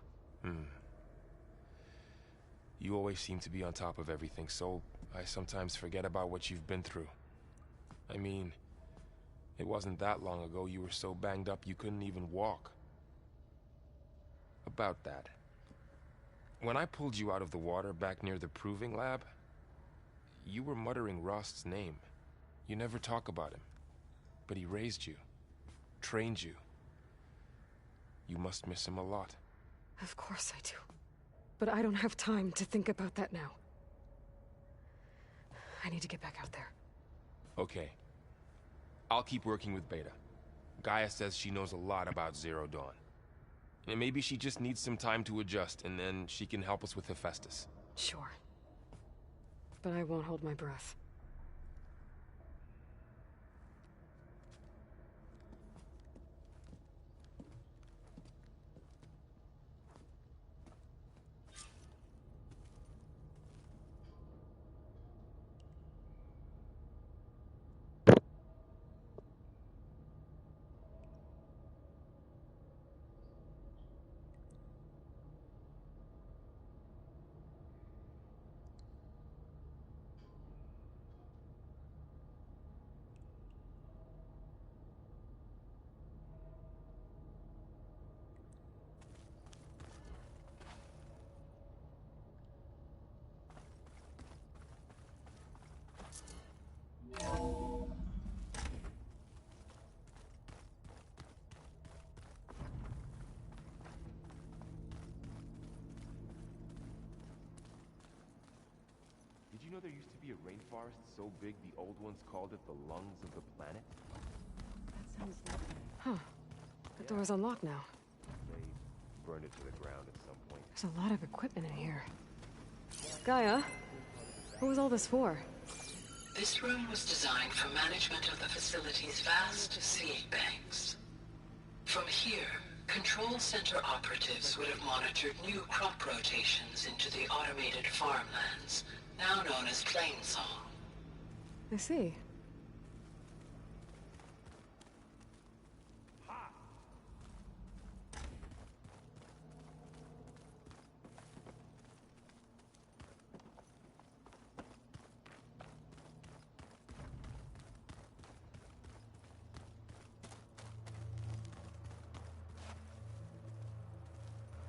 F: You always seem to be on top of everything, so I sometimes forget about what you've been through. I mean, it wasn't that long ago you were so banged up you couldn't even walk. About that. When I pulled you out of the water back near the proving lab, you were muttering Rost's name. You never talk about him. But he raised you, trained you. You must miss him a lot.
A: Of course I do. But I don't have time to think about that now. I need to get back out there.
F: Okay. I'll keep working with Beta. Gaia says she knows a lot about Zero Dawn. And maybe she just needs some time to adjust, and then she can help us with Hephaestus.
A: Sure. But I won't hold my breath.
F: know there used to be a rainforest so big the old ones called it the lungs of the planet?
D: That sounds lovely.
A: Huh. The door's unlocked now.
F: They burned it to the ground at some point.
A: There's a lot of equipment in here. Gaia, what was all this for?
G: This room was designed for management of the facility's vast seed banks. From here, Control Center operatives would have monitored new crop rotations into the automated farmlands, now known as Plainsong.
A: I see.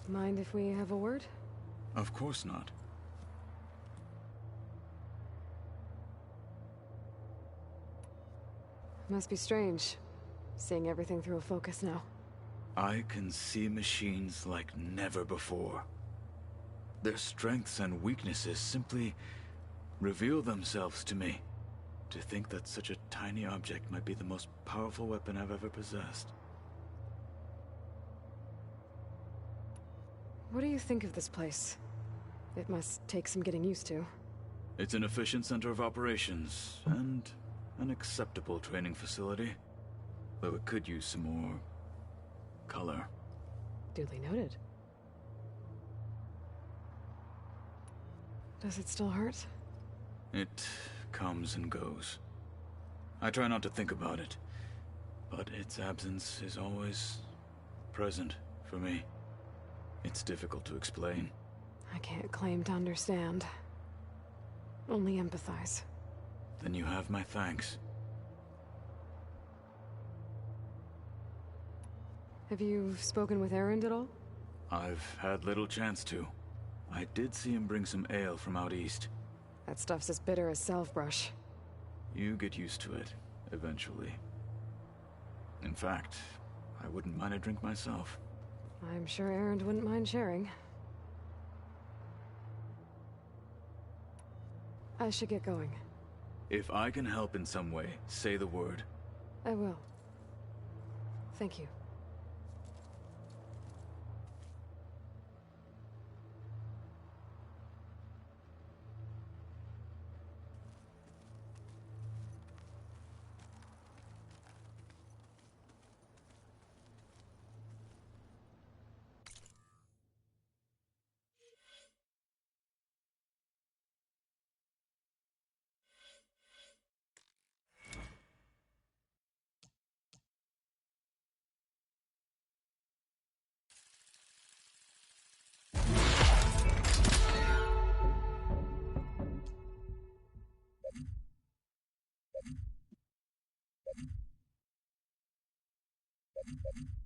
A: Mind if we have a word?
I: Of course not.
A: Must be strange, seeing everything through a focus now.
I: I can see machines like never before. Their strengths and weaknesses simply reveal themselves to me. To think that such a tiny object might be the most powerful weapon I've ever possessed.
A: What do you think of this place? It must take some getting used to.
I: It's an efficient center of operations, and an acceptable training facility. Though it could use some more color.
A: Duly noted. Does it still hurt?
I: It comes and goes. I try not to think about it, but its absence is always present for me. It's difficult to explain.
A: I can't claim to understand. Only empathize.
I: Then you have my thanks.
A: Have you spoken with Erend at all?
I: I've had little chance to. I did see him bring some ale from out east.
A: That stuff's as bitter as salve-brush.
I: You get used to it, eventually. In fact, I wouldn't mind a drink myself.
A: I'm sure Erend wouldn't mind sharing. I should get going.
I: If I can help in some way, say the word.
A: I will. Thank you.
K: You